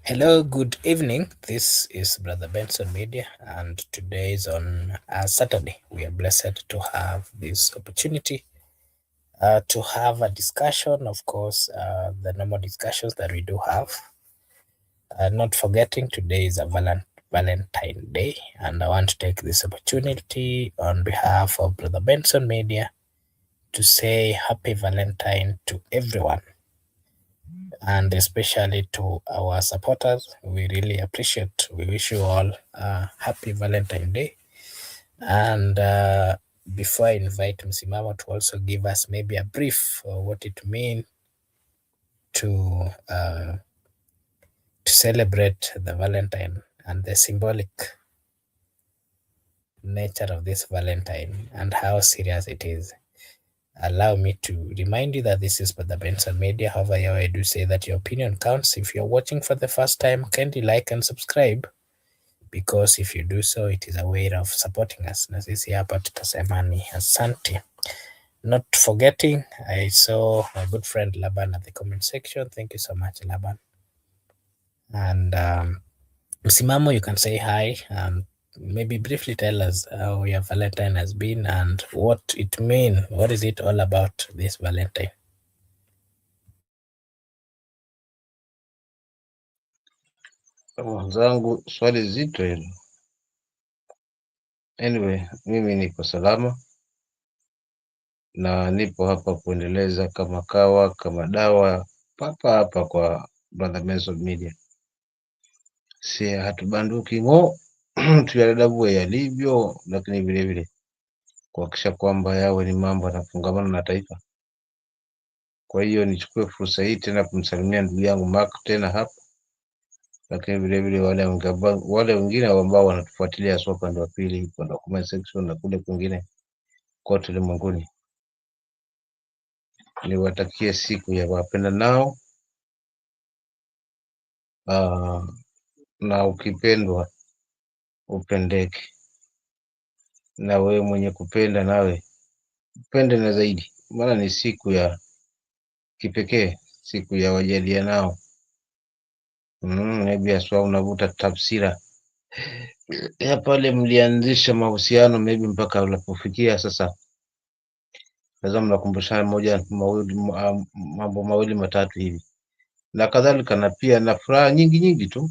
Hello, good evening. This is Brother Benson Media, and today is on Saturday. We are blessed to have this opportunity to have a discussion, of course, the normal discussions that we do have. Not forgetting today is a Valentine Day, and I want to take this opportunity on behalf of Brother Benson Media to say Happy Valentine to everyone, and especially to our supporters. We really appreciate. We wish you all a happy Valentine Day. And before I invite Msimamo to also give us maybe a brief of what it means to celebrate the Valentine and the symbolic nature of this Valentine and how serious it is. Allow me to remind you that this is for the Benson Media. However, I do say that your opinion counts. If you're watching for the first time, kindly like and subscribe, because if you do so, it is a way of supporting us. Na sisi hapa tutasema ni asante. Not forgetting, I saw my good friend Laban at the comment section. Thank you so much, Laban. And Msimamo, you can say hi and maybe briefly tell us how your Valentine has been and what it means. What is it all about this Valentine? Wenzangu, swali zito hilo. Anyway, mimi niko salama na nipo hapa kuendeleza kama kawa kama dawa papa hapa kwa Brother Benson Media. Si hatubanduki ng'o tuyadadavue yalivyo, lakini vile vile kuhakikisha kwamba yawe ni mambo yanafungamana na taifa. Kwa hiyo nichukue fursa hii tena kumsalimia ndugu yangu Mark tena hapa, lakini vile vile wale wengine ambao wanatufuatilia hasa upande wa pili, upande wa comment section na kule kwingine kote ulimwenguni. Niwatakie siku ya wapenda nao. Na ukipendwa upendeke, na wewe mwenye kupenda nawe upende na zaidi, maana ni siku ya kipekee, siku ya wajalia nao. Maybe aswa unavuta tafsira ya pale mlianzisha mahusiano, maybe mpaka unapofikia sasa, lazima mnakumbushana mambo mawili matatu hivi na kadhalika, na pia na furaha nyingi tu.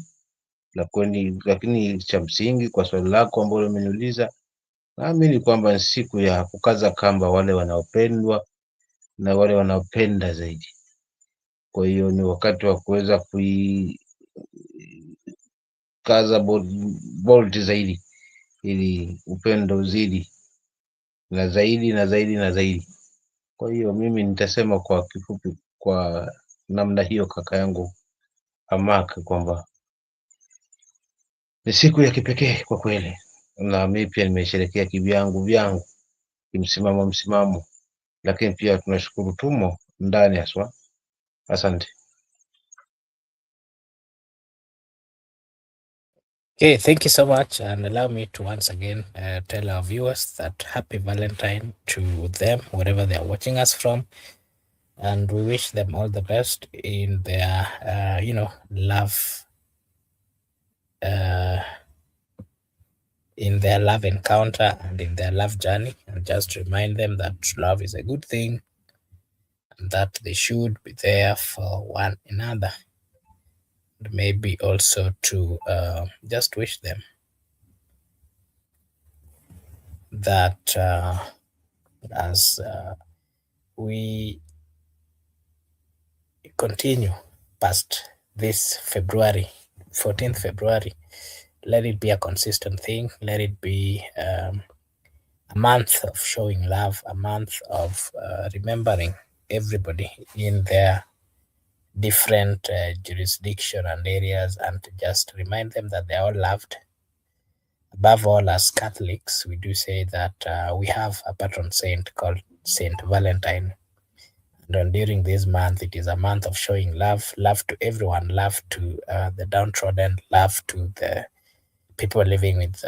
Lakini cha msingi kwa swali lako ambalo umeniuliza, naamini kwamba ni siku ya kukaza kamba wale wanaopendwa na wale wanaopenda zaidi. Kwa hiyo ni wakati wa kuweza kuikaza bolt zaidi, ili upendo uzidi na zaidi na zaidi na zaidi. Kwa hiyo mimi nitasema kwa kifupi, kwa namna hiyo, kaka yangu Amaka, kwamba ni siku ya kipekee kwa kweli, na mimi pia nimesherehekea vyangu msimamo, lakini pia tunashukuru tumo ndani haswa. Asante. Okay, thank you so much, and allow me to once again tell our viewers that happy Valentine to them, wherever they are watching us from, and we wish them all the best in their, love, in their love encounter and in their love journey, and just remind them that love is a good thing and that they should be there for one another. And maybe also to just wish them that as we continue past this February, 14th February, let it be a consistent thing. Let it be a month of showing love, a month of remembering everybody in their different jurisdiction and areas, and to just remind them that they're all loved. Above all, as Catholics, we do say that we have a patron saint called Saint Valentine. And during this month, it is a month of showing love, love to everyone, love to the downtrodden, love to the people living with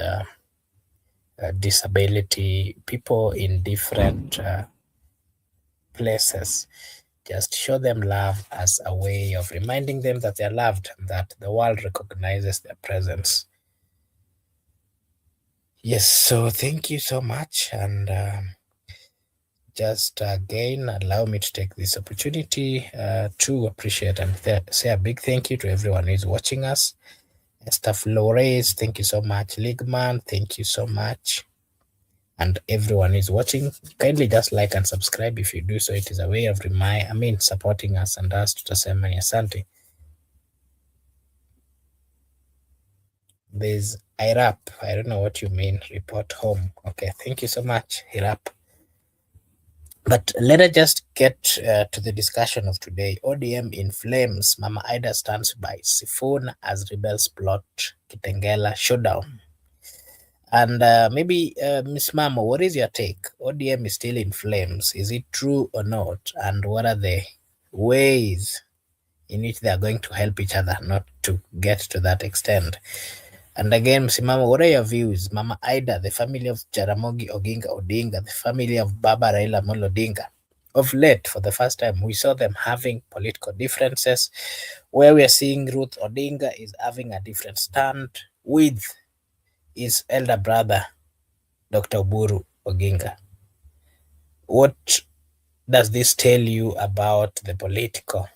disability, people in different places. Just show them love as a way of reminding them that they're loved and that the world recognizes their presence. Yes, so thank you so much. And just again, allow me to take this opportunity to appreciate and say a big thank you to everyone who's watching us. Esther Flores, thank you so much. Ligman, thank you so much. And everyone is watching, kindly just like and subscribe. If you do so, it is a way of supporting us and us tutasema ni asante. There's IRAP. I don't know what you mean. Report home. Okay, thank you so much, IRAP. But let us just get to the discussion of today. ODM in flames. Mama Ida stands by Sifuna as rebels plot Kitengela showdown. And maybe, Miss Mama, what is your take? ODM is still in flames. Is it true or not? And what are the ways in which they are going to help each other not to get to that extent? And again, Msimama, what are your views? Mama Ida, the family of Jaramogi Oginga Odinga, the family of Baba Raila Amolo Odinga. Of late, for the first time, we saw them having political differences, where we are seeing Ruth Odinga is having a different stand with his elder brother, Dr. Oburu Oginga. What does this tell you about the political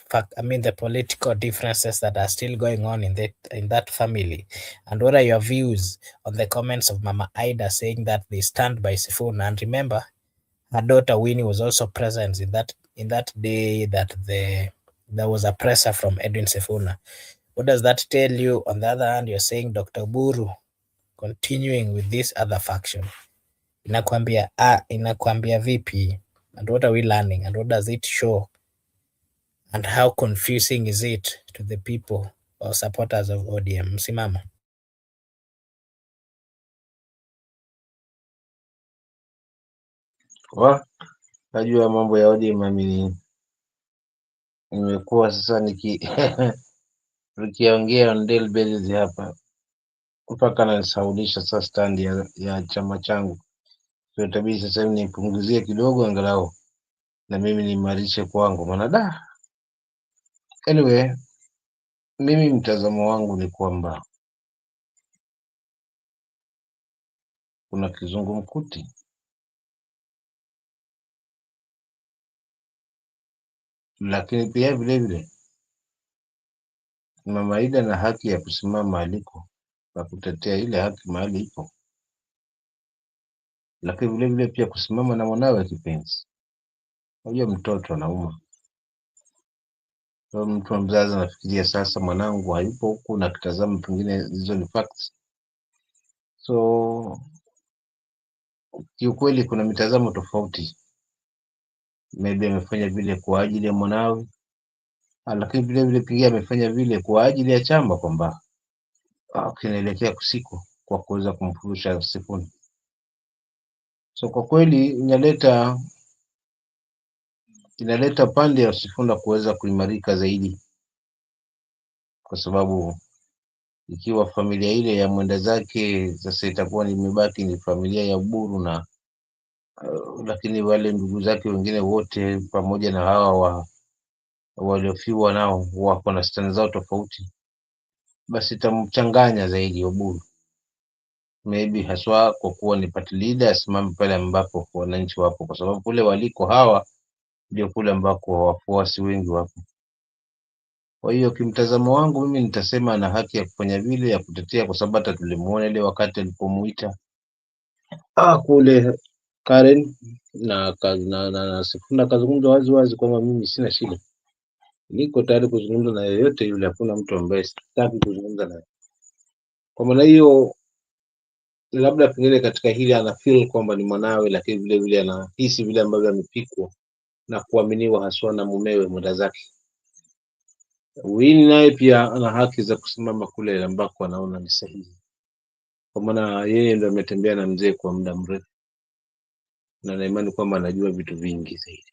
the political differences that are still going on in that family? And what are your views on the comments of Mama Ida saying that they stand by Sifuna? And remember, her daughter Winnie was also present in that day that there was a presser from Edwin Sifuna. What does that tell you? On the other hand, you're saying Dr. Buru continuing with this other faction. Inakwambia vipi? And what are we learning? And what does it show? And how confusing is it to the people or supporters of ODM? Msimamo. Najua mambo ya ODM mimi nimekuwa sasa nikiongea on daily basis hapa mpaka nanisaulisha sasa stand ya chama changu. So itabidi sasa hivi nipunguzie kidogo angalau na mimi niimarishe kwangu, maana anyway, mimi mtazamo wangu ni kwamba kuna kizungumkuti, lakini pia vile vile Mama Ida na haki ya kusimama aliko na kutetea ile haki mahali ipo, lakini vile vile pia kusimama na mwanawe kipenzi. Unajua mtoto anauma. So mtu wa mzazi anafikiria sasa mwanangu hayupo huku na kitazama pengine hizo ni facts. So kiukweli kuna mitazamo tofauti. Maybe amefanya vile kwa ajili ya mwanawe, lakini vile vile pia amefanya vile kwa ajili ya chama kwamba kinaelekea kusiku kwa kuweza kumfurusha Sifuna. So kwa kweli inaleta pande ya Sifuna kuweza kuimarika zaidi, kwa sababu ikiwa familia ile ya mwenda zake sasa itakuwa imebaki ni familia ya Uburu na lakini wale ndugu zake wengine wote pamoja na hawa waliofiwa nao wako na stani zao tofauti, basi itamchanganya zaidi Uburu, maybe haswa kwa kuwa ni party leader asimame pale ambapo wananchi wapo, kwa sababu kule waliko hawa ndio kule ambako wafuasi wengi wapo. Kwa hiyo kimtazamo wangu mimi nitasema ana haki ya kufanya vile, ya kutetea, kwa sababu hata tulimuona ile wakati alipomuita kule Karen na Sifuna kazungumza wazi wazi kwamba mimi sina shida, niko tayari kuzungumza na yeyote yule, hakuna mtu ambaye sitaki kuzungumza naye. Kwa maana hiyo, labda pengine katika hili ana feel kwamba ni mwanawe, lakini vile vile anahisi vile ambavyo amepikwa na kuaminiwa haswa na mumewe mwenda zake. Winnie naye pia ana haki za kusimama kule ambako anaona ni sahihi, kwa maana yeye ndo ametembea na mzee kwa muda mrefu na naimani kwamba anajua vitu vingi zaidi.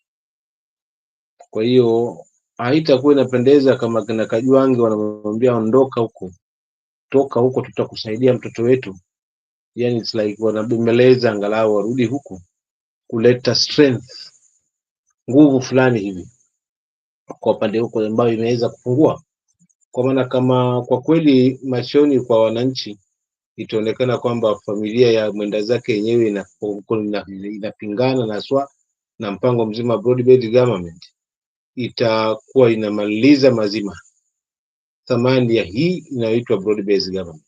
Kwa hiyo haitakuwa inapendeza kama kina Kajwange wanamwambia ondoka huko, toka huko, tutakusaidia mtoto wetu. Yani it's like wanabembeleza angalau warudi huku kuleta strength nguvu fulani hivi kwa upande huko ambayo imeweza kupungua, kwa maana kama kwa kweli machoni kwa wananchi itaonekana kwamba familia ya mwenda zake yenyewe inapingana na swa na mpango mzima broad based government, itakuwa inamaliza mazima thamani ya hii inayoitwa broad based government.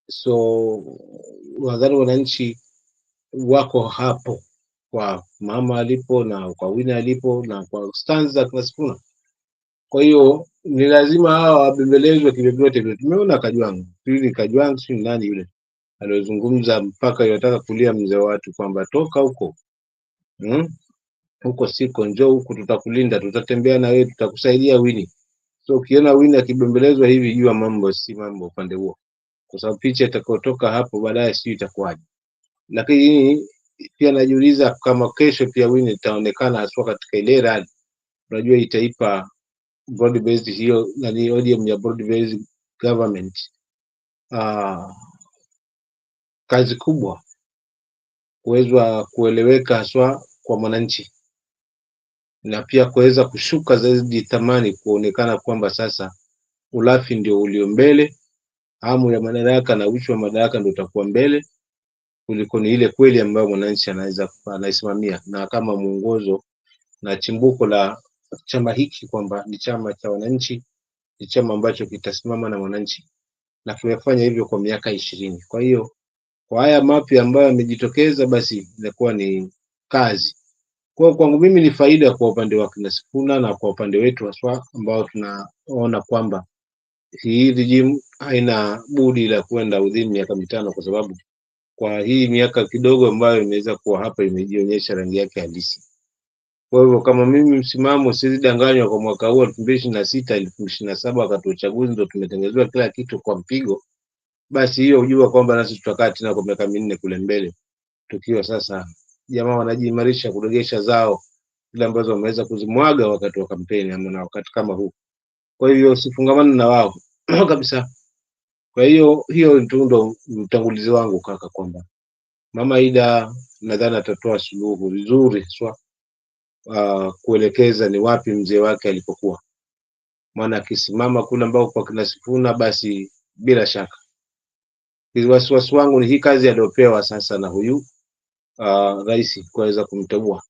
So nadhani wananchi wako hapo kwa mama alipo na kwa Wina alipo na kwa stanza za Sifuna. Kwa hiyo ni lazima hawa wabembelezwe kivyote vile. Tumeona Kajwang, pili Kajwang, si nani yule aliozungumza mpaka yataka kulia mzee wa watu kwamba toka huko, huko siko, njoo huku, tutakulinda, tutatembea na wewe, tutakusaidia Wini. So ukiona Wini akibembelezwa hivi, jua mambo si mambo upande huo, kwa sababu picha itakayotoka hapo baadaye sio itakuwaje. Lakini pia najiuliza kama kesho pia Wini itaonekana haswa katika ile rally, unajua itaipa broad based hiyo nani ODM ya broad based government kazi kubwa kuweza kueleweka haswa kwa mwananchi, na pia kuweza kushuka zaidi thamani, kuonekana kwamba sasa ulafi ndio ulio mbele, hamu ya madaraka na uchu wa madaraka ndio utakuwa mbele kuliko ni ile kweli ambayo mwananchi anaweza anaisimamia, na kama mwongozo na chimbuko la chama hiki kwamba ni chama cha wananchi, ni chama ambacho kitasimama na mwananchi na kimefanya hivyo kwa miaka 20. Kwa hiyo kwa haya mapya ambayo yamejitokeza, basi inakuwa ni kazi. Kwa kwangu mimi ni faida kwa upande wa kina Sifuna na kwa upande wetu haswa ambao tunaona kwamba hii regime haina budi la kwenda udhini miaka mitano, kwa sababu kwa hii miaka kidogo ambayo imeweza kuwa hapa imejionyesha rangi yake halisi. Kwa hivyo kama mimi msimamo, siwezi danganywa kwa mwaka huu 2026 2027 wakati wa uchaguzi ndo tumetengenezewa kila kitu kwa mpigo, basi hiyo hujua kwamba nasi tutakaa tena kwa miaka minne kule mbele, tukiwa sasa jamaa wanajiimarisha kuregesha zao zile ambazo wameweza kuzimwaga wakati wa kampeni ama na wakati kama huu. Kwa hivyo sifungamani na wao kabisa. Kwa hiyo ndo utangulizi wangu kaka, kwamba Mama Ida nadhani atatoa suluhu vizuri swa kuelekeza ni wapi mzee wake alipokuwa, maana akisimama kule ambao kwa kina Sifuna, basi bila shaka wasiwasi wangu ni hii kazi aliyopewa sasa na huyu rais kuweza kumteua,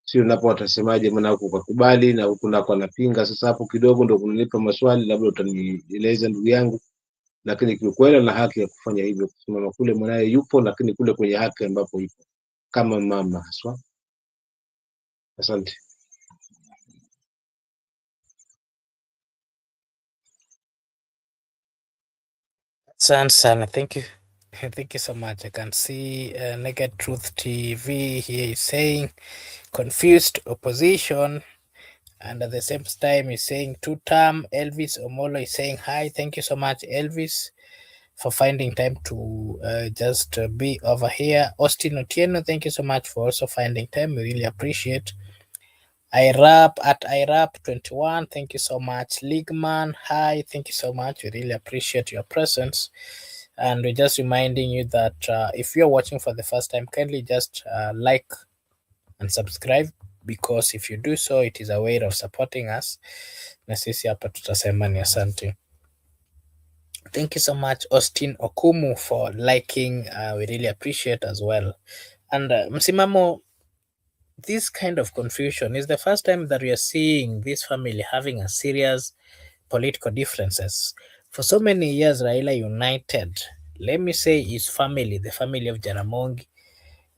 sio napo watasemaje, maana huku kakubali na huku nako anapinga. Sasa hapo kidogo ndo kunanipa maswali, labda utanieleza ndugu yangu, lakini kiukweli ana haki ya kufanya hivyo, kusimama kule mwanaye yupo, lakini kule kwenye haki ambapo ipo kama mama haswa. Asante. Sana. Thank you. Thank you so much. I can see Naked Truth TV here is saying confused opposition, and at the same time he's saying two-term. Elvis Omolo is saying hi. Thank you so much, Elvis, for finding time to just be over here. Austin Otieno, thank you so much for also finding time. We really appreciate. IRAP 21, thank you so much. Ligman, hi, thank you so much. We really appreciate your presence. And we're just reminding you that if you're watching for the first time, kindly just like and subscribe, because if you do so, it is a way of supporting us. Na sisi hapa tutasema ni asante. Thank you so much, Austin Okumu, for liking. We really appreciate as well. And msimamo, this kind of confusion is the first time that we are seeing this family having a serious political differences. For so many years, Raila united, let me say, his family, the family of Jaramogi,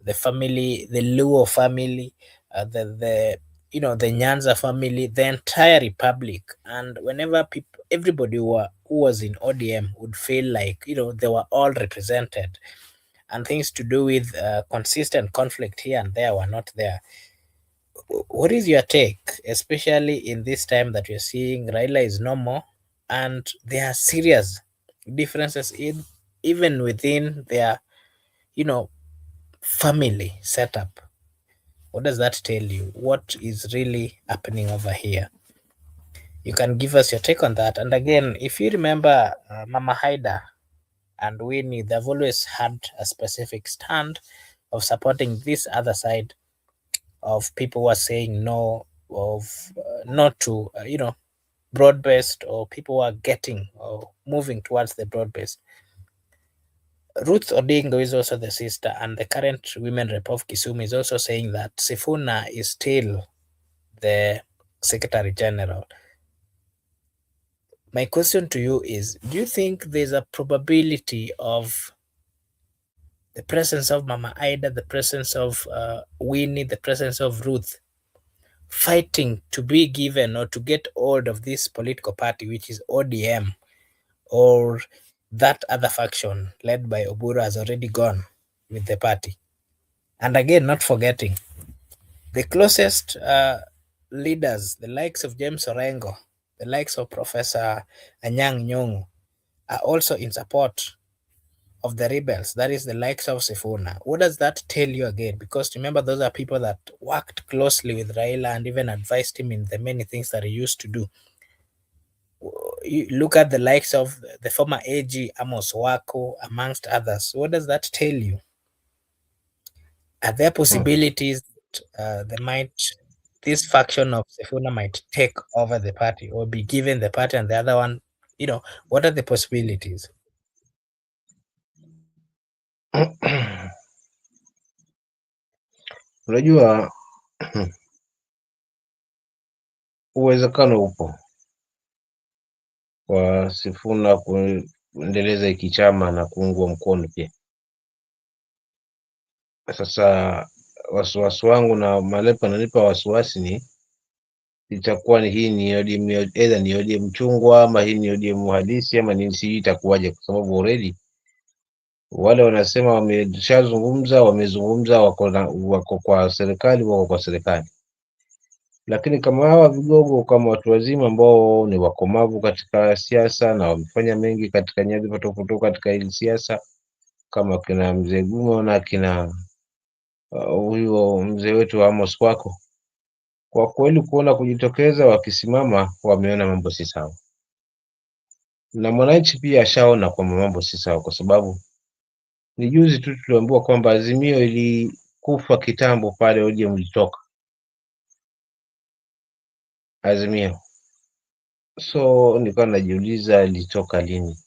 the family, the Luo family, the the Nyanza family, the entire republic. And whenever people, everybody who was in ODM would feel like they were all represented, and things to do with consistent conflict here and there were not there. What is your take, especially in this time that you're seeing Raila is no more, and there are serious differences in even within their you know family setup? What does that tell you? What is really happening over here? You can give us your take on that. And again, if you remember, Mama Haida and Winnie, they've always had a specific stand of supporting this other side, of people who are saying no, of not to broad based, or people who are getting or moving towards the broad based. Ruth Odinga is also the sister, and the current women rep of Kisumu is also saying that Sifuna is still the Secretary General. My question to you is, do you think there's a probability of the presence of Mama Ida, the presence of Winnie, the presence of Ruth fighting to be given or to get hold of this political party, which is ODM, or that other faction led by Oburu has already gone with the party? And again, not forgetting the closest leaders, the likes of James Orengo, the likes of Professor Anyang' Nyong'o, are also in support of the rebels. That is the likes of Sifuna. What does that tell you again? Because remember, those are people that worked closely with Raila and even advised him in the many things that he used to do. You look at the likes of the former AG Amos Wako, amongst others. What does that tell you? Are there possibilities this faction of Sifuna might take over the party or be given the party, and the other one, what are the possibilities? Unajua, uwezekano upo kwa Sifuna kuendeleza hiki chama na kuungwa mkono pia. Sasa wasiwasi wangu na Malepa ananipa wasiwasi ni itakuwa ni hii ni ODM, either ni ODM chungwa ama hii ni ODM halisi ama ni sijui itakuwaje, kwa sababu already wale wanasema wamezungumza, wako kwa serikali, lakini kama hawa vigogo, kama watu wazima ambao ni wakomavu katika siasa na wamefanya mengi katika nyadhifa tofauti katika hili siasa, kama kina mzee Gumo na kina huyo mzee wetu Amos Wako, kwa kweli kuona kujitokeza wakisimama, wameona mambo si sawa, na mwananchi pia ashaona kwamba mambo si sawa, kwa sababu ni juzi tu tuliambiwa kwamba Azimio ilikufa kitambo pale ODM ulitoka Azimio. So nilikuwa najiuliza ilitoka lini,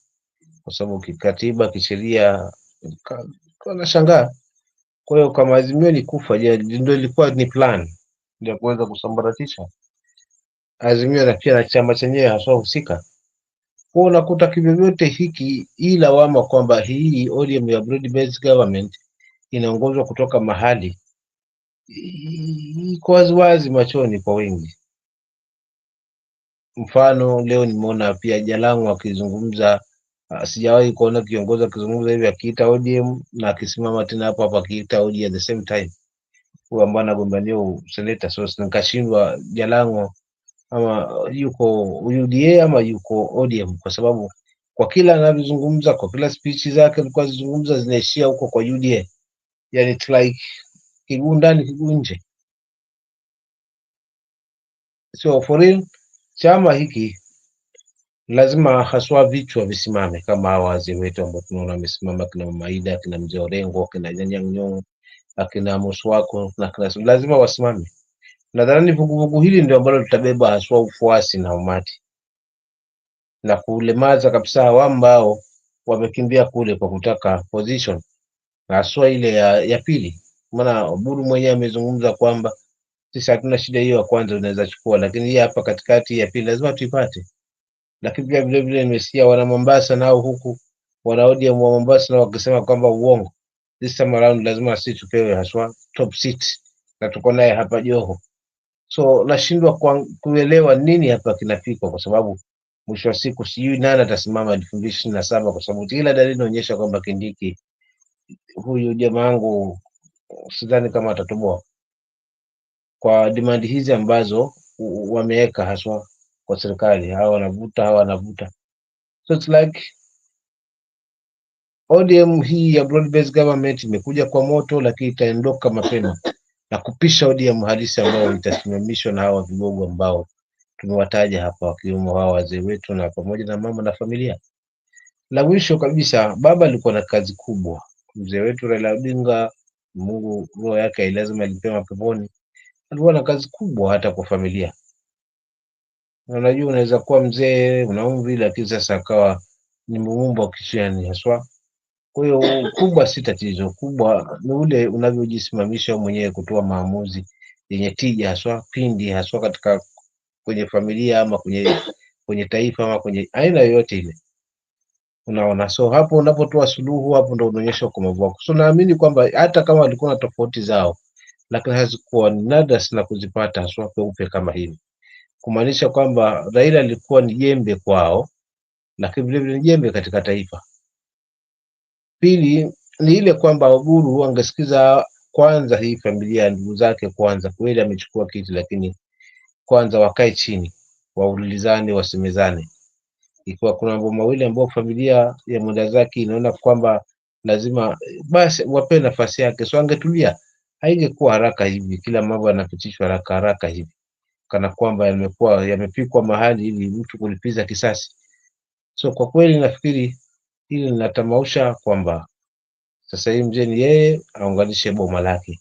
kwa sababu kikatiba, kisheria nashangaa. Kwa hiyo kama Azimio ilikufa, je, ndio ilikuwa ni plan ya kuweza kusambaratisha Azimio na pia na chama chenyewe haswa husika? Kwa unakuta kivyovyote hii lawama kwamba hii ODM ya broad based government inaongozwa kutoka mahali iko waziwazi machoni kwa wengi. Mfano leo nimeona pia Jalango akizungumza, sijawahi kuona kiongozi akizungumza hivi akiita ODM na akisimama tena hapo hapo akiita ODM at the same time, huyu ambaye anagombania useneta. So nikashindwa Jalango ama yuko UDA ama yuko ODM, kwa sababu kwa kila anavyozungumza, kwa kila speech zake alikuwa zizungumza zinaishia huko kwa UDA, yani it's like kiguu ndani kiguu nje. So for real, chama hiki lazima haswa vichwa visimame kama hawa wazee wetu ambao tunaona wamesimama, kina Mama Ida, kina Mzee Orengo, kina Anyang' Nyong'o, akina Amos Wako na lazima wasimame. Nadhani vuguvugu hili ndio ambalo litabeba haswa ufuasi na umati na kulemaza kabisa hao ambao wamekimbia kule kwa kutaka position, haswa ile ya pili. Maana Oburu mwenyewe amezungumza kwamba sisi hatuna shida hiyo ya kwanza, unaweza chukua, lakini hii hapa katikati ya pili lazima tuipate. Lakini pia vile vile nimesikia wana Mombasa nao huku wana ODM wa Mombasa nao wakisema kwamba uongo, this time around lazima sisi tupewe haswa top seat na tuko naye hapa Joho. So nashindwa kuelewa nini hapa kinapikwa, kwa sababu mwisho wa siku sijui nani atasimama 2027, kwa sababu kila dalili inaonyesha kwamba Kindiki, huyu jamaa wangu, sidhani kama atatoboa kwa demand hizi ambazo wameweka haswa kwa serikali. Hawa wanavuta. So it's like ODM hii ya broad based government imekuja kwa moto, lakini itaondoka mapema na kupisha ODM halisi ambao itasimamishwa na hawa vigogo ambao tumewataja hapa, wakiwemo hawa wazee wetu na pamoja na mama na familia. La mwisho kabisa, baba alikuwa na kazi kubwa. Mzee wetu Raila Odinga, Mungu roho yake lazima ilipema peponi, alikuwa na kazi kubwa hata kwa familia. Unajua, unaweza kuwa mzee una umri, lakini sasa akawa ni muumba kishani haswa. Kwa hiyo kubwa si tatizo, kubwa ni ule unavyojisimamisha mwenyewe kutoa maamuzi yenye tija, haswa pindi haswa katika kwenye familia ama kwenye taifa ama kwenye aina yoyote ile. Unaona, so hapo unapotoa suluhu, hapo ndo unaonyesha ukomavu wako. So naamini kwamba hata kama walikuwa na tofauti zao, lakini hazikuwa ni nadra sana kuzipata haswa peupe kama hivi, kumaanisha kwamba Raila alikuwa ni jembe kwao, lakini vilevile ni jembe katika taifa. Pili ni ile kwamba Uhuru angesikiza kwanza hii familia ya ndugu zake kwanza. Kweli amechukua kiti, lakini kwanza wakae chini, waulizane, wasemezane. Ikiwa kuna mambo mawili ambayo familia ya mwenda zake inaona kwamba lazima, basi wape nafasi yake. So angetulia, haingekuwa haraka hivi, kila mambo yanapitishwa haraka haraka hivi, kana kwamba yamepikwa mahali ili mtu kulipiza kisasi. So kwa kweli nafikiri hili linatamausha kwamba sasa hii mzee ni yeye aunganishe boma lake,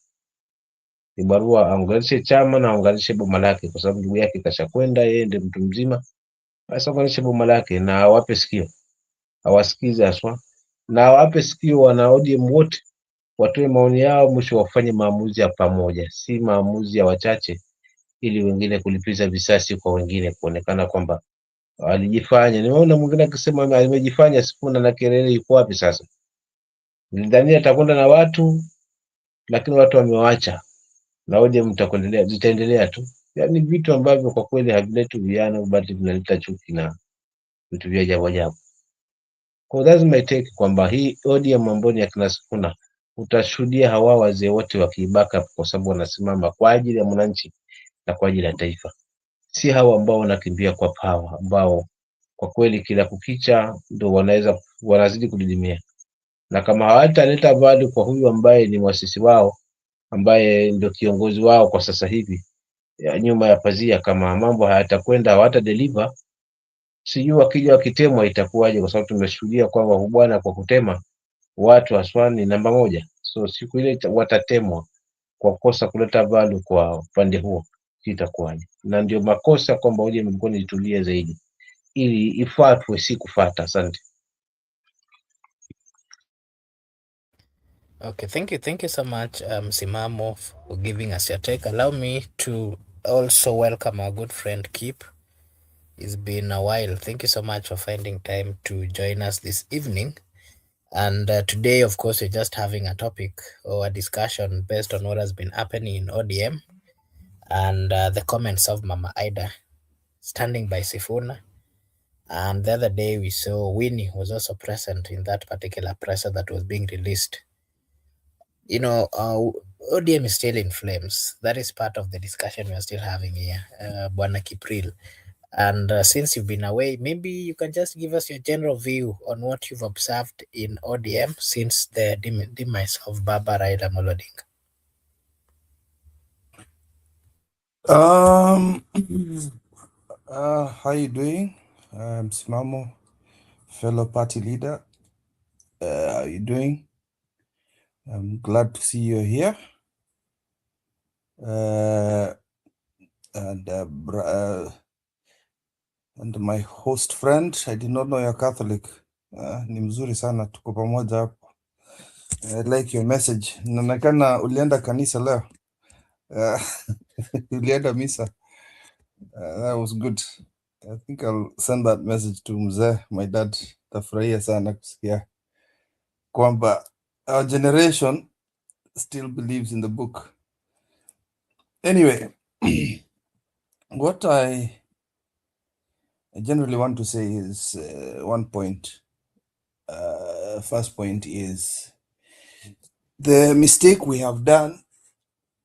ni barua aunganishe chama na aunganishe boma lake, kwa sababu ndugu yake kashakwenda, yeye ndiye mtu mzima. Basi aunganishe boma lake na awape sikio, awasikize haswa, na awape sikio wana ODM wote, watoe maoni yao, mwisho wafanye maamuzi ya pamoja, si maamuzi ya wachache, ili wengine kulipiza visasi kwa wengine, kuonekana kwamba alijifanya. Nimeona mwingine akisema amejifanya Sifuna na kelele, yuko wapi sasa? Nilidhania atakwenda na watu, lakini watu wamewacha na ODM zitaendelea tu. Yaani vitu ambavyo kwa kweli havileti uwiano, bali vinaleta chuki na vitu vya ajabu ajabu. Kwa lazima iteke kwamba hii ODM ambayo ni ya kina Sifuna, utashuhudia hawa wazee wote wakiibaka, kwa sababu wanasimama kwa ajili ya mwananchi na kwa ajili ya taifa, si hawa ambao wanakimbia kwa pawa, ambao kwa kweli kila kukicha ndo wanazidi kudidimia. Na kama hawataleta value kwa huyu ambaye ni mwasisi wao, ambaye ndio kiongozi wao kwa sasa hivi, ya nyuma ya pazia, kama mambo hayatakwenda, hawata deliver, sijui wakija wakitemwa itakuwaje, kwa sababu tumeshuhudia kwamba bwana kwa kutema watu haswa ni namba moja. So siku ile watatemwa kwa kukosa kuleta value kwa upande huo, itakuwaje? Na ndio makosa kwamba hoja imekuwa nitulie zaidi, ili ifuatwe, si kufata. Asante. Okay, thank you so much, Simamo, for giving us your take. Allow me to also welcome our good friend Kip. It's been a while. Thank you so much for finding time to join us this evening. And today, of course, we're just having a topic or a discussion based on what has been happening in ODM and the comments of Mama Ida standing by Sifuna. And the other day, we saw Winnie was also present in that particular presser that was being released. You know, ODM is still in flames. That is part of the discussion we are still having here, Bwana Kipril. And since you've been away, maybe you can just give us your general view on what you've observed in ODM since the demise of Baba Raila Moloding. How you doing? Simamo, fellow party leader. How you doing? I'm glad to see you here. And my host friend, I did not know you're Catholic. Ni mzuri sana, tuko pamoja hapo. I like your message. Inaonekana ulienda kanisa leo. Ulienda misa. That was good. I think I'll send that message to mzee, my dad. Tafurahia sana kusikia kwamba our generation still believes in the book. Anyway, what I generally want to say is one point. First point is the mistake we have done,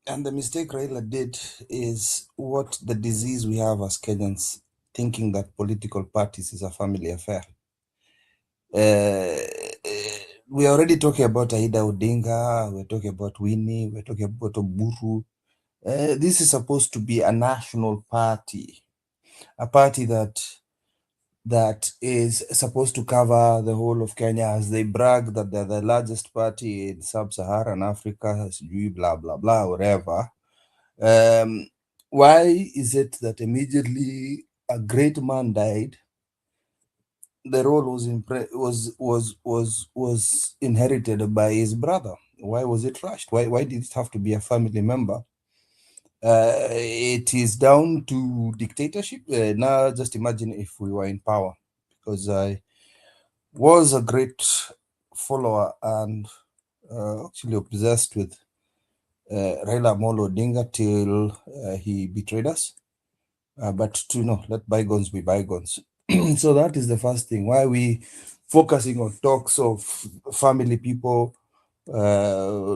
and the mistake Raila did, is what the disease we have as Kenyans, thinking that political parties is a family affair. We are already talking about Aida Odinga, we're talking about Winnie, we're talking about Oburu. This is supposed to be a national party, a party that is supposed to cover the whole of Kenya, as they brag that they're the largest party in sub-Saharan Africa, blah, blah, blah, whatever. Why is it that immediately a great man died, the role was inherited by his brother? Why was it rushed? Why did it have to be a family member? It is down to dictatorship. Now, just imagine if we were in power, because I was a great follower and actually obsessed with Raila Amolo Odinga till he betrayed us. But to let bygones be bygones. So that is the first thing. Why are we focusing on talks of family people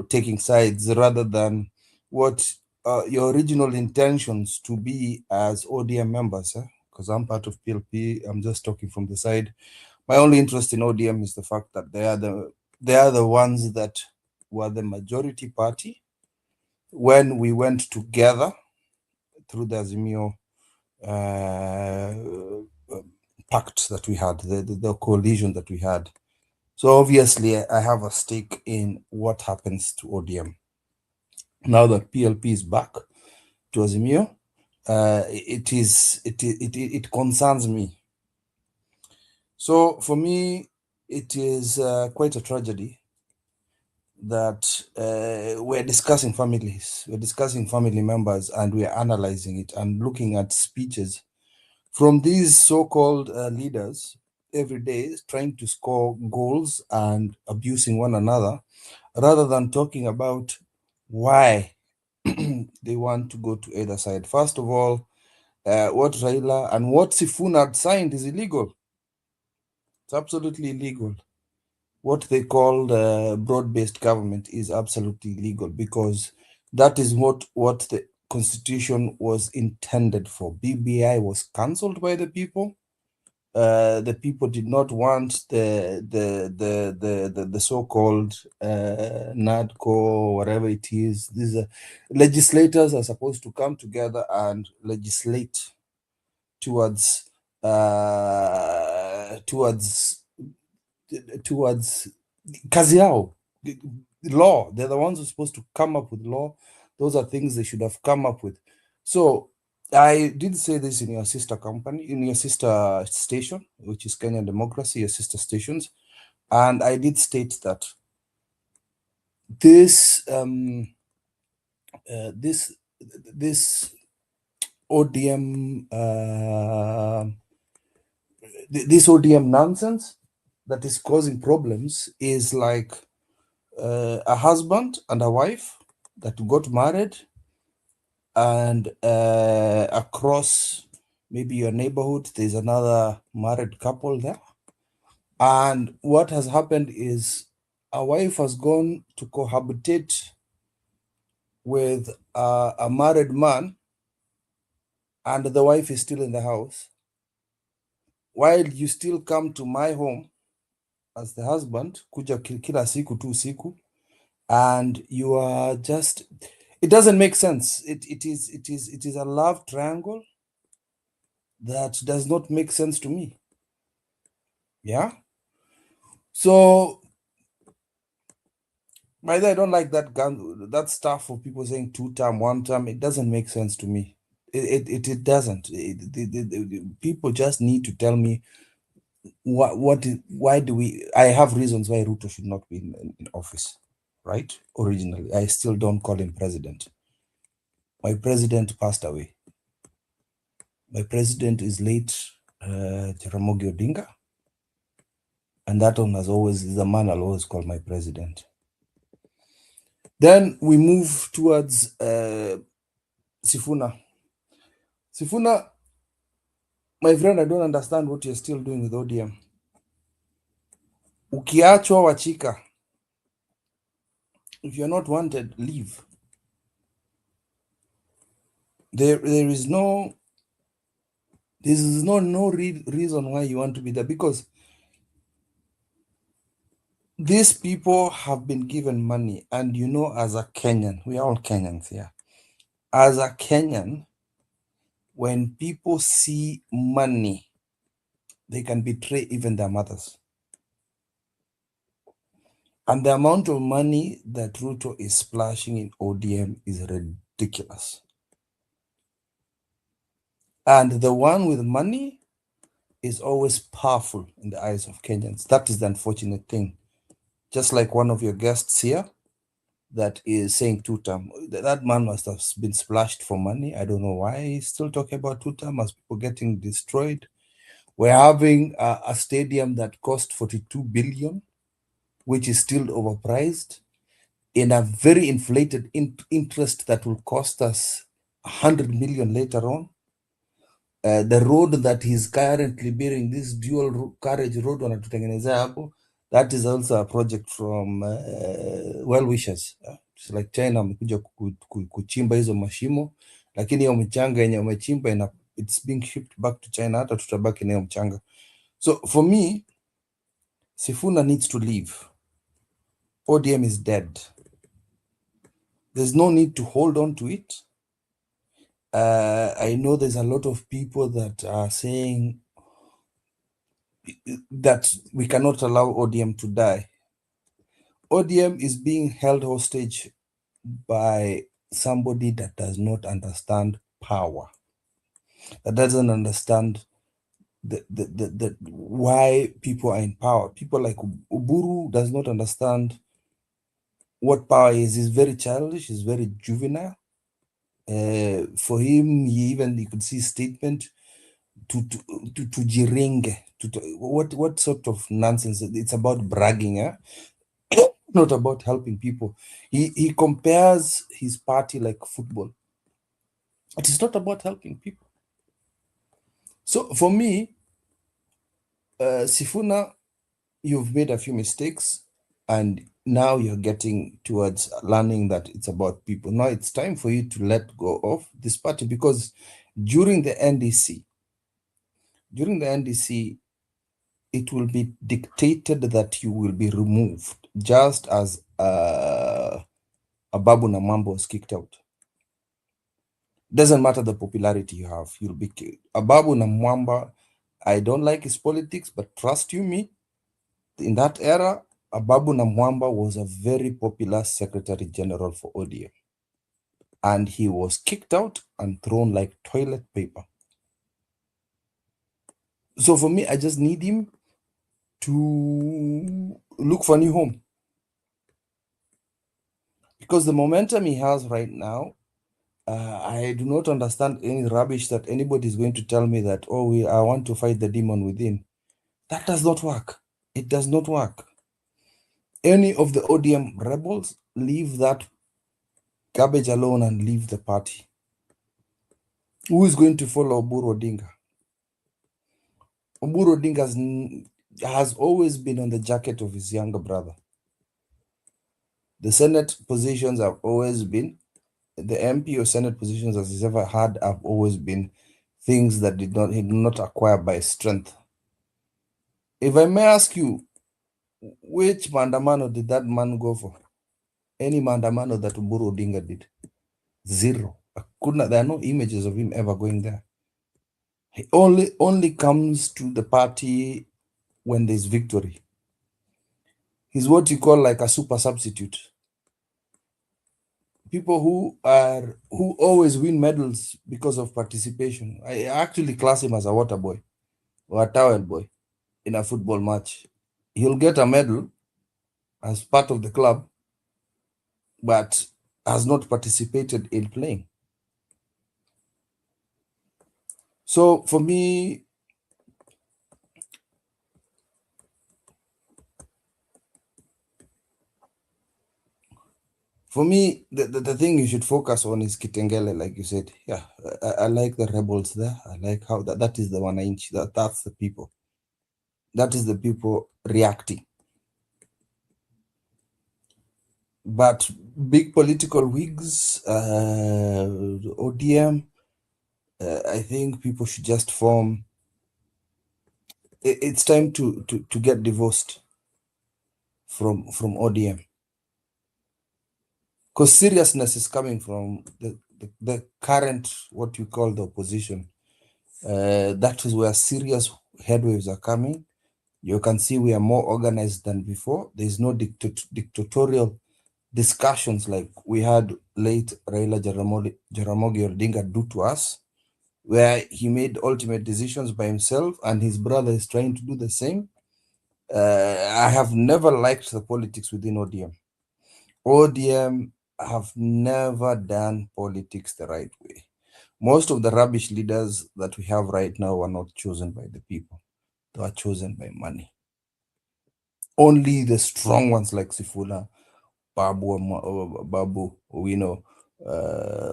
taking sides rather than what your original intentions to be as ODM members? Because I'm part of PLP. I'm just talking from the side. My only interest in ODM is the fact that they are the ones that were the majority party when we went together through the Azimio pact that we had, the coalition that we had. So obviously, I have a stake in what happens to ODM. Now that PLP is back to Azimio, it concerns me. So for me, it is quite a tragedy that we're discussing families, we're discussing family members, and we're analyzing it and looking at speeches from these so-called leaders every day, trying to score goals and abusing one another, rather than talking about why they want to go to either side. First of all, what Raila and what Sifuna had signed is illegal. It's absolutely illegal. What they call broad-based government is absolutely illegal, because that is what the constitution was intended for. BBI was cancelled by the people. The people did not want the so-called NADCO, whatever it is. These legislators are supposed to come together and legislate towards kazi yao, the law. They're the ones who are supposed to come up with law. Those are things they should have come up with. So I did say this in your sister company, in your sister station, which is Kenyan Democracy, your sister stations, and I did state that this this ODM this ODM nonsense that is causing problems is like a husband and a wife that got married, and across maybe your neighborhood there's another married couple there, and what has happened is a wife has gone to cohabitate with a married man, and the wife is still in the house, while you still come to my home as the husband, kuja kila siku tu siku, and you are just, it doesn't make sense. It is a love triangle that does not make sense to me. Yeah. So by the way, I don't like that stuff of people saying 2-term, 1-term. It doesn't make sense to me. It doesn't. People just need to tell me why do we. I have reasons why Ruto should not be in office, right? Originally, I still don't call him president. My president passed away. My president is late Jaramogi Odinga, and that one has always is the man I'll always call my president. Then we move towards Sifuna. Sifuna, my friend, I don't understand what you're still doing with ODM. Ukiachwa wachika. If you're not wanted, leave. There is no reason why you want to be there, because these people have been given money, and as a Kenyan, we are all Kenyans here. As a Kenyan, when people see money, they can betray even their mothers. And the amount of money that Ruto is splashing in ODM is ridiculous. And the one with money is always powerful in the eyes of Kenyans. That is the unfortunate thing. Just like one of your guests here that is saying two-term. That man must have been splashed for money. I don't know why he's still talking about two-term as people getting destroyed. We're having a stadium that cost 42 billion, which is still overpriced, in a very inflated interest that will cost us 100 million later on. The road that he's currently building, this dual carriage road wanatutengenezea hapo, that is also a project from well wishers. It's like China wamekuja kuchimba hizo mashimo, lakini hiyo mchanga yenye wamechimba it's being shipped back to China, hata tutabaki na hiyo mchanga. So for me, Sifuna needs to leave. ODM is dead. There's no need to hold on to it. I know there's a lot of people that are saying that we cannot allow ODM to die. ODM is being held hostage by somebody that does not understand power, that doesn't understand the why people are in power. People like Uburu does not understand what power is. He's very childish, he's very juvenile. For him, you could see statement to jiringe. What sort of nonsense? It's about bragging, not about helping people. He compares his party like football. It is not about helping people. So for me, Sifuna, you've made a few mistakes, and now you're getting towards learning that it's about people. Now it's time for you to let go of this party, because during the NDC, it will be dictated that you will be removed, just as Ababu Namwamba was kicked out. Doesn't matter the popularity you have, you'll be killed. Ababu Namwamba, I don't like his politics, but trust you me, in that era, Ababu Namwamba was a very popular Secretary General for ODM. And he was kicked out and thrown like toilet paper. So for me, I just need him to look for a new home. Because the momentum he has right now, I do not understand any rubbish that anybody is going to tell me that, oh, I want to fight the demon within. That does not work. It does not work. Any of the ODM rebels, leave that garbage alone and leave the party. Who is going to follow Oburu Odinga? Oburu Odinga has always been on the jacket of his younger brother. The Senate positions have always been, the MP or Senate positions as he's ever had have always been things that he did not acquire by strength. If I may ask you, which maandamano did that man go for? Any maandamano that Oburu Odinga did? Zero. There are no images of him ever going there. He only comes to the party when there's victory. He's what you call like a super substitute. People who always win medals because of participation. I actually class him as a water boy or a towel boy in a football match. He'll get a medal as part of the club, but has not participated in playing. So for me, the thing you should focus on is Kitengela, like you said. Yeah, I like the rebels there. I like how that is the 1 inch. That's the people. That is the people reacting. But big political wigs, ODM, I think people should just form. It's time to get divorced from ODM, because seriousness is coming from the current, what you call the opposition. That is where serious headwaves are coming. You can see we are more organized than before. There's no dictatorial discussions like we had late Raila Jaramogi Odinga do to us. where he made ultimate decisions by himself, and his brother is trying to do the same. I have never liked the politics within ODM. ODM have never done politics the right way. Most of the rubbish leaders that we have right now are not chosen by the people. They are chosen by money. Only the strong ones like Sifuna, Babu,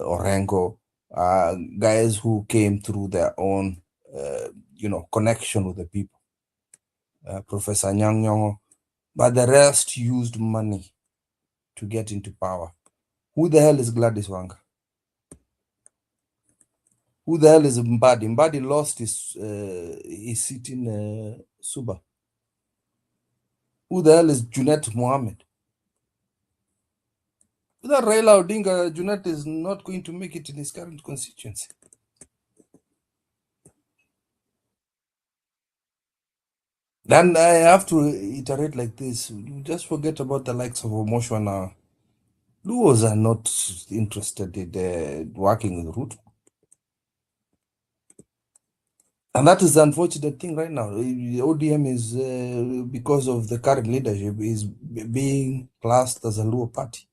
Orengo, guys who came through their own, connection with the people. Professor Nyang Nyongo, but the rest used money to get into power. Who the hell is Gladys Wanga? Who the hell is Mbadi? Mbadi lost his seat in Suba. Who the hell is Junet Mohammed? Without Raila Odinga, Junet is not going to make it in his current constituency. Then I have to iterate like this. You just forget about the likes of Omoshwana. Luos are not interested in working with Ruto. And that is the unfortunate thing right now. The ODM is, because of the current leadership, is being classed as a Luo party.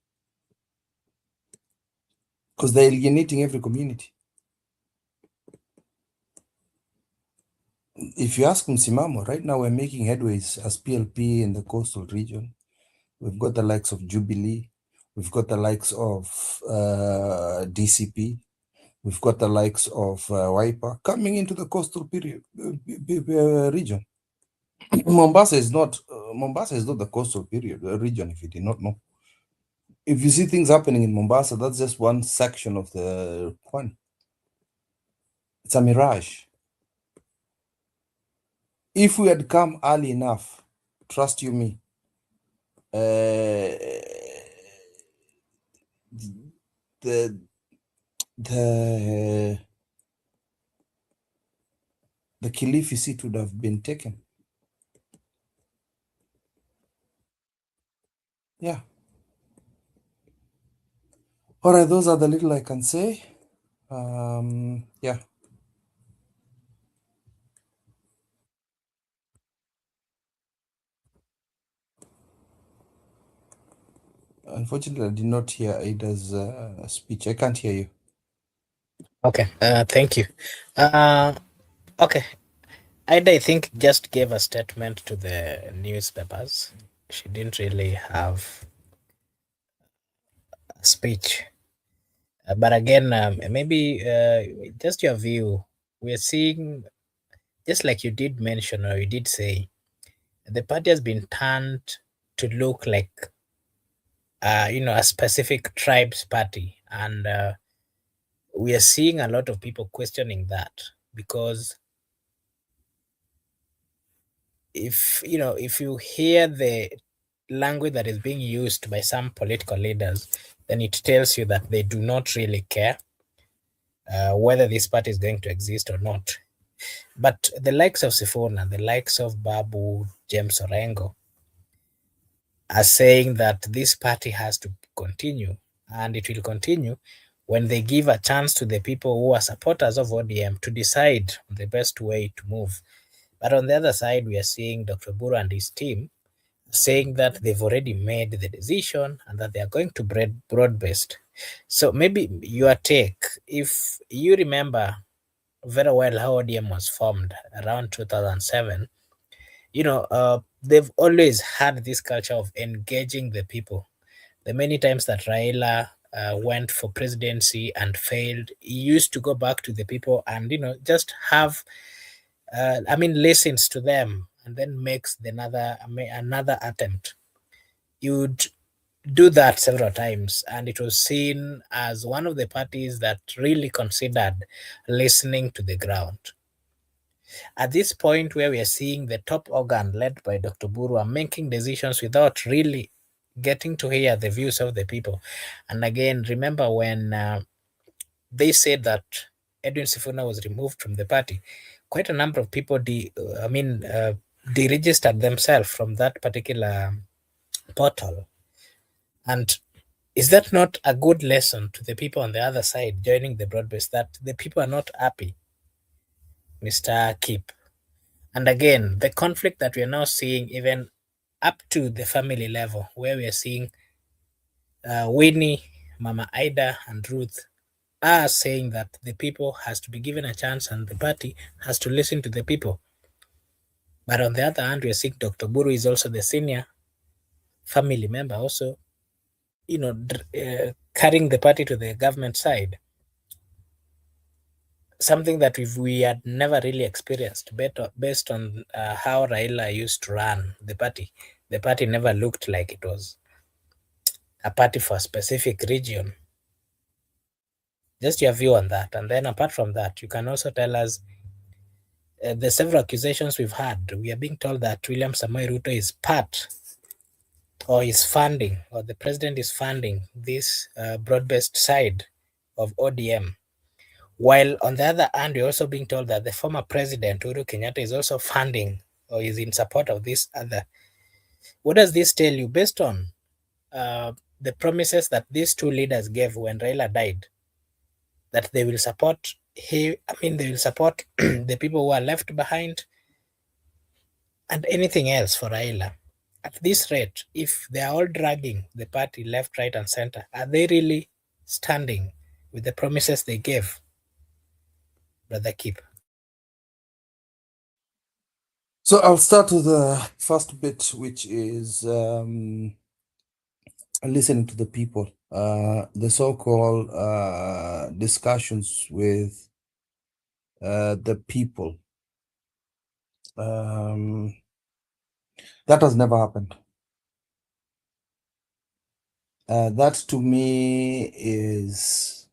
Because they're alienating every community. If you ask Msimamo, right now we're making headways as PLP in the coastal region. We've got the likes of Jubilee. We've got the likes of DCP. We've got the likes of Wiper coming into the coastal region. Mombasa is not the coastal region, if you did not know. If you see things happening in Mombasa, that's just one section of the one. It's a mirage. If we had come early enough, trust you me, the Kilifi seat would have been taken. Yeah. All right, those are the little I can say. Yeah. Unfortunately, I did not hear Ada's speech. I can't hear you. Okay, thank you. Okay, Ida, I think, just gave a statement to the newspapers. She didn't really have a speech. But again, maybe just your view. We're seeing, just like you did mention or you did say, the party has been turned to look like, a specific tribe's party. And we are seeing a lot of people questioning that, because if you hear the language that is being used by some political leaders, then it tells you that they do not really care whether this party is going to exist or not. But the likes of Sifuna, the likes of Babu, James Orengo, are saying that this party has to continue, and it will continue when they give a chance to the people who are supporters of ODM to decide the best way to move. But on the other side, we are seeing Dr. Buru and his team saying that they've already made the decision and that they are going to broad-based. So maybe your take, if you remember very well how ODM was formed around 2007, they've always had this culture of engaging the people. The many times that Raila went for presidency and failed, he used to go back to the people and just have, listens to them and then makes another attempt. You would do that several times, and it was seen as one of the parties that really considered listening to the ground. At this point where we are seeing the top organ led by Dr. Buru are making decisions without really getting to hear the views of the people. And again, remember when they said that Edwin Sifuna was removed from the party, quite a number of people deregistered themselves from that particular portal. And is that not a good lesson to the people on the other side joining the broad base, that the people are not happy Mr. Kip. And again, the conflict that we are now seeing, even up to the family level, where we are seeing Winnie, Mama Ida, and Ruth are saying that the people has to be given a chance and the party has to listen to the people. But on the other hand, we are seeing Dr. Buru is also the senior family member, also, carrying the party to the government side. Something that we had never really experienced based on how Raila used to run the party. The party never looked like it was a party for a specific region. Just your view on that. And then apart from that, you can also tell us the several accusations we've had. We are being told that William Samoei Ruto is part or is funding, or the president is funding this broad-based side of ODM. While on the other hand, we're also being told that the former president, Uhuru Kenyatta, is also funding or is in support of this other. What does this tell you based on the promises that these two leaders gave when Raila died? That they will support they will support the people who are left behind and anything else for Raila. At this rate, if they are all dragging the party left, right, and center, are they really standing with the promises they gave, Brother Keep? So I'll start with the first bit, which is listening to the people. The so-called discussions with the people. That has never happened. That to me is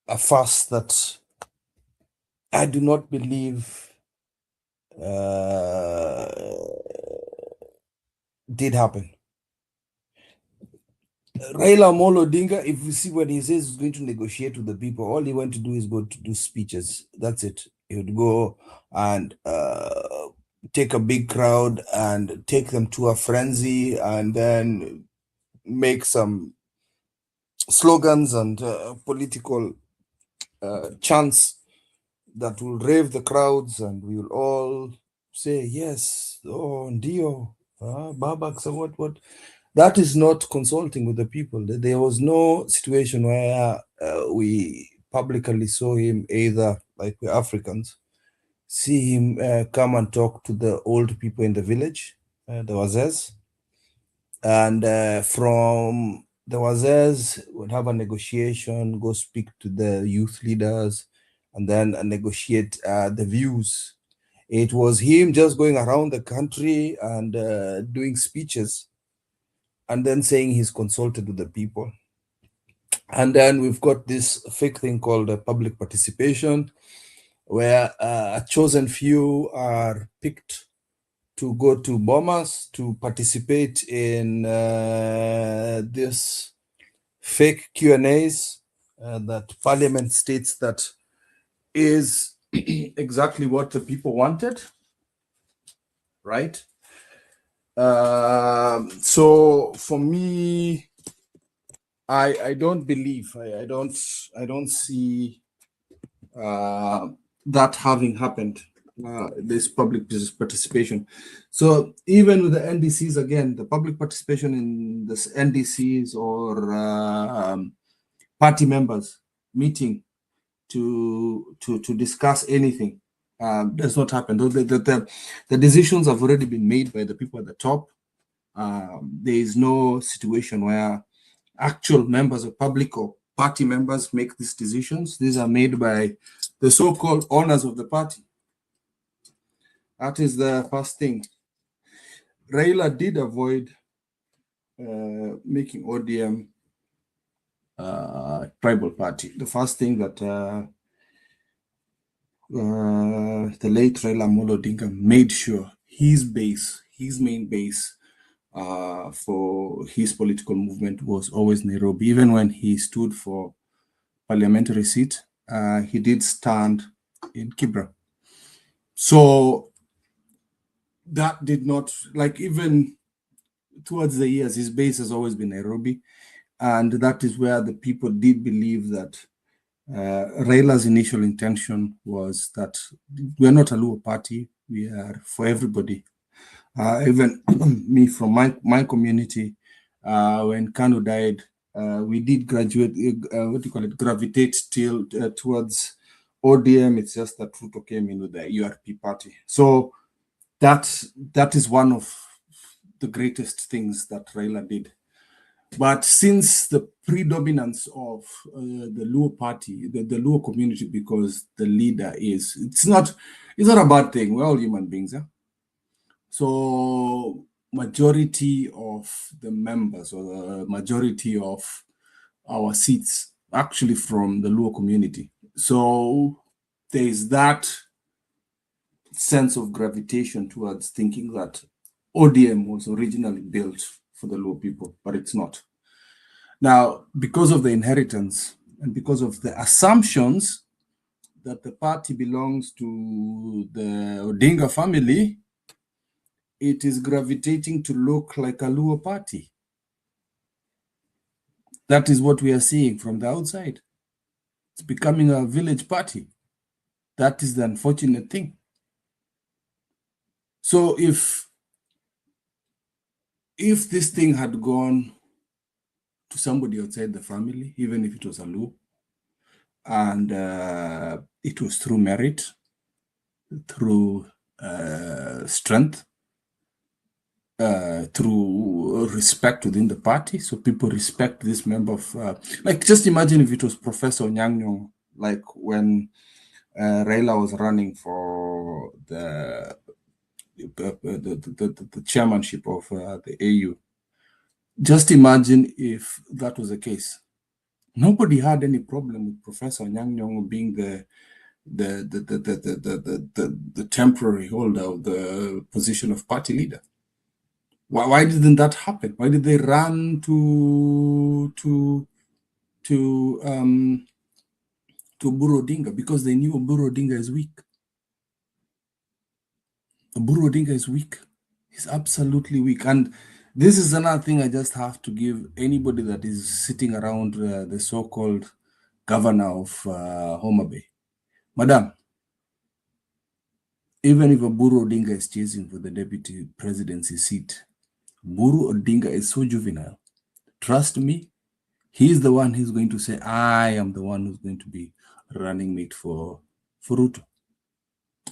a first that I do not believe did happen. Raila Amolo Odinga, if you see what he says, he's going to negotiate with the people. All he went to do is go to do speeches. That's it. He would go and take a big crowd and take them to a frenzy and then make some slogans and political chants that will rave the crowds, and we will all say, yes, oh, ndio, Babak, so what. That is not consulting with the people. There was no situation where we publicly saw him, either like we're Africans, see him come and talk to the old people in the village, the Wazes, and from the Wazes would have a negotiation, go speak to the youth leaders, and then negotiate the views. It was him just going around the country and doing speeches and then saying he's consulted with the people. And then we've got this fake thing called public participation, where a chosen few are picked to go to Bomas to participate in this fake Q&As that Parliament states that is exactly what the people wanted, right? So for me, I don't believe, I don't see that having happened, this public participation. So even with the NDCs, again, the public participation in the NDCs or party members meeting to discuss anything does not happen. The decisions have already been made by the people at the top. There is no situation where actual members of public or party members make these decisions. These are made by the so-called owners of the party. That is the first thing. Raila did avoid making ODM tribal party. The first thing that the late Raila Amolo Odinga made sure his main base for his political movement was always Nairobi. Even when he stood for parliamentary seat, he did stand in Kibra. So that did not, like, even towards the years, his base has always been Nairobi. And that is where the people did believe that Raila's initial intention was that we're not a Luo party, we are for everybody. Even me from my community, when Kanu died, we did graduate, gravitate towards ODM. It's just that Ruto came in with the URP party. So that is one of the greatest things that Raila did. But since the predominance of the Luo party, the Luo community, because the leader it's not a bad thing. We're all human beings. Yeah? So majority of the members or the majority of our seats actually from the Luo community. So there is that sense of gravitation towards thinking that ODM was originally built for the Luo people, but it's not. Now, because of the inheritance and because of the assumptions that the party belongs to the Odinga family, it is gravitating to look like a Luo party. That is what we are seeing from the outside. It's becoming a village party. That is the unfortunate thing. So if this thing had gone to somebody outside the family, even if it was a Luo, and it was through merit, through strength, through respect within the party, so people respect this member of, like, just imagine if it was Professor Nyang, like when Raila was running for the chairmanship of the AU. Just imagine if that was the case. Nobody had any problem with Professor Nyang being the temporary holder of the position of party leader. Why didn't that happen? Why did they run to Oburu Odinga? Because they knew Oburu Odinga is weak. Oburu Odinga is weak. He's absolutely weak. And this is another thing I just have to give anybody that is sitting around the so-called governor of Homa Bay. Madam, even if Oburu Odinga is chasing for the deputy presidency seat, Oburu Odinga is so juvenile. Trust me, he's the one who's going to say, I am the one who's going to be running mate for Ruto.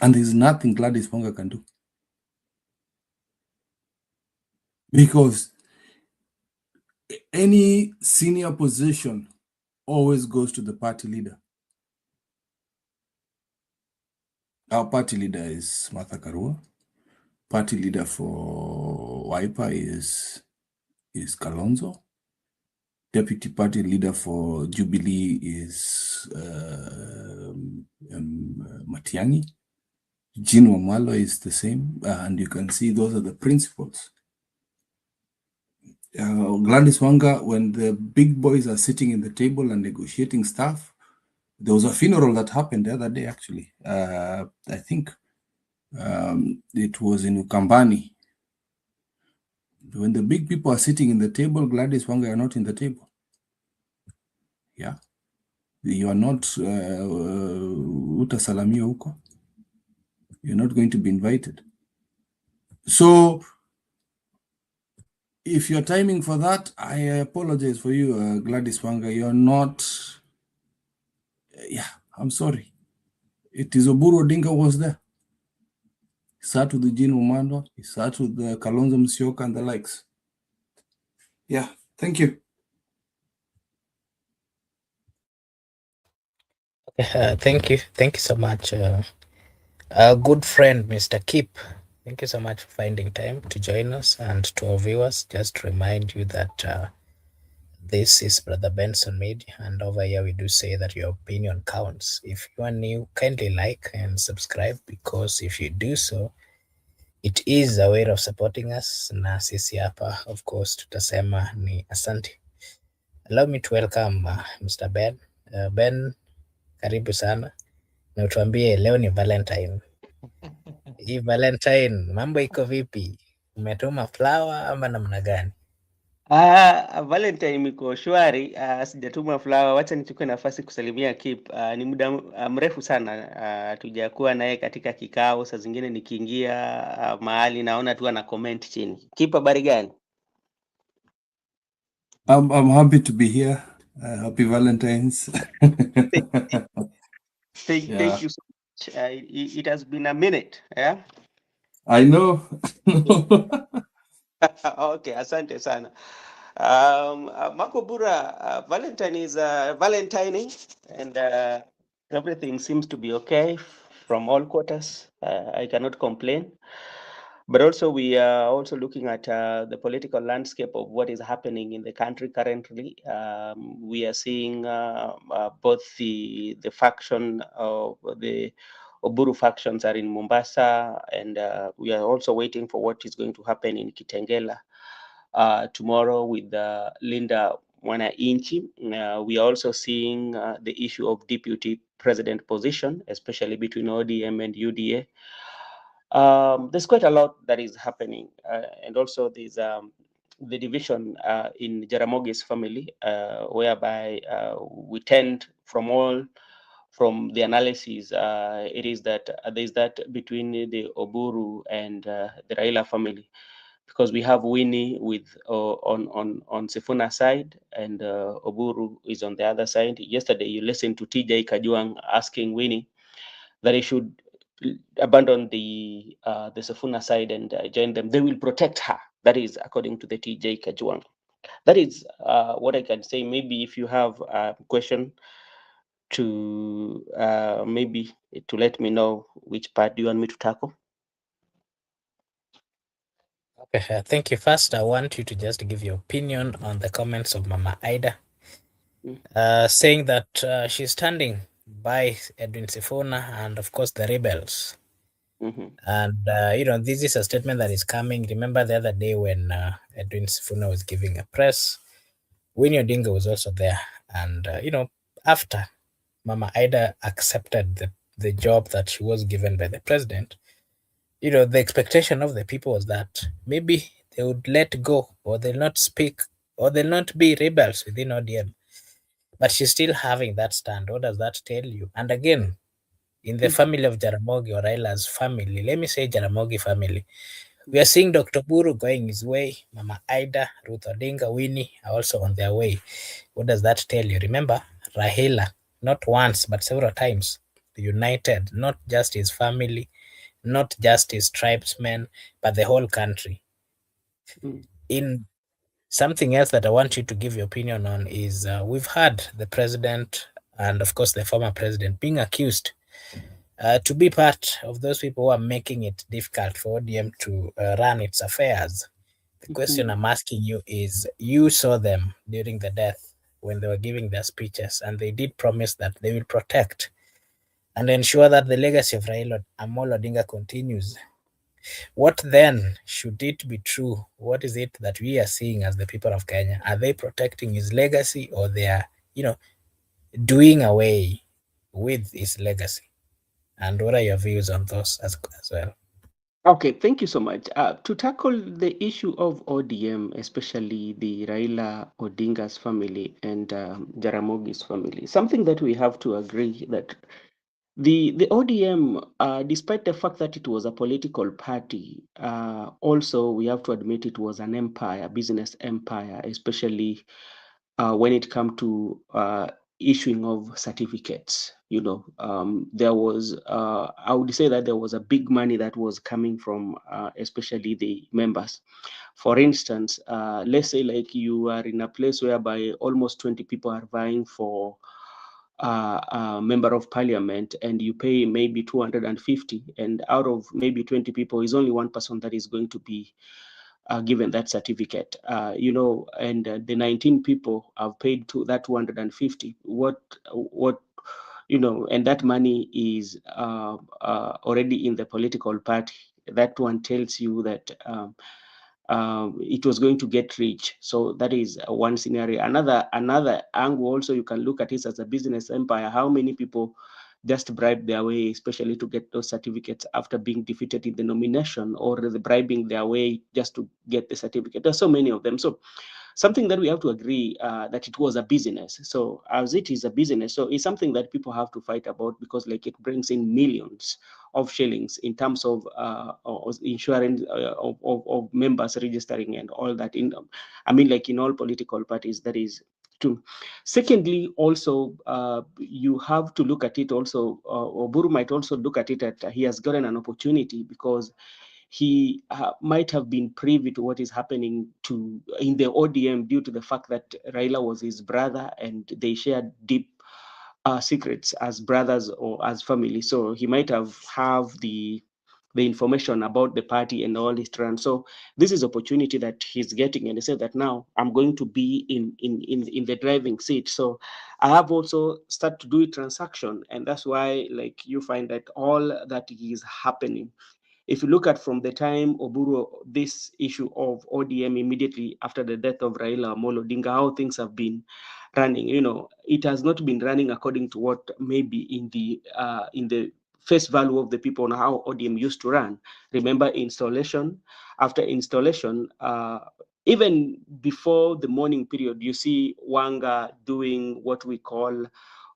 And there's nothing Gladys Wanga can do. Because any senior position always goes to the party leader. Our party leader is Martha Karua. Party leader for Wiper is Kalonzo. Deputy party leader for Jubilee is Matiang'i. Jean Wamalo is the same, and you can see those are the principles. Gladys Wanga, when the big boys are sitting in the table and negotiating stuff, there was a funeral that happened the other day, actually. I think it was in Ukambani. When the big people are sitting in the table, Gladys Wanga are not in the table. Yeah. You are not utasalamia huko. You're not going to be invited. So if you're timing for that, I apologize for you, Gladys Wanga. You're not, I'm sorry. It is Oburu Odinga was there. He sat with the Jean Umando, he sat with the Kalonzo Musyoka and the likes. Yeah, thank you. Thank you so much, good friend, Mr. Kip. Thank you so much for finding time to join us, and to our viewers, just to remind you that this is Brother Benson Media, and over here we do say that your opinion counts. If you are new, kindly like and subscribe, because if you do so, it is a way of supporting us, na sisi hapa of course tutasema ni asante. Allow me to welcome Mr. Ben. Ben, karibu sana, na utuambie leo ni Valentine. Hii Valentine mambo iko vipi? Umetuma flower ama namna gani? Valentine iko shwari. Sijatuma flower, wacha nichukue nafasi kusalimia Kip. Ni muda mrefu sana tujakuwa naye katika kikao. Saa zingine nikiingia mahali naona tu ana comment chini. Kip, habari gani? I'm happy to be here. Happy Valentine's. Thank you so much. It has been a minute. Yeah. I know. Okay, asante sana. Marco Bura, Valentine is Valentining, and everything seems to be okay from all quarters. I cannot complain. But also, we are also looking at the political landscape of what is happening in the country currently. We are seeing both the faction of the Oburu factions are in Mombasa, and we are also waiting for what is going to happen in Kitengela tomorrow with Linda Mwananchi. We are also seeing the issue of deputy president position, especially between ODM and UDA. There's quite a lot that is happening, and also there's the division in Jaramogi's family, whereby we tend from the analysis, it is that there's that between the Oburu and the Raila family, because we have Winnie with on Sifuna side, and Oburu is on the other side. Yesterday, you listened to TJ Kajuang asking Winnie that he should abandon the Sifuna side and join them. They will protect her. That is according to the TJ Kajuang. That is what I can say. Maybe if you have a question to maybe to let me know which part do you want me to tackle. Okay, thank you. First, I want you to just give your opinion on the comments of Mama Ida, saying that she's standing by Edwin Sifuna and, of course, the rebels. Mm-hmm. And, this is a statement that is coming. Remember the other day when Edwin Sifuna was giving a press, Winnie Odinga was also there. And, after Mama Ida accepted the job that she was given by the president, the expectation of the people was that maybe they would let go, or they'll not speak, or they'll not be rebels within ODM. But she's still having that stand. What does that tell you? And again, in the family of Jaramogi, or Raila's family, let me say Jaramogi family, we are seeing Dr. Buru going his way, Mama Ida, Ruth Odinga, Winnie are also on their way. What does that tell you? Remember, Rahila, not once, but several times, united not just his family, not just his tribesmen, but the whole country. In something else that I want you to give your opinion on is we've had the president and, of course, the former president being accused to be part of those people who are making it difficult for ODM to run its affairs. The question I'm asking you is, you saw them during the death when they were giving their speeches, and they did promise that they will protect and ensure that the legacy of Raila Amolo Odinga continues. What then, should it be true, what is it that we are seeing as the people of Kenya? Are they protecting his legacy, or they are, doing away with his legacy? And what are your views on those as well? Okay, thank you so much. To tackle the issue of ODM, especially the Raila Odinga's family and Jaramogi's family, something that we have to agree that the ODM, despite the fact that it was a political party, also we have to admit it was an empire, business empire, especially when it comes to issuing of certificates. There was, I would say that there was a big money that was coming from especially the members. For instance, let's say like you are in a place whereby almost 20 people are vying for a member of parliament, and you pay maybe 250, and out of maybe 20 people is only one person that is going to be given that certificate, and the 19 people have paid to that 250. What and that money is already in the political party. That one tells you that it was going to get rich. So that is one scenario. Another angle also you can look at it as a business empire. How many people just bribe their way, especially to get those certificates after being defeated in the nomination, or the bribing their way just to get the certificate? There's so many of them. So something that we have to agree that it was a business. So as it is a business, so it's something that people have to fight about, because like it brings in millions of shillings in terms of insurance of members registering and all that. I mean, like in all political parties, that is true. Secondly, also, you have to look at it also, Oburu might also look at it that he has gotten an opportunity, because he might have been privy to what is happening in the ODM, due to the fact that Raila was his brother and they shared deep secrets as brothers or as family. So he might have the information about the party and all his trend. So this is opportunity that he's getting, and he said that now I'm going to be in the driving seat. So I have also started to do a transaction, and that's why like you find that all that is happening. If you look at from the time Oburu, this issue of ODM immediately after the death of Raila Amolo Odinga, how things have been running, it has not been running according to what maybe in the face value of the people on how ODM used to run. Remember installation, after installation, even before the morning period, you see Wanga doing what we call,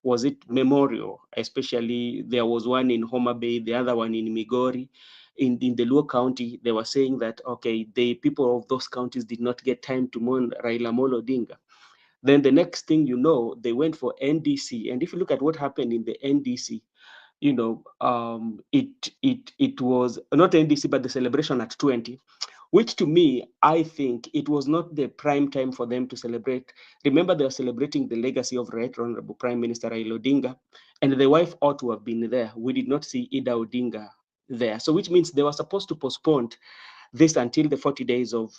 was it memorial? Especially there was one in Homa Bay, the other one in Migori. In the Luo County, they were saying that, okay, the people of those counties did not get time to mourn Raila Amolo Odinga. Then the next thing you know, they went for NDC. And if you look at what happened in the NDC, it was not NDC, but the celebration at 20, which to me, I think it was not the prime time for them to celebrate. Remember, they were celebrating the legacy of Right Honorable Prime Minister Raila Odinga, and the wife ought to have been there. We did not see Ida Odinga there. So which means they were supposed to postpone this until the 40 days of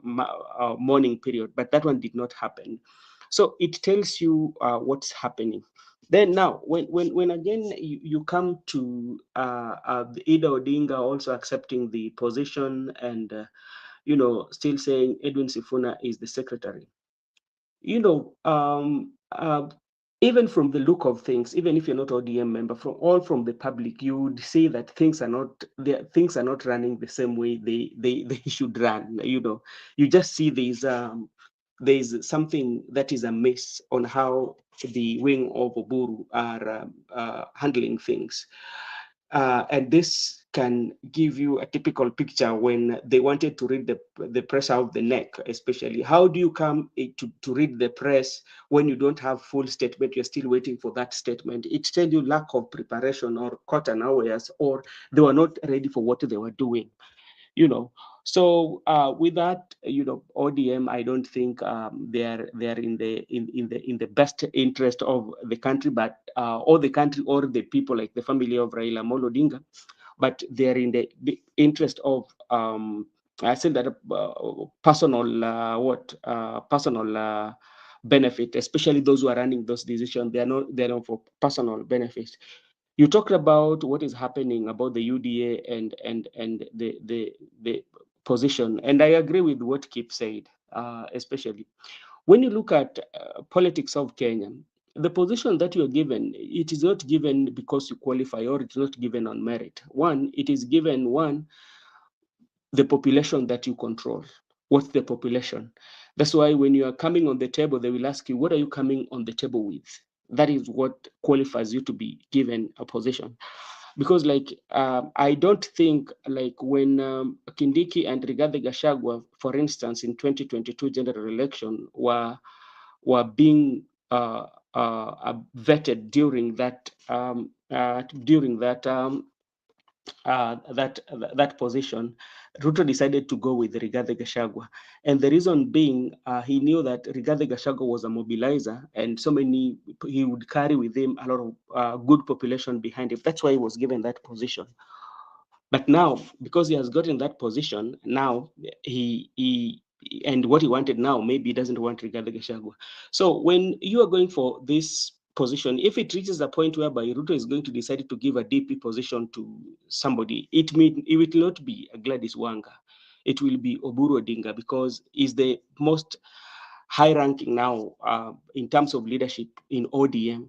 mourning period, but that one did not happen. So it tells you what's happening. Then now, when again you come to Ida Odinga also accepting the position and still saying Edwin Sifuna is the secretary. you know, um, uh, Even from the look of things, even if you're not ODM member, from the public, you would see that things are not running the same way they should run. You just see there's something that is amiss on how the wing of Oburu are handling things. And this can give you a typical picture when they wanted to read the press out of the neck, especially. How do you come to read the press when you don't have full statement? You're still waiting for that statement. It tells you lack of preparation or caught unawares, or they were not ready for what they were doing. So with that, ODM, I don't think they're in the best interest of the country, but or the country or the people, like the family of Raila Amolo Odinga, but they're in the interest of I said that personal benefit, especially those who are running those decisions. They're not for personal benefit. You talked about what is happening about the UDA and the position, and I agree with what Kip said, especially when you look at politics of Kenya. The position that you're given, it is not given because you qualify, or it's not given on merit. It is given the population that you control. What's the population? That's why when you are coming on the table, they will ask you, what are you coming on the table with? That is what qualifies you to be given a position. Because I don't think when Kindiki and Rigathi Gachagua, for instance, in 2022 general election were being vetted during that position, Ruto decided to go with Rigathi Gachagua. And the reason being, he knew that Rigathi Gachagua was a mobilizer, and he would carry with him a lot of good population behind him. That's why he was given that position. But now, because he has gotten that position, now and what he wanted now, maybe he doesn't want Rigathi Gachagua. So when you are going for this position, if it reaches a point whereby Ruto is going to decide to give a DP position to somebody, it will not be a Gladys Wanga. It will be Oburu Odinga, because he's the most high ranking now in terms of leadership in ODM.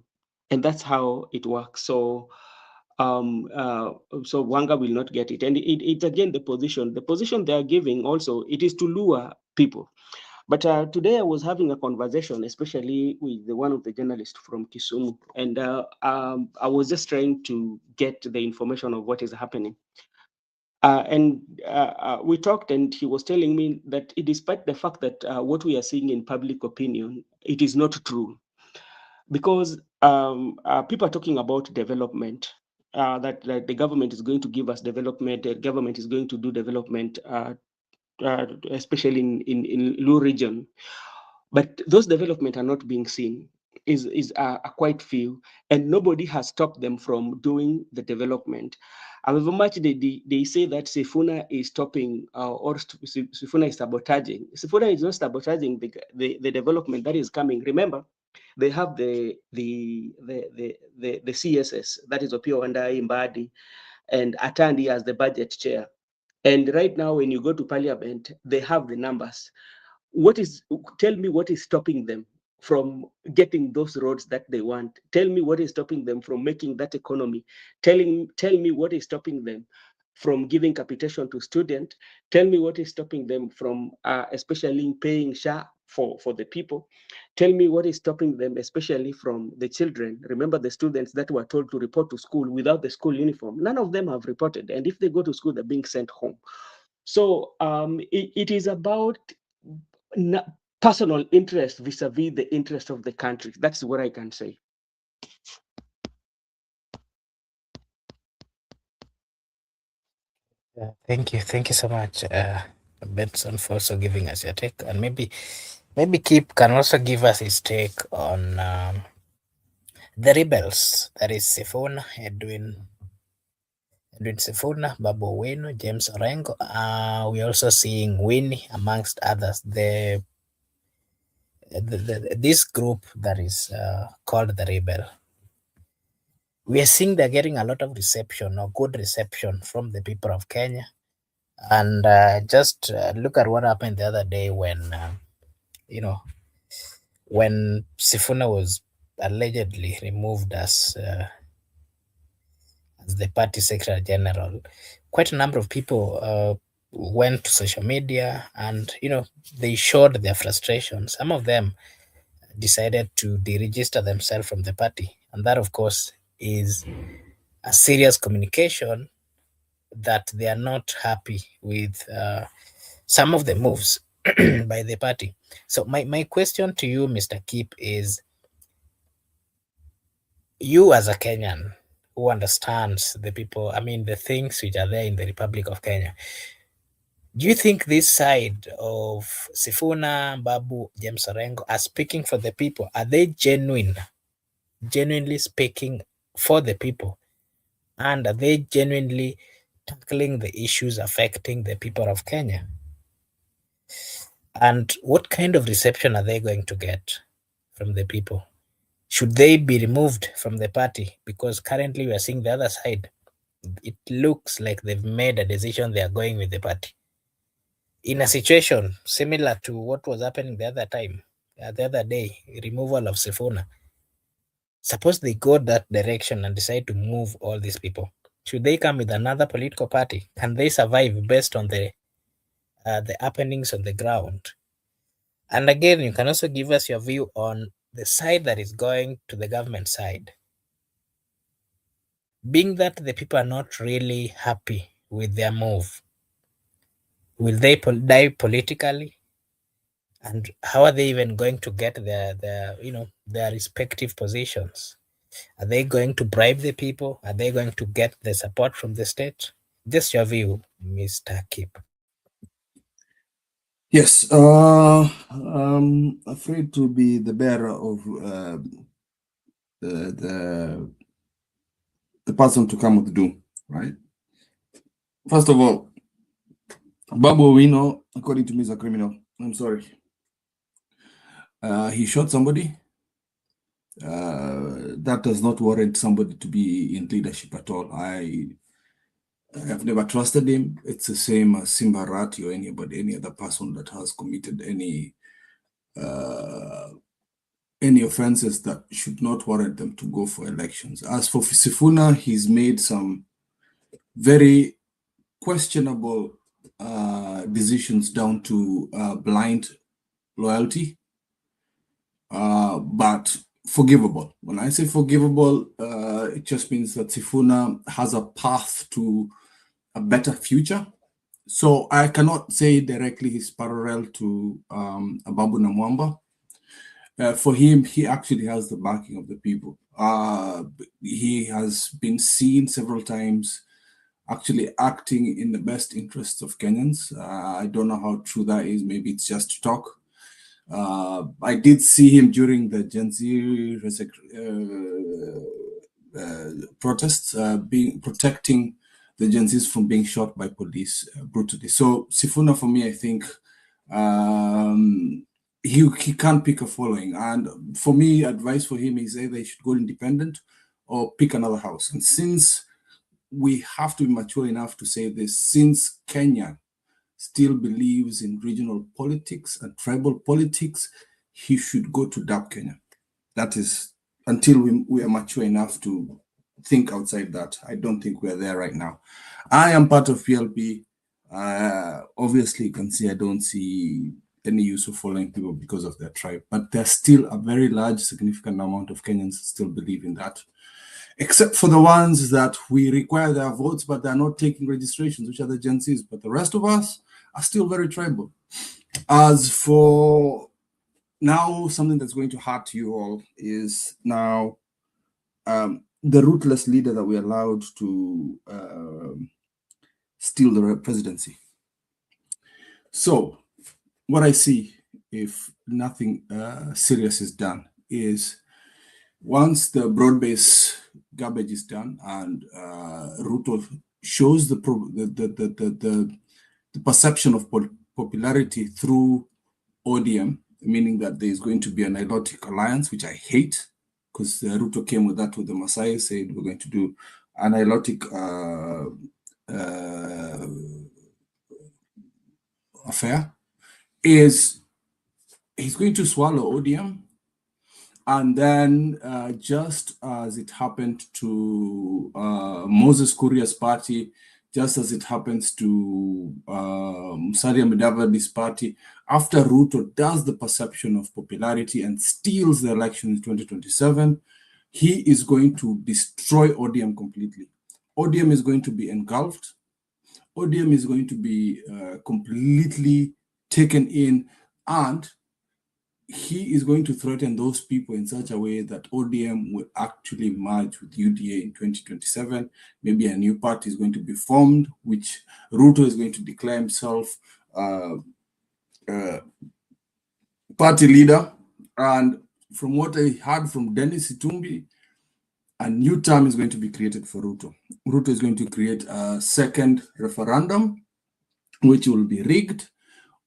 And that's how it works. So Wanga will not get it. And it's again the position they are giving also, it is to lure people. But today I was having a conversation, especially with one of the journalists from Kisumu, and I was just trying to get the information of what is happening. And we talked, and he was telling me that despite the fact that what we are seeing in public opinion, it is not true. Because people are talking about development, that the government is going to give us development, the government is going to do development, especially in Lu region. But those development are not being seen, is quite few, and nobody has stopped them from doing the development. However much they say that Sifuna is stopping or Sifuna is sabotaging. Sifuna is not sabotaging the development that is coming. Remember, they have the CSS, that is Opio Wandai Mbadi, and Atandi as the budget chair. And right now, when you go to parliament, they have the numbers. Tell me what is stopping them from getting those roads that they want? Tell me what is stopping them from making that economy. Tell me what is stopping them from giving capitation to students. Tell me what is stopping them from especially paying SHA for the people. Tell me what is stopping them, especially from the children. Remember the students that were told to report to school without the school uniform. None of them have reported. And if they go to school, they're being sent home. So it is about personal interest vis-a-vis the interest of the country. That's what I can say. Thank you so much, Benson, for also giving us your take, and maybe Kip can also give us his take on the rebels. That is Sifuna, Edwin Sifuna, Babu Owino, James Orengo. We're also seeing Winnie, amongst others. This group that is called the rebel. We are seeing they're getting a lot of reception or good reception from the people of Kenya. And just look at what happened the other day when, when Sifuna was allegedly removed as the party secretary general. Quite a number of people went to social media and, they showed their frustration. Some of them decided to deregister themselves from the party. And that, of course, is a serious communication that they are not happy with some of the moves by the party. So my question to you, Mr. Kip, is you as a Kenyan who understands the people, the things which are there in the Republic of Kenya, do you think this side of Sifuna, Babu, James Orengo are speaking for the people? Are they genuinely speaking for the people? And are they genuinely tackling the issues affecting the people of Kenya? And what kind of reception are they going to get from the people? Should they be removed from the party? Because currently we are seeing the other side. It looks like they've made a decision, they are going with the party. In a situation similar to what was happening the other day, removal of Sifuna. Suppose they go that direction and decide to move all these people. Should they come with another political party? Can they survive based on the happenings on the ground? And again, you can also give us your view on the side that is going to the government side. Being that the people are not really happy with their move, will they die politically? And how are they even going to get their respective positions? Are they going to bribe the people? Are they going to get the support from the state? Just your view, Mr. Kip. Yes, I'm afraid to be the bearer of the person to come with doom, right? First of all, Babu Owino, according to me, is a criminal. I'm sorry. He shot somebody. That does not warrant somebody to be in leadership at all. I have never trusted him. It's the same as Simba Arati or any other person that has committed any offenses that should not warrant them to go for elections. As for Sifuna, he's made some very questionable decisions down to blind loyalty, but forgivable. When I say forgivable, it just means that Sifuna has a path to a better future. So I cannot say directly he's parallel to Ababu Namwamba. For him, he actually has the backing of the people. He has been seen several times actually acting in the best interests of Kenyans. I don't know how true that is. Maybe it's just talk. I did see him during the Gen Z protests, protecting the Gen Zs from being shot by police brutally. So Sifuna, for me, I think he can't pick a following. And for me, advice for him is either he should go independent or pick another house. And since we have to be mature enough to say this, since Kenya still believes in regional politics and tribal politics, he should go to DAP Kenya. That is until we are mature enough to think outside that. I don't think we're there right now. I am part of PLP. Obviously, you can see I don't see any use of following people because of their tribe, but there's still a very large, significant amount of Kenyans still believe in that, except for the ones that we require their votes, but they're not taking registrations, which are the Gen Zs. But the rest of us are still very tribal. As for now, something that's going to hurt you all is now the ruthless leader that we allowed to steal the presidency. So what I see, if nothing serious is done, is once the broad-based garbage is done and Ruto shows the perception of popularity through ODM, meaning that there is going to be an nilotic alliance, which I hate, because Ruto came with that with the Masai, said we're going to do an nilotic affair, is he's going to swallow ODM. And then just as it happened to Moses Kuria's party, just as it happens to Musalia Mudavadi's party, after Ruto does the perception of popularity and steals the election in 2027, he is going to destroy ODM completely. ODM is going to be engulfed. ODM is going to be completely taken in, and he is going to threaten those people in such a way that ODM will actually merge with UDA in 2027. Maybe a new party is going to be formed, which Ruto is going to declare himself party leader. And from what I heard from Dennis Itumbi, a new term is going to be created for Ruto. Ruto is going to create a second referendum, which will be rigged,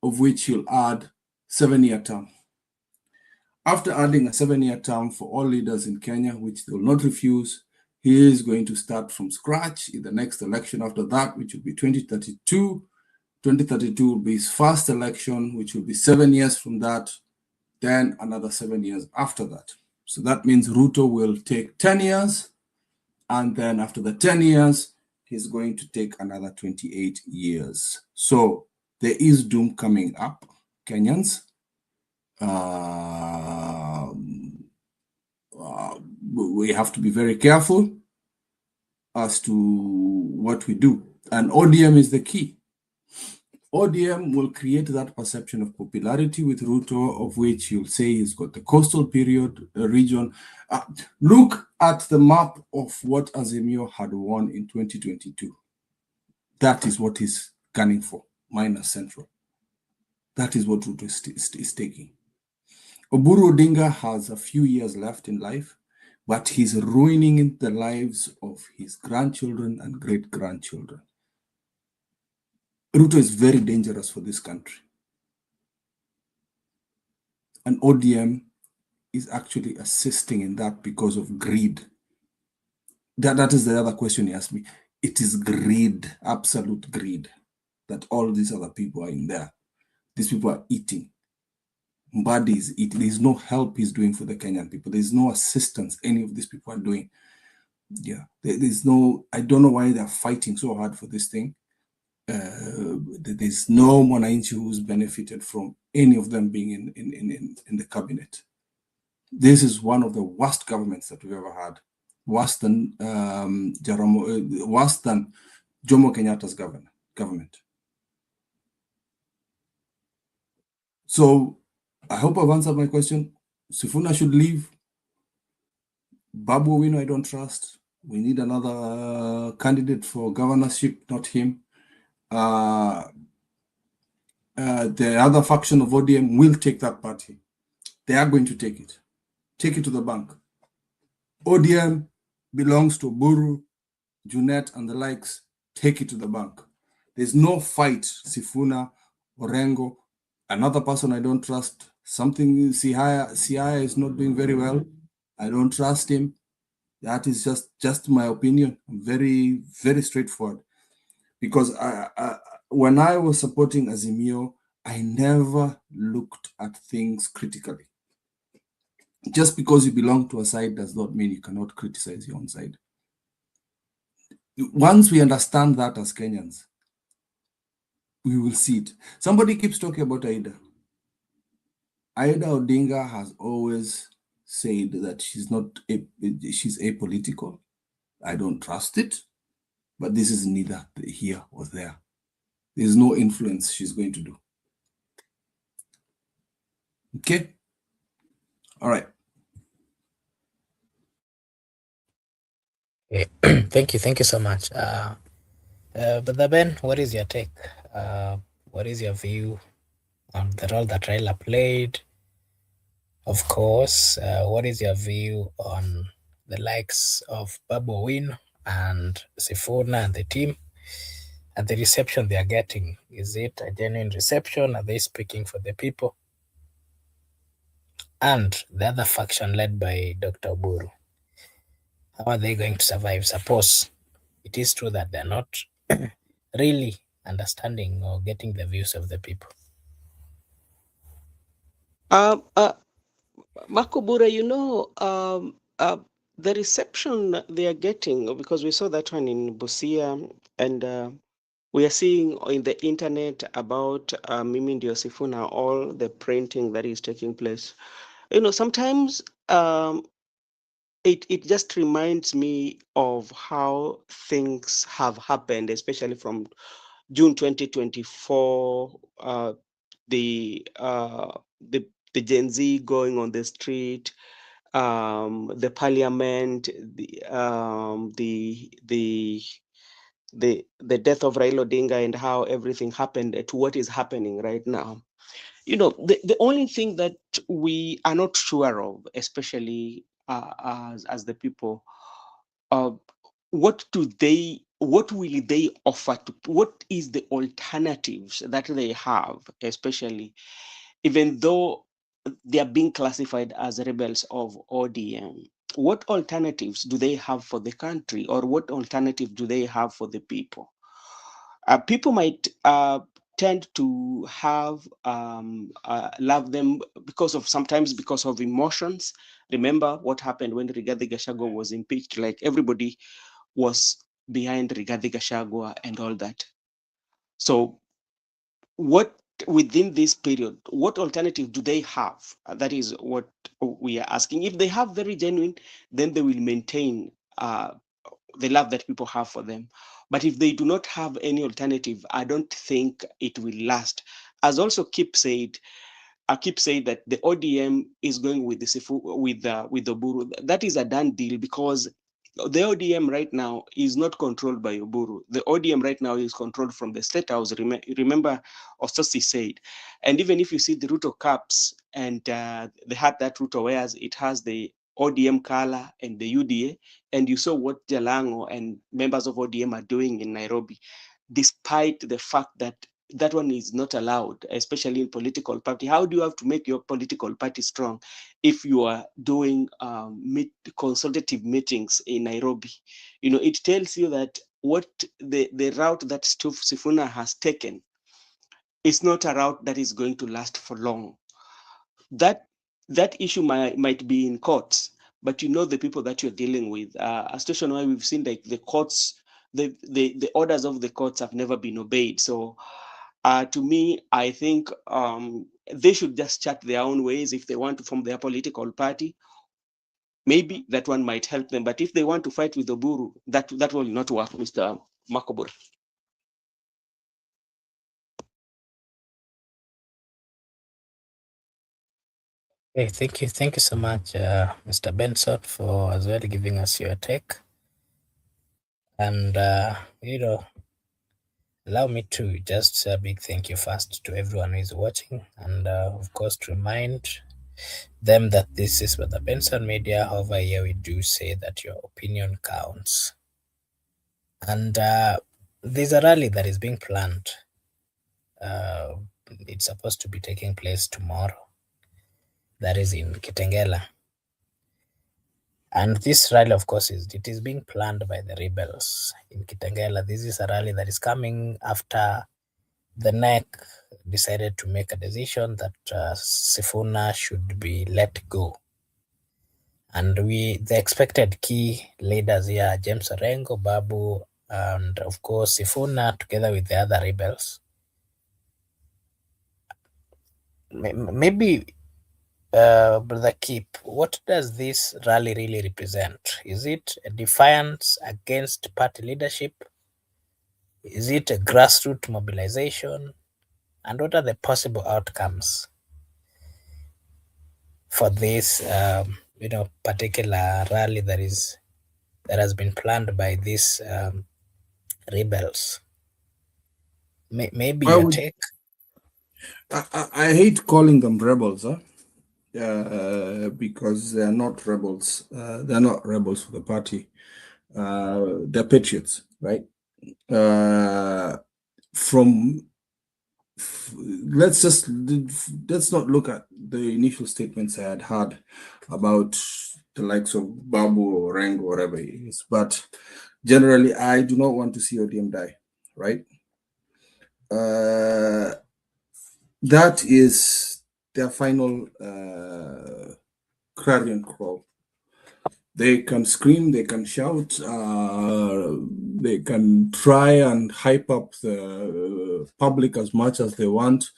of which he'll add 7-year term. After adding a 7-year term for all leaders in Kenya, which they will not refuse, he is going to start from scratch in the next election after that, which will be 2032. 2032 will be his first election, which will be 7 years from that, then another 7 years after that. So that means Ruto will take 10 years, and then after the 10 years, he's going to take another 28 years. So there is doom coming up, Kenyans. We have to be very careful as to what we do. And ODM is the key. ODM will create that perception of popularity with Ruto, of which you'll say he's got the coastal period region. Look at the map of what Azimio had won in 2022. That is what he's gunning for, minus Central. That is what Ruto is taking. Oburu Odinga has a few years left in life, but he's ruining the lives of his grandchildren and great-grandchildren. Ruto is very dangerous for this country. And ODM is actually assisting in that because of greed. That is the other question he asked me. It is greed, absolute greed, that all these other people are in there. These people are eating. Mbadi is eating. There's no help he's doing for the Kenyan people. There's no assistance any of these people are doing. Yeah, there's no, I don't know why they're fighting so hard for this thing. There's no Mwananchi who's benefited from any of them being in the cabinet. This is one of the worst governments that we've ever had, worse than worse than Jomo Kenyatta's government. So I hope I've answered my question. Sifuna should leave. Babu Owino, I don't trust. We need another candidate for governorship, not him. The other faction of ODM will take that party. They are going to take it to the bank. ODM belongs to Buru, Junet, and the likes. Take it to the bank. There's no fight. Sifuna, Orengo, another person I don't trust. Something Siaya is not doing very well. I don't trust him. That is just my opinion. I'm very, very straightforward. Because when I was supporting Azimio, I never looked at things critically. Just because you belong to a side does not mean you cannot criticize your own side. Once we understand that as Kenyans, we will see it. Somebody keeps talking about Aida. Aida Odinga has always said that she's apolitical. I don't trust it, but this is neither here or there. There's no influence she's going to do. Okay? All right. Okay. Thank you so much. But Ben, what is your take? What is your view on the role that Raila played? Of course, what is your view on the likes of Babu Owino and Sifuna and the team and the reception they are getting? Is it a genuine reception? Are they speaking for the people? And the other faction led by Dr. Buru, how are they going to survive? Suppose it is true that they're not really understanding or getting the views of the people. Marco Bura, the reception they are getting, because we saw that one in Busia, and we are seeing in the internet about Mimi Ndio Sifuna, all the printing that is taking place. Sometimes it just reminds me of how things have happened, especially from June 2024, the Gen Z going on the street, the parliament, the death of Raila Odinga, and how everything happened to what is happening right now. The only thing that we are not sure of, especially as the people, what will they offer to, what is the alternatives that they have, especially even though they are being classified as rebels of ODM. What alternatives do they have for the country, or what alternative do they have for the people? People might tend to have love them sometimes because of emotions. Remember what happened when Rigathi Gachagua was impeached? Like, everybody was behind Rigathi Gachagua and all that. So what, within this period, what alternative do they have? That is what we are asking. If they have very genuine, then they will maintain the love that people have for them. But if they do not have any alternative, I don't think it will last. As also I keep saying that the ODM is going with the Buru. That is a done deal, because the ODM right now is not controlled by Oburu. The ODM right now is controlled from the State House. Remember, Ostosi said. And even if you see the Ruto caps, and they had that Ruto wears, it has the ODM color and the UDA. And you saw what Jalango and members of ODM are doing in Nairobi, despite the fact that that one is not allowed, especially in political party. How do you have to make your political party strong if you are doing consultative meetings in Nairobi? It tells you that what the route that Sifuna has taken is not a route that is going to last for long. That issue might be in courts, but the people that you're dealing with, a situation where we've seen like the courts the orders of the courts have never been obeyed. So to me, I think they should just chart their own ways. If they want to form their political party, maybe that one might help them. But if they want to fight with Oburu, that will not work, Mr. Makobura. Okay, thank you so much, Mr. Benson, for as well giving us your take. And allow me to just a big thank you first to everyone who is watching, and of course to remind them that this is the Benson Media. However, here we do say that your opinion counts. And there's a rally that is being planned. It's supposed to be taking place tomorrow. That is in Kitengela. And this rally, of course, it is being planned by the rebels in Kitengela. This is a rally that is coming after the NEC decided to make a decision that Sifuna should be let go. And the expected key leaders here, James Orengo, Babu, and of course Sifuna, together with the other rebels. Maybe, Brother Keep, what does this rally really represent? Is it a defiance against party leadership? Is it a grassroots mobilization? And what are the possible outcomes for this, particular rally that has been planned by these rebels? Maybe your take. I hate calling them rebels, because they are not rebels. They're not rebels for the party. They're patriots, right? Let's not look at the initial statements I had heard about the likes of Babu or Rengo, whatever it is. But generally, I do not want to see ODM die, right? That is their final clarion call. They can scream, they can shout, they can try and hype up the public as much as they want.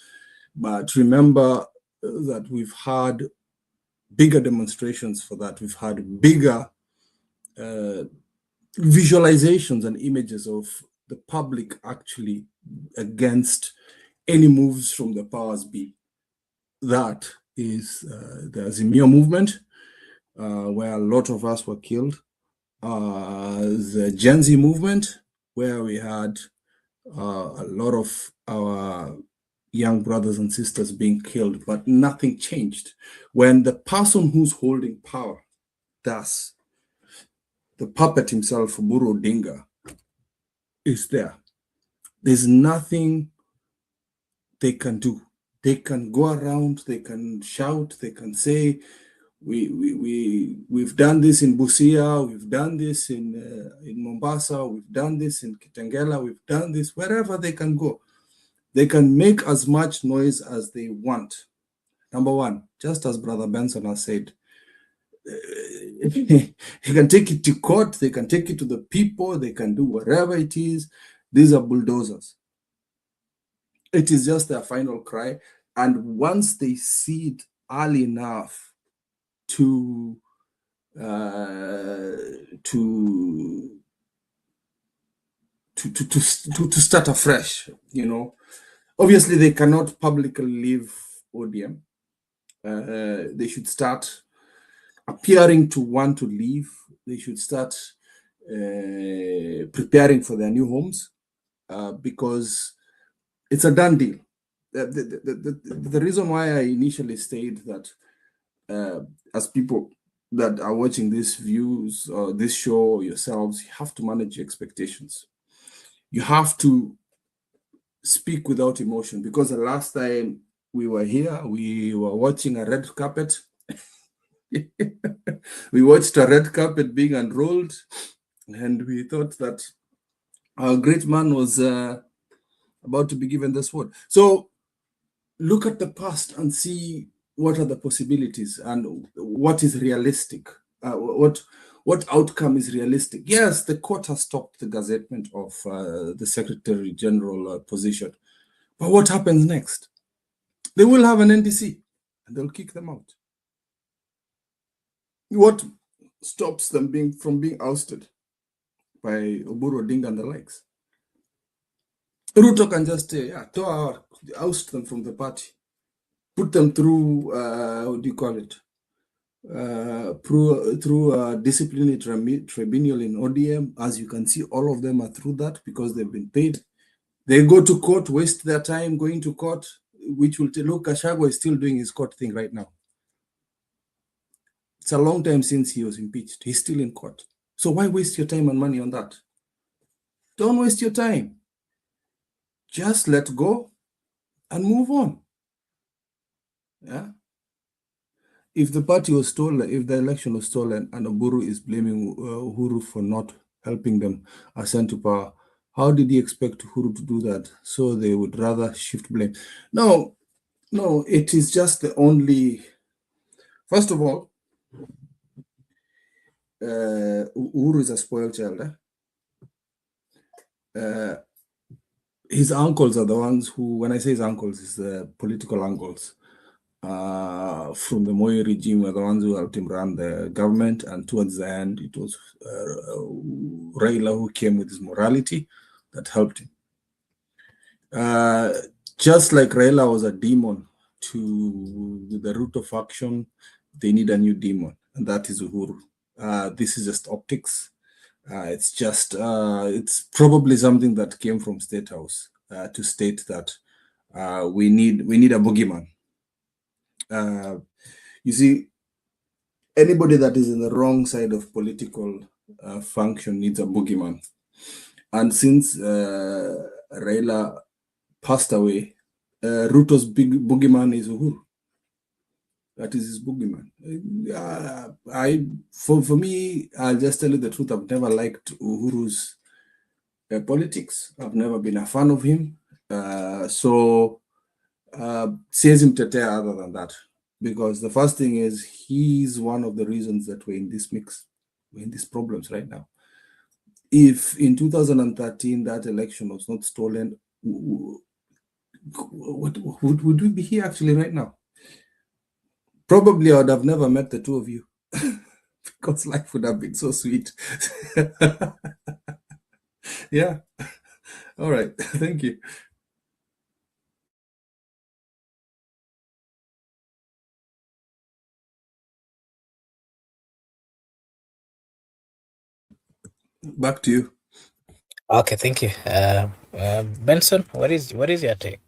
But remember that we've had bigger demonstrations for that. We've had bigger visualizations and images of the public actually against any moves from the powers be. That is the Azimio movement, where a lot of us were killed. The Gen Z movement, where we had a lot of our young brothers and sisters being killed, but nothing changed. When the person who's holding power, thus the puppet himself, Buru Dinga, is there, there's nothing they can do. They can go around, they can shout, they can say, we've done this in Busia, we've done this in Mombasa, we've done this in Kitengela, we've done this wherever they can go. They can make as much noise as they want. Number one, just as Brother Benson has said, you can take it to court, they can take it to the people, they can do whatever it is. These are bulldozers. It is just their final cry. And once they see it early enough to start afresh, obviously they cannot publicly leave ODM. They should start appearing to want to leave. They should start preparing for their new homes, because it's a done deal. The reason why I initially stated that, as people that are watching these views or this show yourselves, you have to manage your expectations. You have to speak without emotion, because the last time we were here, we were watching a red carpet. We watched a red carpet being unrolled, and we thought that our great man was about to be given this word. So look at the past and see what are the possibilities and what is realistic. What outcome is realistic? Yes, the court has stopped the gazettement of the Secretary General position. But what happens next? They will have an NDC and they'll kick them out. What stops them from being ousted by Oburu Odinga and the likes? Ruto can just oust them from the party, put them through, what do you call it? Through a disciplinary tribunal in ODM. As you can see, all of them are through that because they've been paid. They go to court, waste their time going to court, which will tell, look, Gachagua is still doing his court thing right now. It's a long time since he was impeached. He's still in court. So why waste your time and money on that? Don't waste your time. Just let go and move on. Yeah. If the party was stolen, if the election was stolen, and Oburu is blaming Uhuru for not helping them ascend to power, how did he expect Uhuru to do that? So they would rather shift blame. No, it is just the only. First of all, Uhuru is a spoiled child. His uncles are the ones who, when I say his uncles, is the political uncles from the Moi regime, were the ones who helped him run the government. And towards the end, it was Raila who came with his morality that helped him. Just like Raila was a demon to the Ruto faction, they need a new demon, and that is Uhuru. This is just optics. It's probably something that came from State House to state that we need a boogeyman. You see, anybody that is in the wrong side of political function needs a boogeyman. And since Raila passed away, Ruto's big boogeyman is Uhuru. That is his boogeyman. For me, I'll just tell you the truth. I've never liked Uhuru's politics. I've never been a fan of him. So says him tetea other than that. Because the first thing is, he's one of the reasons that we're in this mix. We're in these problems right now. If in 2013 that election was not stolen, would we be here actually right now? Probably I would have never met the two of you because life would have been so sweet. Yeah. All right. Thank you. Back to you. Okay, thank you. Benson, what is your take?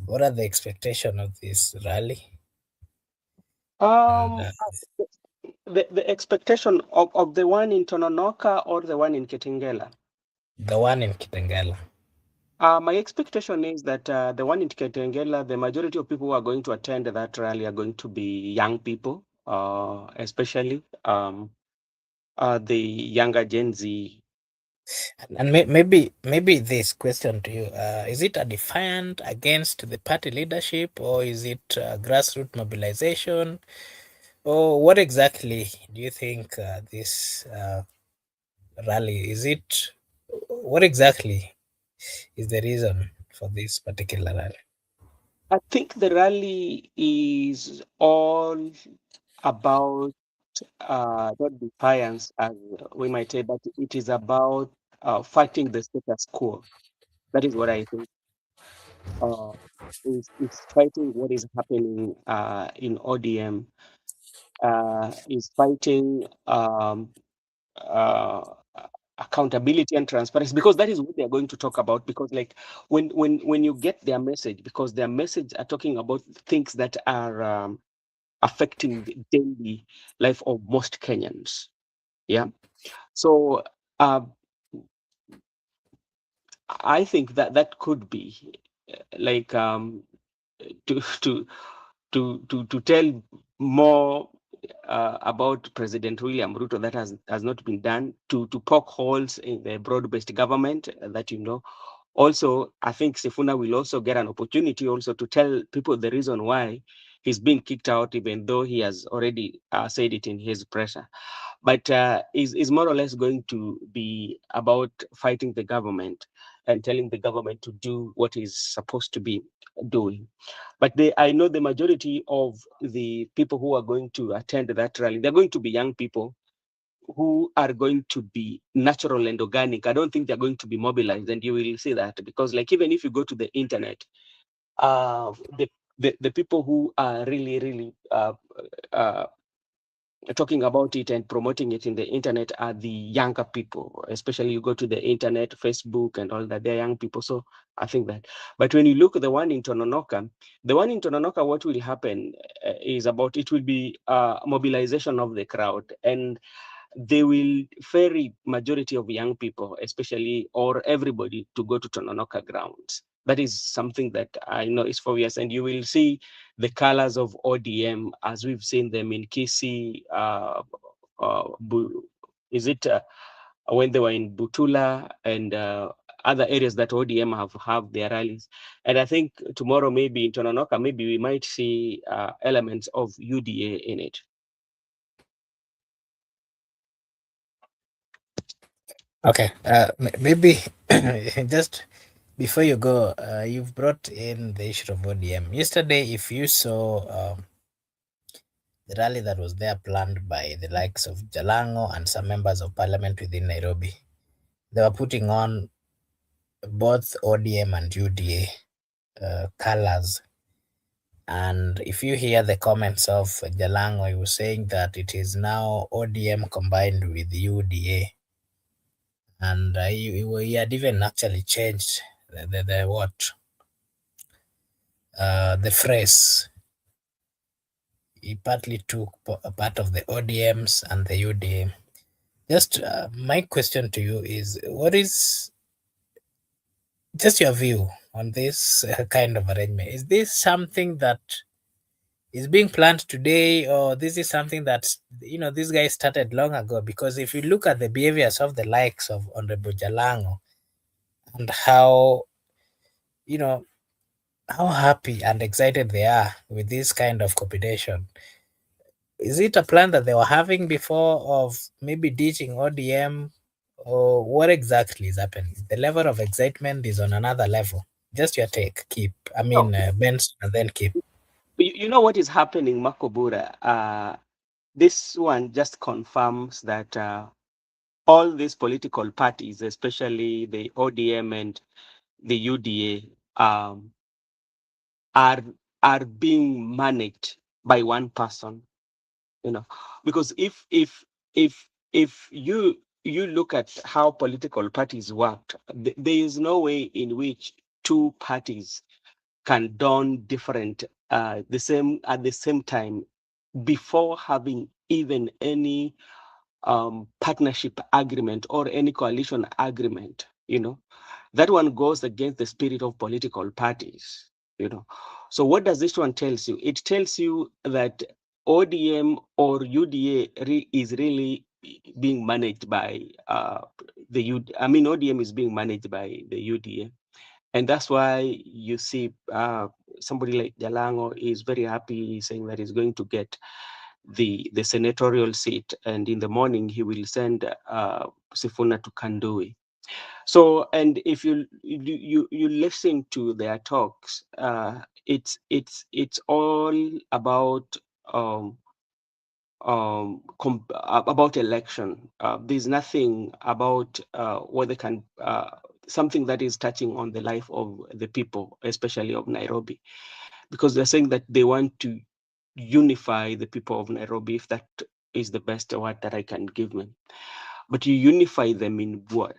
What are the expectations of this rally? The expectation of the one in Tononoka or the one in Kitengela? The one in Kitengela. My expectation is that the one in Kitengela, the majority of people who are going to attend that rally are going to be young people, especially the younger Gen Z. And maybe this question to you, is it a defiant against the party leadership, or is it grassroots mobilization, or what exactly do you think this rally is? What exactly is the reason for this particular rally? I think the rally is all about not defiance, as we might say, but it is about fighting the status quo. That is what I think. Is fighting what is happening in ODM. Is fighting accountability and transparency, because that is what they are going to talk about. Because like when you get their message, because their message are talking about things that are affecting the daily life of most Kenyans. Yeah. So I think that could be like to tell more about President William Ruto that has not been done, to poke holes in the broad-based government that Also, I think Sifuna will also get an opportunity also to tell people the reason why he's been kicked out, even though he has already said it in his presser. but is more or less going to be about fighting the government and telling the government to do what is supposed to be doing. But I know the majority of the people who are going to attend that rally, they're going to be young people who are going to be natural and organic. I don't think they're going to be mobilized, and you will see that, because like even if you go to the internet, uh, the, the people who are really uh, talking about it and promoting it in the internet are the younger people. Especially you go to the internet, Facebook and all that, they're young people. So I think that. But when you look at the one in Tononoka, what will happen is about, it will be mobilization of the crowd, and they will ferry majority of young people, especially, or everybody, to go to Tononoka grounds. That is something that I know is obvious, and you will see the colors of ODM as we've seen them in Kisii. Is it when they were in Butula and other areas that ODM have their rallies? And I think tomorrow, maybe in Tononoka, maybe we might see elements of UDA in it. Okay, maybe just before you go, you've brought in the issue of ODM. Yesterday, if you saw the rally that was there planned by the likes of Jalango and some members of parliament within Nairobi, they were putting on both ODM and UDA colors. And if you hear the comments of Jalango, he was saying that it is now ODM combined with UDA. And he had even actually changed the what? The phrase. He partly took a part of the ODMs and the UDA. Just my question to you is, what is just your view on this kind of arrangement? Is this something that is being planned today, or this is something that these guys started long ago? Because if you look at the behaviors of the likes of Honorable Jalango and how you know how happy and excited they are with this kind of competition, is it a plan that they were having before of maybe ditching ODM, or what exactly is happening? The level of excitement is on another level. Just your take, keep. I No, mean, Benson, and then keep. you know what is happening, Makobura? This one just confirms that all these political parties, especially the ODM and the UDA, are are being managed by one person. You know, because if you look at how political parties worked, there is no way in which two parties can don different the same at the same time before having even any partnership agreement or any coalition agreement. That one goes against the spirit of political parties. So what does this one tells you? It tells you that ODM or UDA is really being managed by the UD. I mean, ODM is being managed by the UDA. And that's why you see somebody like Jalango is very happy, saying that he's going to get the senatorial seat, and in the morning he will send Sifuna to Kandui. So, and if you listen to their talks, it's all about about election. There's nothing about whether can something that is touching on the life of the people, especially of Nairobi, because they're saying that they want to unify the people of Nairobi, if that is the best word that I can give them. But you unify them in what?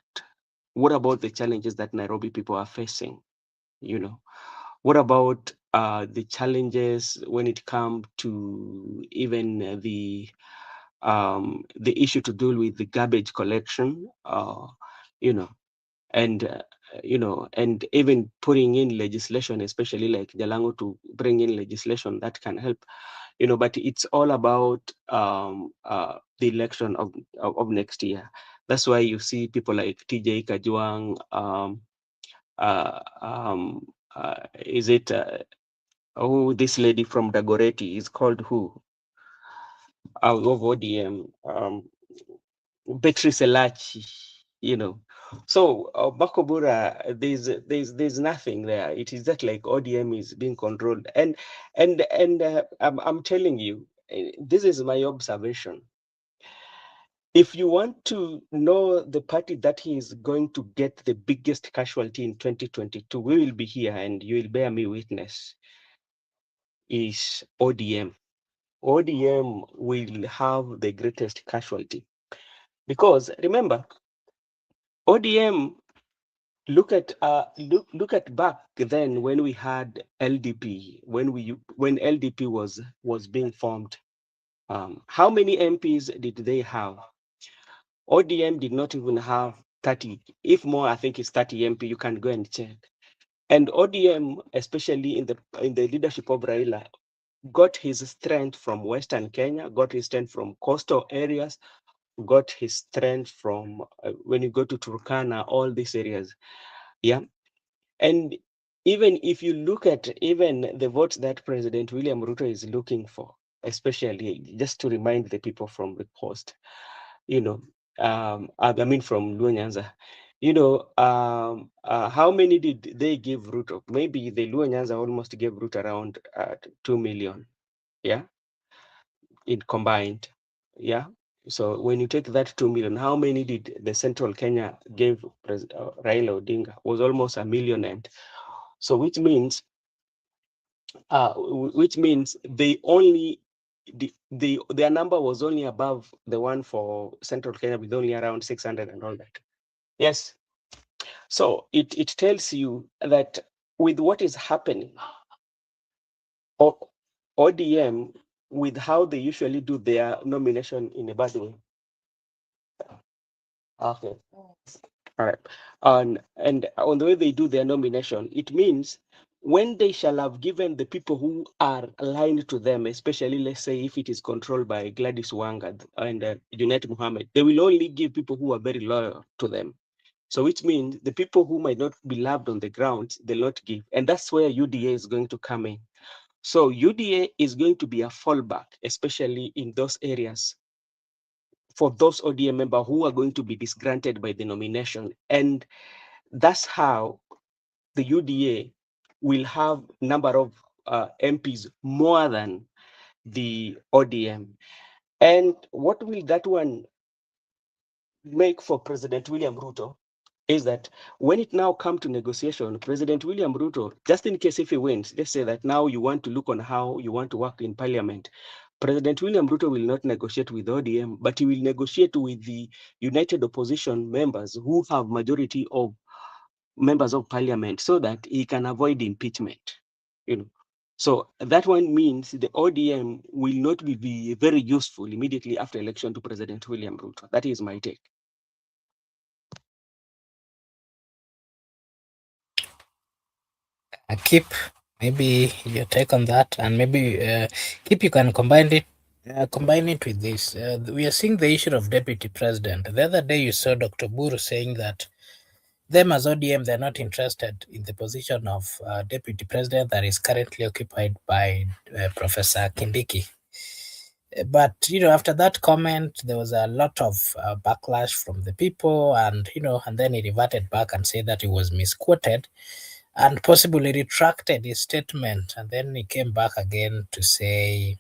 What about the challenges that Nairobi people are facing? What about the challenges when it comes to even the issue to do with the garbage collection, you know, and and even putting in legislation, especially like Jalango, to bring in legislation that can help. But it's all about the election of next year. That's why you see people like TJ Kajuang, is it this lady from Dagoretti is called who? Of ODM. Battery Selachi, you know. So Bakobura, there's nothing there. It is that like ODM is being controlled, and I'm telling you, this is my observation. If you want to know the party that is going to get the biggest casualty in 2022, we will be here, and you will bear me witness. Is ODM. ODM will have the greatest casualty because remember, ODM. Look at back then when we had LDP, when LDP was being formed. How many MPs did they have? ODM did not even have 30. If more, I think it's 30 MP. You can go and check. And ODM, especially in the leadership of Raila, got his strength from Western Kenya, got his strength from coastal areas, got his strength from when you go to Turkana, all these areas. Yeah. And even if you look at even the votes that President William Ruto is looking for, especially just to remind the people from the post, you know, I mean from Luo Nyanza, you know, how many did they give Ruto? Maybe the Luo Nyanza almost gave Ruto around 2 million, yeah, in combined, yeah. So when you take that 2 million, how many did the Central Kenya give Raila Odinga? Was almost 1 million, and so which means they only their number was only above the one for Central Kenya with only around 600 and all that. Yes. So it tells you that with what is happening, ODM, with how they usually do their nomination in a bad way. Okay. All right. And on the way they do their nomination, it means when they shall have given the people who are aligned to them, especially let's say if it is controlled by Gladys Wanga and Junet Mohammed, they will only give people who are very loyal to them. So which means the people who might not be loved on the ground, they'll not give. And that's where UDA is going to come in. So UDA is going to be a fallback, especially in those areas for those ODM members who are going to be disgranted by the nomination. And that's how the UDA will have number of MPs more than the ODM. And what will that one make for President William Ruto is that when it now comes to negotiation, President William Ruto, just in case if he wins, let's say that now you want to look on how you want to work in parliament, President William Ruto will not negotiate with ODM, but he will negotiate with the united opposition members who have majority of members of parliament so that he can avoid impeachment. You know, so that one means the ODM will not be very useful immediately after election to President William Ruto. That is my take. Keep maybe your take on that, and maybe keep you can combine it with this. We are seeing the issue of deputy president. The other day you saw Dr. Buru saying that them as ODM, they're not interested in the position of deputy president that is currently occupied by Professor Kindiki. But after that comment, there was a lot of backlash from the people, and and then he reverted back and said that he was misquoted, and possibly retracted his statement, and then he came back again to say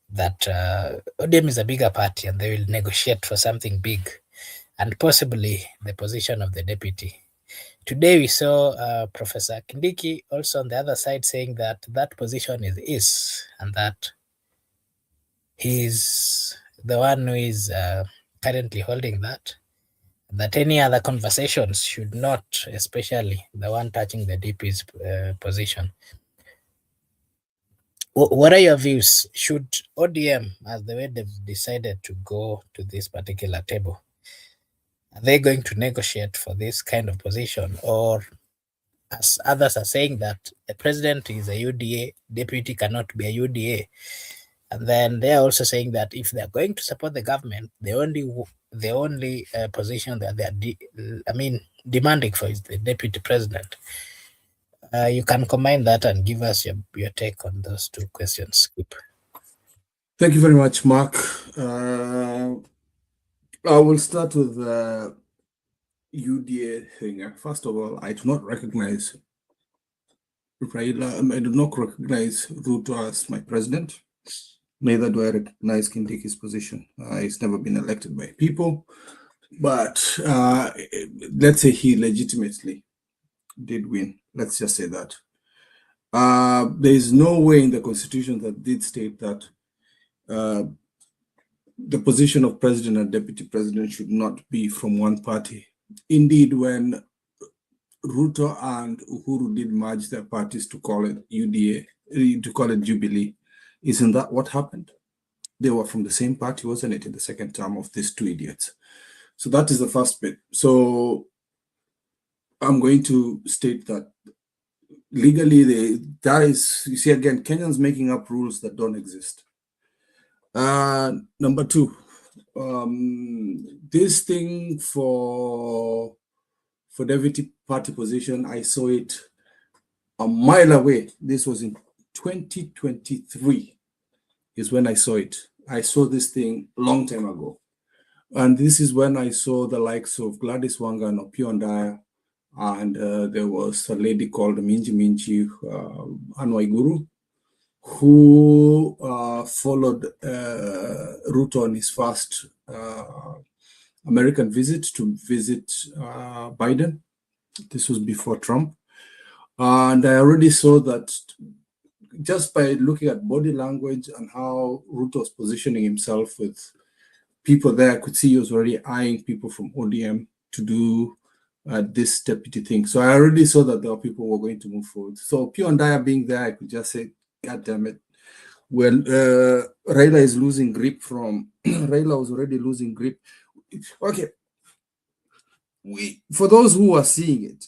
that ODM is a bigger party and they will negotiate for something big, and possibly the position of the deputy. Today we saw Professor Kindiki also on the other side saying that that position is and that he's the one who is currently holding that any other conversations should not, especially the one touching the DP's position. What are your views? Should ODM, as the way they've decided to go to this particular table, are they going to negotiate for this kind of position? Or as others are saying that the president is a UDA, deputy cannot be a UDA. And then they're also saying that if they're going to support the government, the only position that they're demanding for is the deputy president. You can combine that and give us your take on those two questions. Thank you very much, Mark. I will start with the UDA thing. First of all, I do not recognize Raila. I do not recognize Ruto as my president. Neither do I recognize Kindiki's position. He's never been elected by people. But let's say he legitimately did win. Let's just say that. There is no way in the constitution that did state that the position of president and deputy president should not be from one party. Indeed, when Ruto and Uhuru did merge their parties to call it UDA, to call it Jubilee, isn't that what happened? They were from the same party, wasn't it, in the second term of these two idiots? So that is the first bit. So I'm going to state that legally, that is, you see, again, Kenyans making up rules that don't exist. Number two, this thing for deputy party position, I saw it a mile away. This was in 2023 is when I saw it. I saw this thing a long time ago. And this is when I saw the likes of Gladys Wanga and Opiyo Ndaya, and there was a lady called Minji Anwaiguru, who followed Ruto on his first American visit to visit Biden. This was before Trump. And I already saw that just by looking at body language and how Ruto was positioning himself with people there, I could see he was already eyeing people from ODM to do this deputy thing. So I already saw that there were people who were going to move forward. So Opiyo Ndaya being there, I could just say, God damn it. When Raila is losing grip from, Raila was already losing grip. Okay. For those who are seeing it,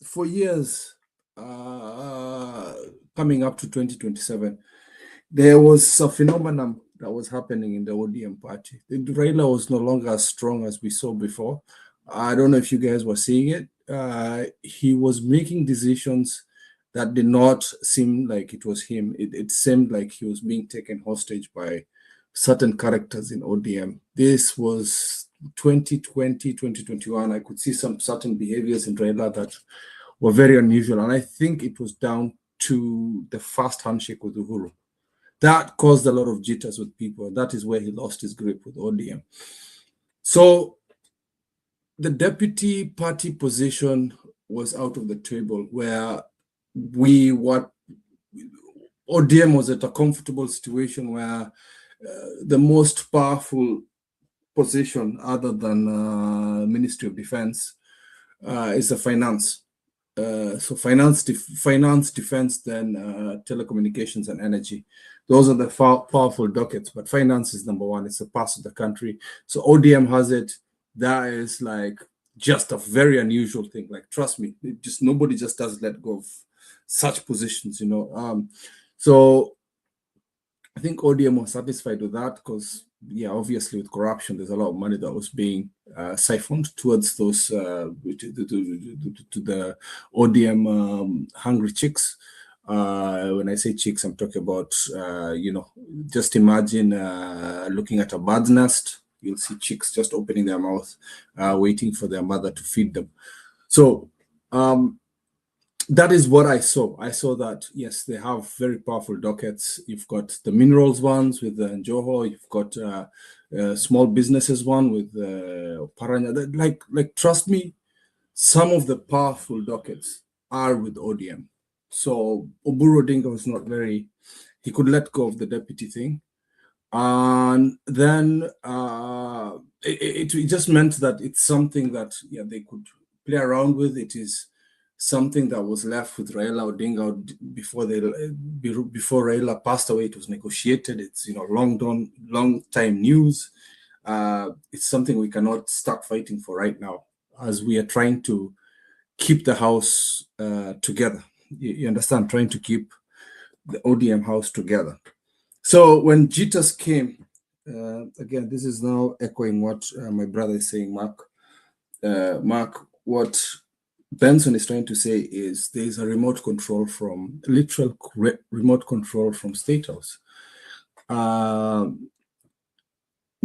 for years, coming up to 2027, there was a phenomenon that was happening in the ODM party. Raila was no longer as strong as we saw before. I don't know if you guys were seeing it. He was making decisions that did not seem like it was him. It seemed like he was being taken hostage by certain characters in ODM. This was 2020, 2021. I could see some certain behaviors in Raila that were very unusual. And I think it was down to the first handshake with Uhuru. That caused a lot of jitters with people. That is where he lost his grip with ODM. So the deputy party position was out of the table, where ODM was at a comfortable situation where the most powerful position other than Ministry of Defense is the finance. So finance, defense, then telecommunications and energy. Those are the powerful dockets, but finance is number one. It's a pass of the country. So ODM has it. That is like just a very unusual thing. Like, trust me, nobody just does let go of such positions, you know. So I think ODM was satisfied with that because, yeah, obviously with corruption, there's a lot of money that was being siphoned towards those to the ODM hungry chicks. When I say chicks, I'm talking about, you know, just imagine looking at a bird's nest. You'll see chicks just opening their mouth, waiting for their mother to feed them. So that is what I saw. I saw that, yes, they have very powerful dockets. You've got the minerals ones with Njoho. You've got small businesses one with Paranya. Like, trust me, some of the powerful dockets are with ODM. So Oburu Odinga was not he could let go of the deputy thing. And then it just meant that it's something that, yeah, they could play around with. It is something that was left with Raila Odinga before Raila passed away. It was negotiated. It's, you know, long time news. It's something we cannot start fighting for right now, as we are trying to keep the house together. You understand? Trying to keep the ODM house together. So when jitters came, again, this is now echoing what my brother is saying, Mark. Mark, what Benson is trying to say is there is a remote control from remote control from State House.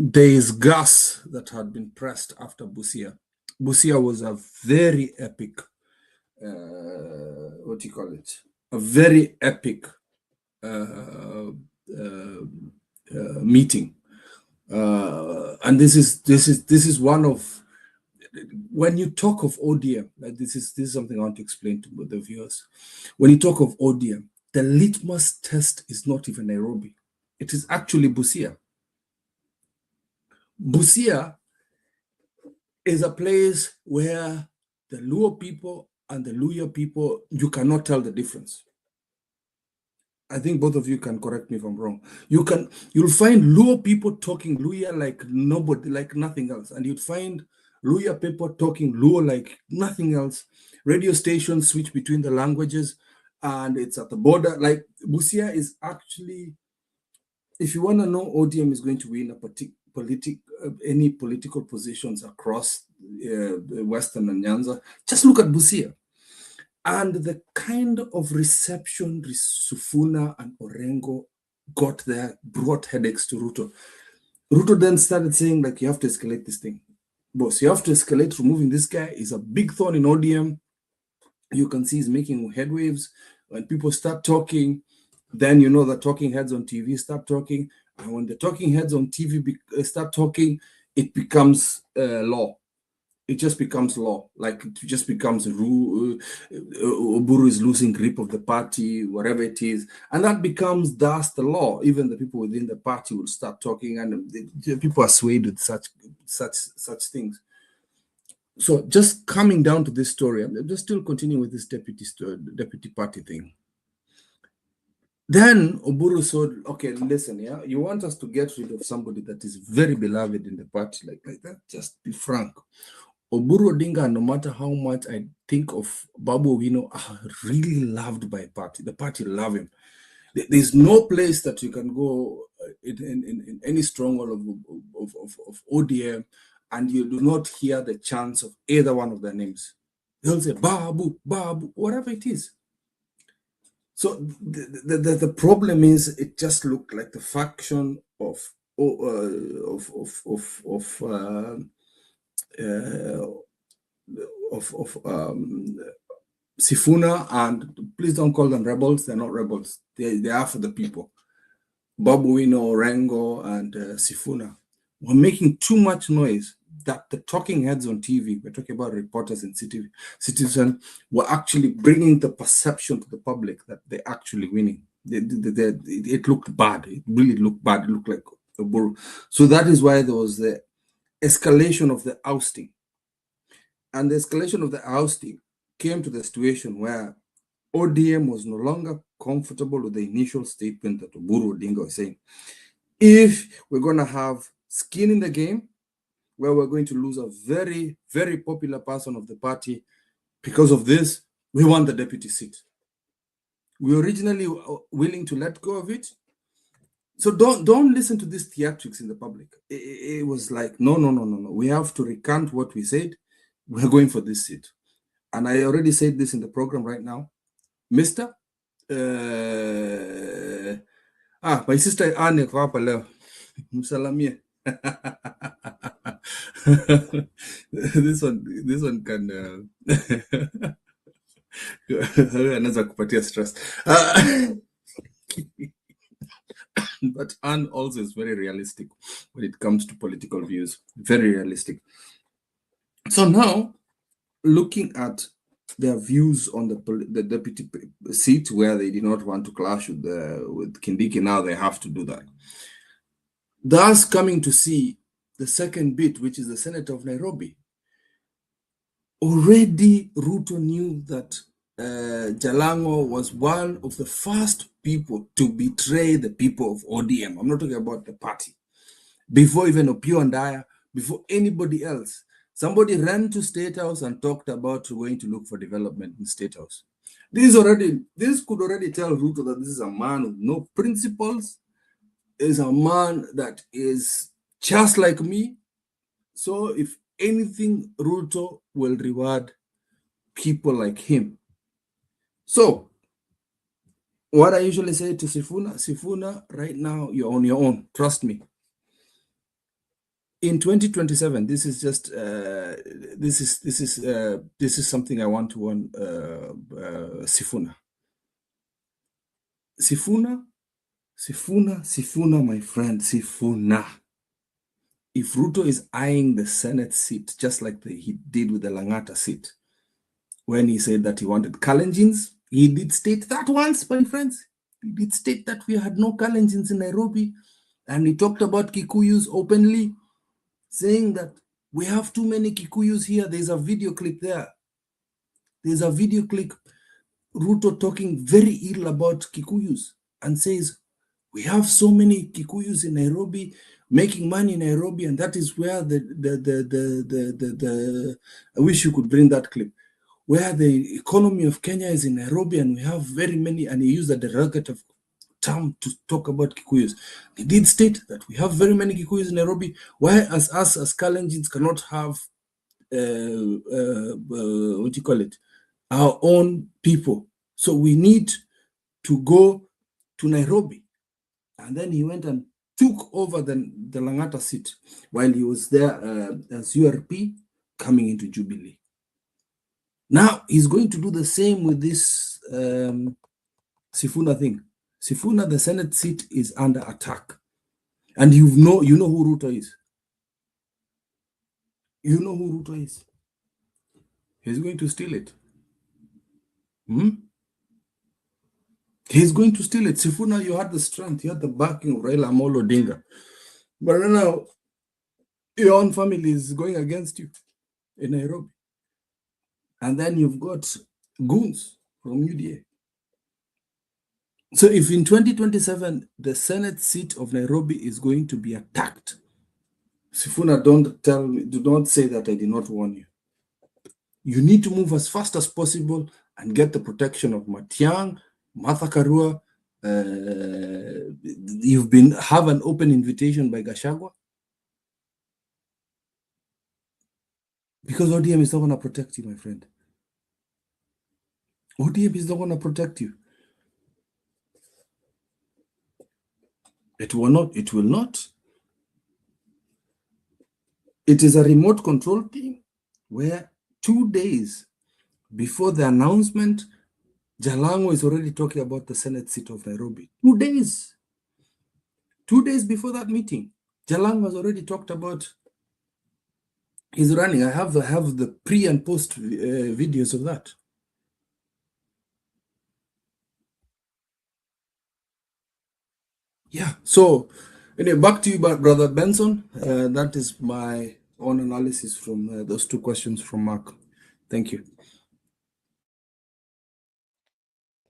there is gas that had been pressed after Busia. Busia was a very epic, what do you call it? A very epic meeting, and this is one of, when you talk of ODM, like this is something I want to explain to the viewers. When you talk of ODM, the litmus test is not even Nairobi; it is actually Busia. Busia is a place where the Luo people and the Luya people, you cannot tell the difference. I think both of you can correct me if I'm wrong. You'll find Luo people talking Luya like nobody, like nothing else, and you'd find Luya people talking Luo like nothing else. Radio stations switch between the languages, and it's at the border. Like Busia is actually, if you want to know ODM is going to win any political positions across the Western and Nyanza, just look at Busia. And the kind of reception Sifuna and Orengo got there brought headaches to Ruto. Ruto then started saying, like, you have to escalate this thing. Boss, you have to escalate removing this guy. He's a big thorn in ODM. You can see he's making headwaves. When people start talking, then you know the talking heads on TV start talking. And when the talking heads on TV start talking, it becomes law. It just becomes law. Like it just becomes a rule. Oburu is losing grip of the party, whatever it is, and that becomes thus the law. Even the people within the party will start talking, and people are swayed with such things. So just coming down to this story, I'm just still continuing with this deputy party thing. Then Oburu said, okay, listen, yeah, you want us to get rid of somebody that is very beloved in the party like that? Just be frank. Oburu Odinga, no matter how much I think of Babu Owino, are really loved by the party love him. There's no place that you can go in any stronghold of ODM and you do not hear the chants of either one of their names. They'll say Babu, Babu, whatever it is. So the problem is, it just looked like the faction of Sifuna, and please don't call them rebels. They're not rebels. They are for the people. Babu Owino, Orengo, and Sifuna were making too much noise that the talking heads on TV, we're talking about reporters and Citizen, were actually bringing the perception to the public that they're actually winning. It looked bad. It really looked bad. It looked like a bull. So that is why there was the escalation of the ousting. And the escalation of the ousting came to the situation where ODM was no longer comfortable with the initial statement that Oburu Odinga was saying. If we're going to have skin in the game, where we're going to lose a very, very popular person of the party because of this, we want the deputy seat. We originally were willing to let go of it. So don't listen to these theatrics in the public. It was like, no. We have to recant what we said. We're going for this seat. And I already said this in the program right now. Mr. My sister Anne Kwapaleo. Msalamie. This one can anaweza kupatia stress. But Anne also is very realistic when it comes to political views. Very realistic. So now, looking at their views on the deputy seat, where they did not want to clash with Kindiki, now they have to do that. Thus, coming to see the second bit, which is the Senate of Nairobi. Already, Ruto knew that Jalango was one of the first people to betray the people of ODM. I'm not talking about the party. Before even Opio and Daya, before anybody else, somebody ran to State House and talked about going to look for development in State House. This could already tell Ruto that this is a man with no principles, is a man that is just like me. So if anything, Ruto will reward people like him. So what I usually say to Sifuna, right now, you're on your own. Trust me. in 2027, this is just this is something I want to warn Sifuna. Sifuna, my friend, Sifuna. If Ruto is eyeing the Senate seat, just like he did with the Langata seat, when he said that he wanted Kalenjins, he did state that once, my friends. He did state that we had no Kalenjins in Nairobi, and he talked about Kikuyus openly, saying that we have too many Kikuyus here. There's a video clip there. There's a video clip, Ruto talking very ill about Kikuyus and says, we have so many Kikuyus in Nairobi, making money in Nairobi, and that is where I wish you could bring that clip, where the economy of Kenya is in Nairobi, and we have very many, and he used a derogative term to talk about Kikuyus. He did state that we have very many Kikuyus in Nairobi, whereas us as Kalenjins cannot have, what do you call it, our own people. So we need to go to Nairobi. And then he went and took over the Langata seat while he was there as URP coming into Jubilee. Now he's going to do the same with this Sifuna thing. Sifuna, the Senate seat is under attack. And you know who Ruto is. You know who Ruto is. He's going to steal it. He's going to steal it. Sifuna, you had the strength, you had the backing of Raila Amolo Odinga. But now, your own family is going against you in Nairobi. And then you've got goons from UDA. So if in 2027, the Senate seat of Nairobi is going to be attacked, Sifuna, do not say that I did not warn you. You need to move as fast as possible and get the protection of Matiang, Martha Karua. Have an open invitation by Gachagua, because ODM is not going to protect you, my friend. ODM is not going to protect you. It will not. It will not. It is a remote control team where 2 days before the announcement, Jalango is already talking about the Senate seat of Nairobi. 2 days. 2 days before that meeting, Jalango has already talked about he's running. I have the pre and post videos of that. Yeah. So anyway, back to you, Brother Benson. That is my own analysis from those two questions from Mark. Thank you.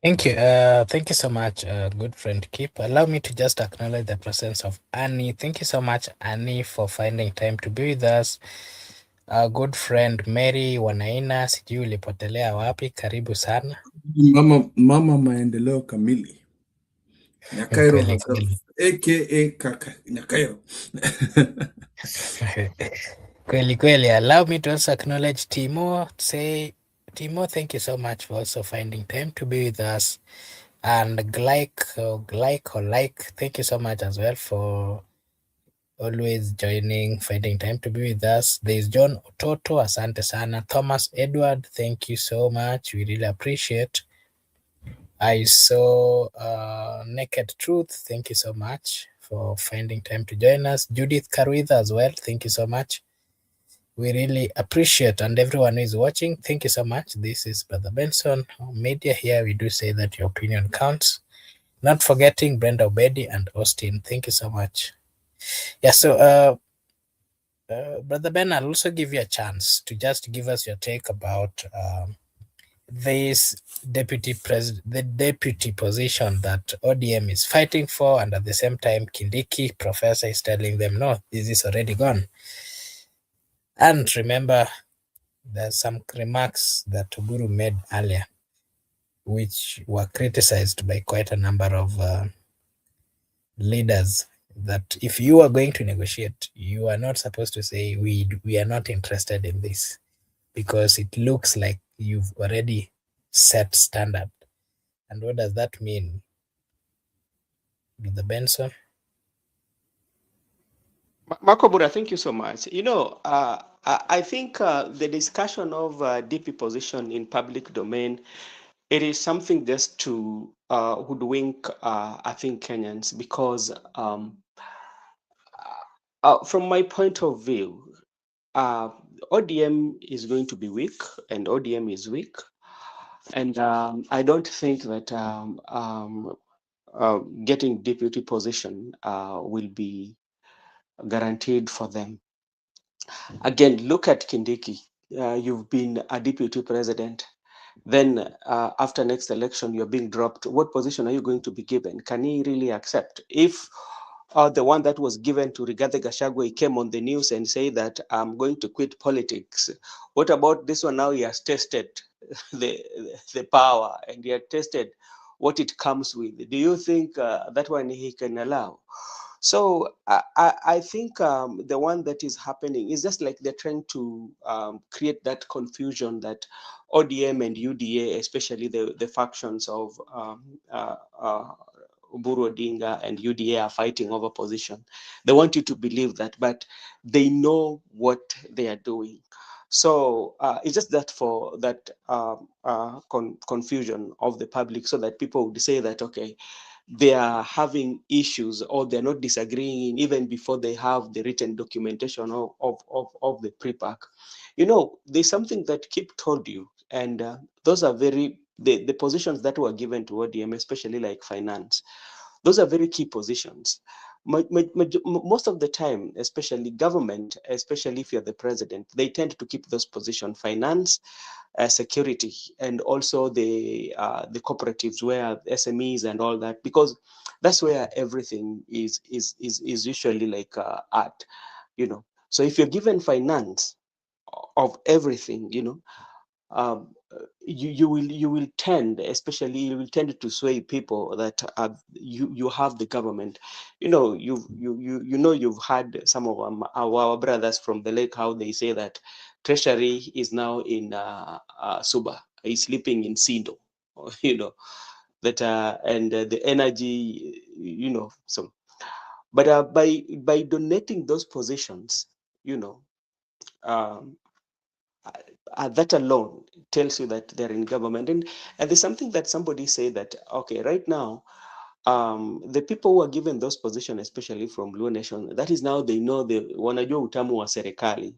Thank you. Thank you so much, good friend Kip. Allow me to just acknowledge the presence of Annie. Thank you so much, Annie, for finding time to be with us. Our good friend Mary Wanaina, sijui ulipotelea wapi, karibu sana. Mama maendeleo kamili. Nyakairo herself, aka Kaka Nyakairo. Kweli. Allow me to also acknowledge Timo. Timo, thank you so much for also finding time to be with us. And like, thank you so much as well for always joining, finding time to be with us. There's John Ototo, asante sana. Thomas Edward, thank you so much. We really appreciate. I saw Naked Truth, thank you so much for finding time to join us. Judith Karuitha as well, thank you so much. We really appreciate, and everyone who is watching, thank you so much. This is Brother Benson Media. Here we do say that your opinion counts. Not forgetting Brenda Obedi and Austin. Thank you so much. Yeah, so Brother Ben, I'll also give you a chance to just give us your take about this deputy position that ODM is fighting for, and at the same time, Kindiki professor is telling them, no, this is already gone. And remember, there's some remarks that Tuguru made earlier, which were criticized by quite a number of leaders, that if you are going to negotiate, you are not supposed to say we are not interested in this, because it looks like you've already set standard. And what does that mean, Brother Benson? Marco Bura, thank you so much. I think the discussion of DP position in public domain, it is something just to hoodwink, I think, Kenyans, because from my point of view, ODM is going to be weak, and ODM is weak. And I don't think that getting deputy position will be guaranteed for them. Again, look at Kindiki. You've been a deputy president. Then after next election, you're being dropped. What position are you going to be given? Can he really accept? If the one that was given to Rigathi Gachagua came on the news and say that I'm going to quit politics, what about this one? Now he has tested the power and he has tested what it comes with. Do you think that one he can allow? So I think the one that is happening is just like they're trying to create that confusion that ODM and UDA, especially the factions of Oburu Odinga and UDA are fighting over position. They want you to believe that, but they know what they are doing. So it's just that for that confusion of the public, so that people would say that, okay, they are having issues or they're not disagreeing even before they have the written documentation of the pre-pack. There's something that Kip told you, and those are the positions that were given to ODM, especially like finance. Those are very key positions. Most of the time, especially government, especially if you're the president, they tend to keep those positions: finance, security, and also the cooperatives, where SMEs and all that, because that's where everything is usually like at. So if you're given finance of everything, um, you will tend, especially you will tend to sway people that you have the government. You've had some of our brothers from the lake, how they say that treasury is now in Suba, is sleeping in Sindo, that and the energy, so. But by donating those positions, um, that alone tells you that they're in government. And there's something that somebody said that, okay, right now, the people who are given those positions, especially from Luo Nation, that is now they know the wanajua utamu wa serikali.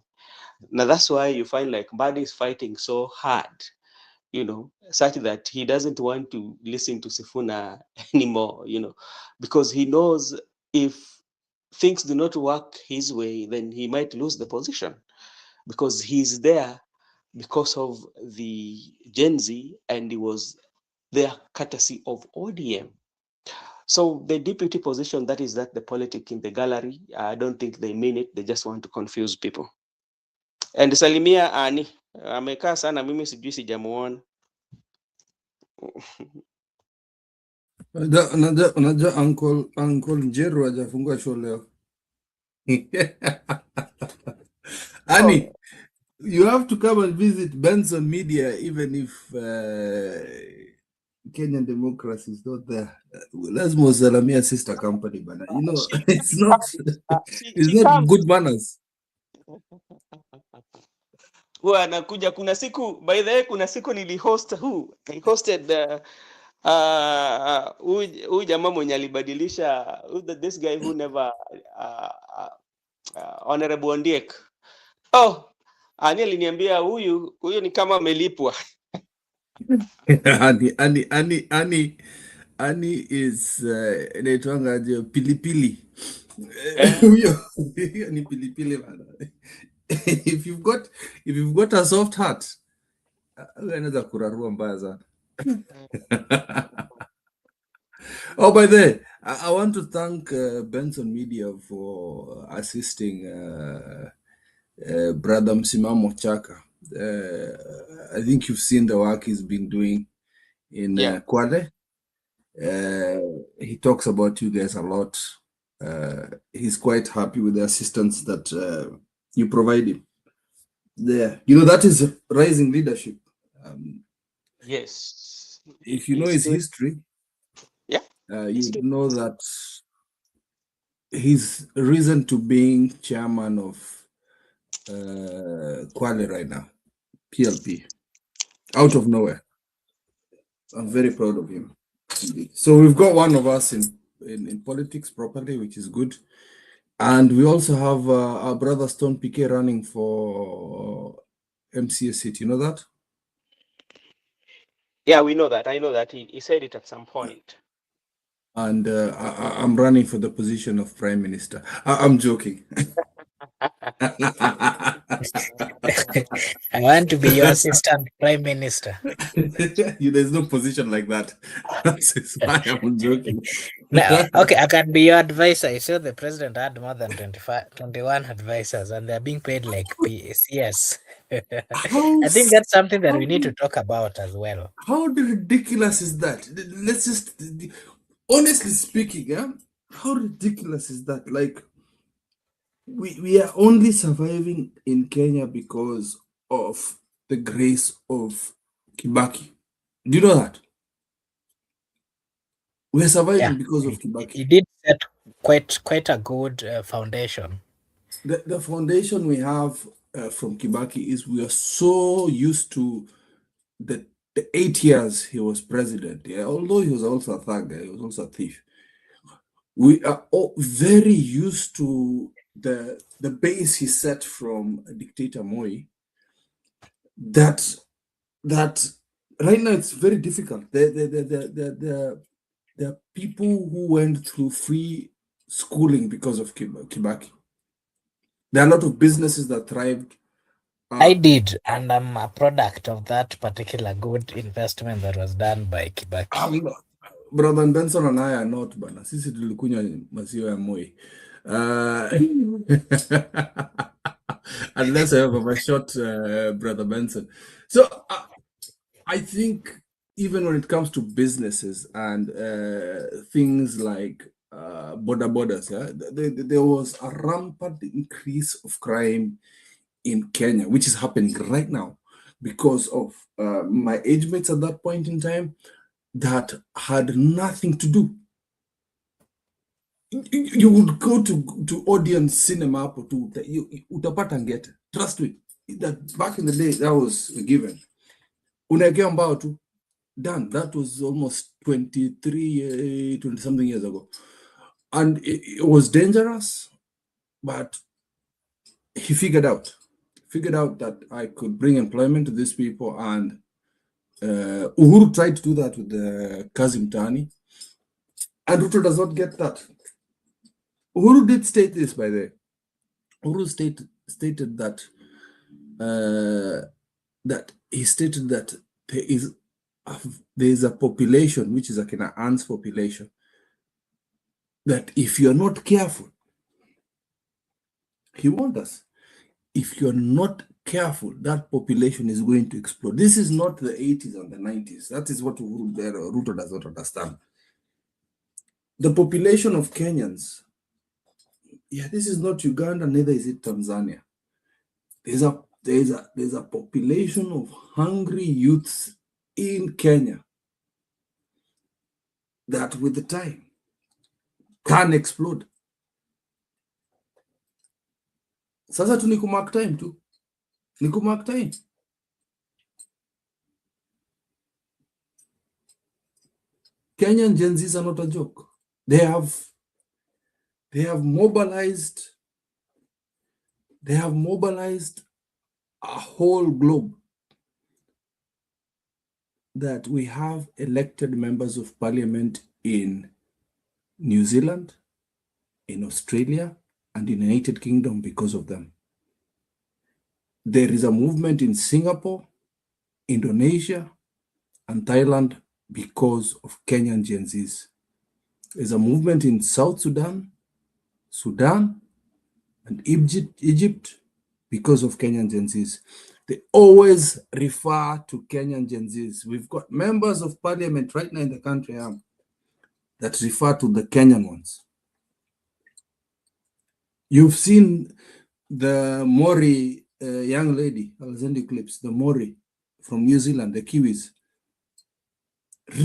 Now that's why you find like Mbadi is fighting so hard, such that he doesn't want to listen to Sifuna anymore, because he knows if things do not work his way, then he might lose the position, because he's there because of the Gen Z, and he was there courtesy of ODM. So the deputy position, that is that the politic in the gallery, I don't think they mean it. They just want to confuse people. And Salimia Ani amekaa sana, mimi sijui sijamuona. Unajua Uncle Njeru hajafungua show leo. Ani, you have to come and visit Benson Media, even if Kenyan democracy is not there. Lazima usalamia sister company bana. It's not She not comes. good manners. Huwa anakuja. Kuna siku, by the way, kuna siku I hosted huyu jamaa mwenye alibadilisha, this guy who never Honorable Ondiek. Ani aliniambia huyu ni kama amelipwa. Ani is inaitwangaje pilipili. Huyo ni pilipili bana. If you've got a soft heart, unaweza kurarua mbaya sana. Oh, by the way, I want to thank Benson Media for assisting Brother Msimamo Chaka. I think you've seen the work he's been doing in Kwale. He talks about you guys a lot. He's quite happy with the assistance that you provide him. There, that is rising leadership. Yes. If you know his history, Yeah. you know that he's risen to being chairman of Kwale right now, PLP, out of nowhere. I'm very proud of him. So we've got one of us in politics properly, which is good. And we also have our brother Stone PK running for MCA seat. You know that? Yeah, we know that. I know that. He said it at some point. And I'm running for the position of Prime Minister. I'm joking. I want to be your assistant prime minister. There's no position like that. That's why I'm joking. No, okay, I can be your advisor. I saw the president had more than 21 advisors, and they're being paid like PS. I think that's something that we need to talk about as well. How ridiculous is that? Let's just, honestly speaking, yeah? How ridiculous is that? Like, we are only surviving in Kenya because of the grace of Kibaki. Do you know that? We're surviving because of Kibaki. He did set quite a good foundation. The foundation we have from Kibaki is we are so used to the 8 years he was president. Yeah, although he was also a thug, he was also a thief. We are all very used to the base he set from dictator Moi. That right now it's very difficult. There are people who went through free schooling because of Kibaki. There are a lot of businesses that thrived. I did, and I'm a product of that particular good investment that was done by Kibaki. Brother Benson and I are not, bana. Sisi tulikunywa maziwa ya Moi. Unless I have a short, Brother Benson. So I think even when it comes to businesses and things like border borders, yeah, there was a rampant increase of crime in Kenya, which is happening right now because of my age mates at that point in time that had nothing to do. You would go to audience cinema or to utapata ngete. Trust me, that back in the day that was a given. Unaekea mbao tu, done. That was almost 20 something years ago, and it was dangerous, but he figured out that I could bring employment to these people, and Uhuru tried to do that with the Kazim Tani, and Ruto does not get that. Uhuru did state this, by the way. Uhuru stated that he stated that there is a population, which is a kind of ants population, that if you're not careful, he warned us, if you're not careful, that population is going to explode. This is not the 80s and the 90s. That is what Ruto does not understand. The population of Kenyans, yeah, this is not Uganda, neither is it Tanzania. There's a population of hungry youths in Kenya that with the time can explode. Sasa tu ni kumark time tu. Ni kumark time. Kenyan Gen Zs are not a joke. They have mobilized a whole globe, that we have elected members of parliament in New Zealand, in Australia, and in the United Kingdom because of them. There is a movement in Singapore, Indonesia, and Thailand because of Kenyan Gen Zs. There's a movement in South Sudan, and Egypt because of Kenyan Gen Zs. They always refer to Kenyan Gen Zs. We've got members of parliament right now in the country that refer to the Kenyan ones. You've seen the Maori young lady, I'll send you clips, the Maori from New Zealand, the Kiwis,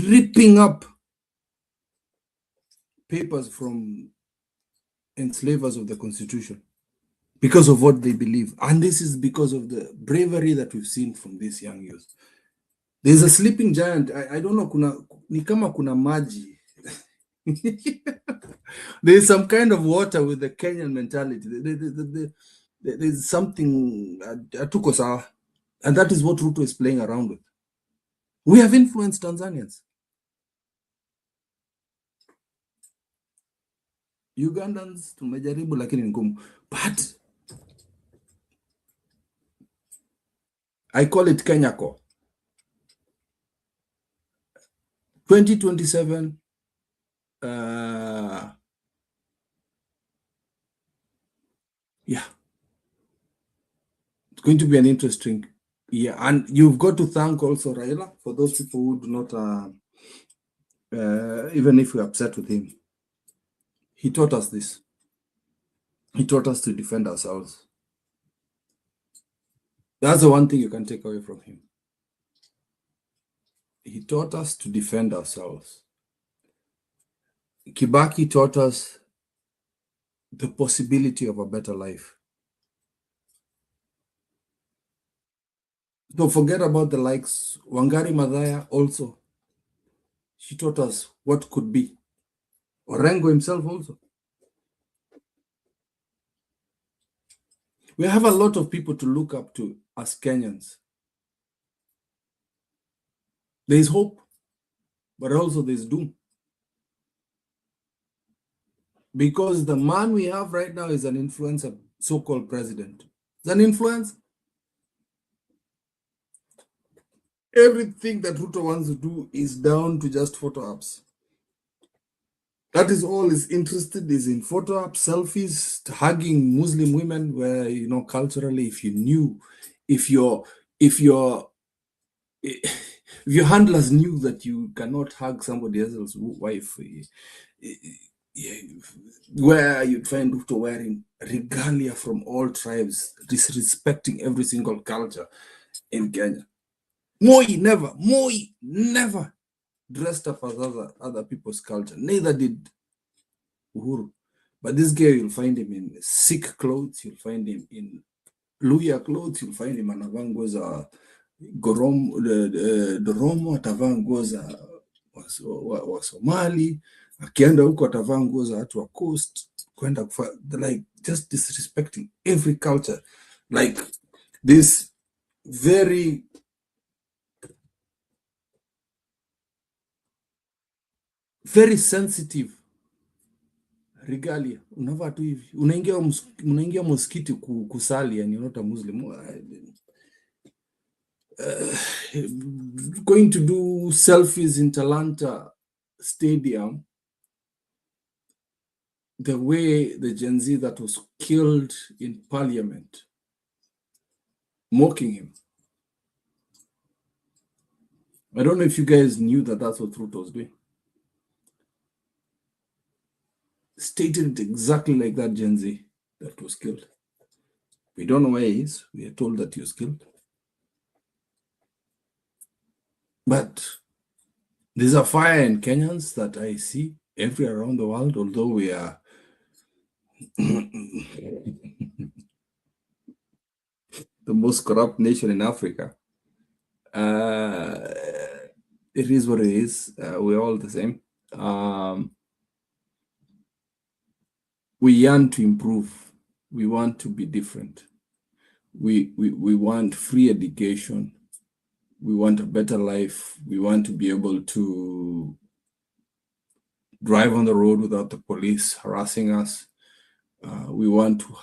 ripping up papers from enslavers of the Constitution because of what they believe. And this is because of the bravery that we've seen from these young youth. There's a sleeping giant. I don't know, ni kama kuna maji. There's some kind of water with the Kenyan mentality. There's something, and that is what Ruto is playing around with. We have influenced Tanzanians. Ugandans tumejaribu lakini ni ngumu. But I call it Kenyako. 2027, yeah, it's going to be an interesting year. And you've got to thank also Raila for those people who do not, even if we're upset with him, he taught us this. He taught us to defend ourselves. That's the one thing you can take away from him. He taught us to defend ourselves. Kibaki taught us the possibility of a better life. Don't forget about the likes. Wangari Maathai also. She taught us what could be. Orengo himself also. We have a lot of people to look up to as Kenyans. There is hope, but also there's doom. Because the man we have right now is an influencer, so-called president. It's an influencer. Everything that Ruto wants to do is down to just photo apps. That is all he's interested is in photo apps, selfies, hugging Muslim women, where, you know, culturally, if you knew, if your handlers knew that you cannot hug somebody else's wife, where you'd find Ruto wearing regalia from all tribes, disrespecting every single culture in Kenya. Moi never dressed up as other people's culture. Neither did Uhuru. But this guy, you'll find him in Sikh clothes, you'll find him in Luya clothes, you'll find him anavaa nguo za Doromo, atavaa nguo za wa Somali, akienda huko atavaa nguo za watu wa Coast, kwenda like just disrespecting every culture. Like this very sensitive regalia. Unavaa tu hivi. Unaingia msikiti kusali, and you're not a Muslim. Going to do selfies in Talanta Stadium the way the Gen Z that was killed in Parliament, mocking him. I don't know if you guys knew that that's what Ruto was doing. Stated it exactly like that Gen Z that was killed. We don't know where he is. We are told that he was killed. But there's a fire in Kenyans that I see everywhere around the world, although we are the most corrupt nation in Africa. It is what it is. We're all the same. We yearn to improve. We want to be different. We want free education. We want a better life. We want to be able to drive on the road without the police harassing us. We want to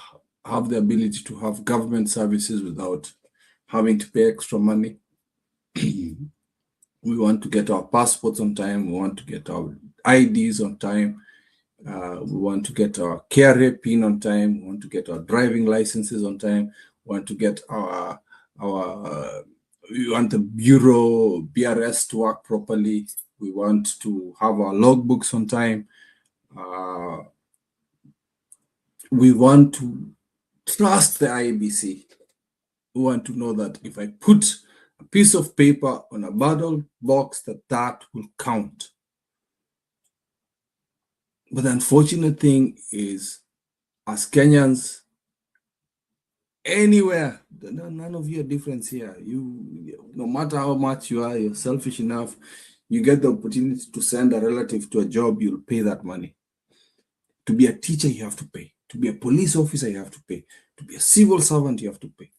have the ability to have government services without having to pay extra money. We want to get our passports on time. We want to get our IDs on time. We want to get our KRA PIN on time. We want to get our driving licenses on time. We want to get we want the bureau, BRS to work properly. We want to have our logbooks on time. We want to trust the IEBC. We want to know that if I put a piece of paper on a ballot box, that will count. But the unfortunate thing is as Kenyans, anywhere, none of you are different here. No matter how much you're selfish enough, you get the opportunity to send a relative to a job, you'll pay that money. To be a teacher, you have to pay. To be a police officer, you have to pay. To be a civil servant, you have to pay.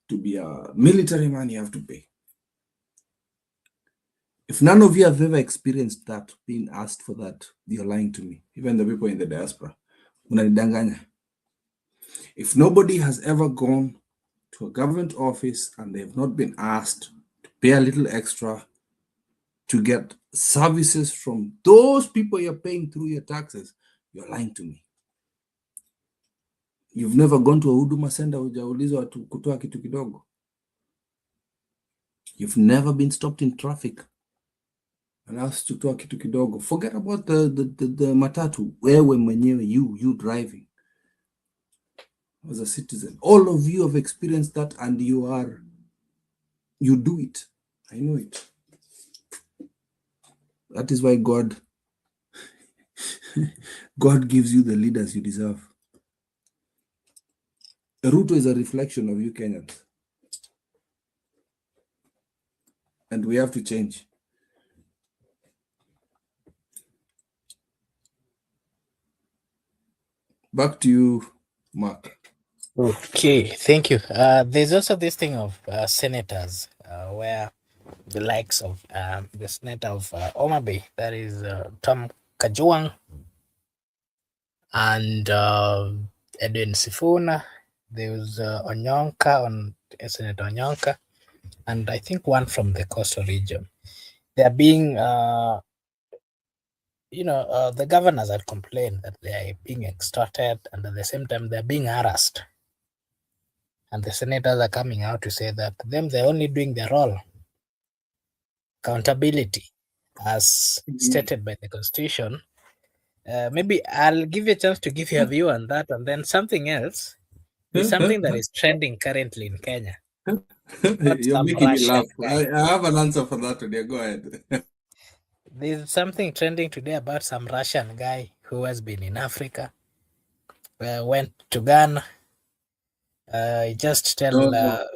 To be a military man, you have to pay. If none of you have ever experienced that, being asked for that, you're lying to me. Even the people in the diaspora. If nobody has ever gone to a government office and they have not been asked to pay a little extra to get services from those people you're paying through your taxes, you're lying to me. You've never gone to a huduma center hujaulizwa kutoa kitu kidogo. You've never been stopped in traffic and asked to kutoa kitu kidogo. Forget about the matatu. Wewe mwenyewe, you driving as a citizen. All of you have experienced that, and you do it. I know it. That is why God gives you the leaders you deserve. Ruto is a reflection of you Kenyans. And we have to change. Back to you, Mark. Okay, thank you. There's also this thing of senators, where the likes of the senator of Homa Bay, that is Tom Kajuang, and Edwin Sifuna. There was Onyonka, Senator Onyonka, and I think one from the coastal region. They are being, the governors had complained that they are being extorted, and at the same time they're being harassed. And the senators are coming out to say that they're only doing their role. Accountability, as stated by the Constitution. Maybe I'll give you a chance to give your view on that, and then something else is something that is trending currently in Kenya. You're making me laugh. I have an answer for that today. Go ahead. There's something trending today about some Russian guy who has been in Africa, went to Ghana. Just tell. No,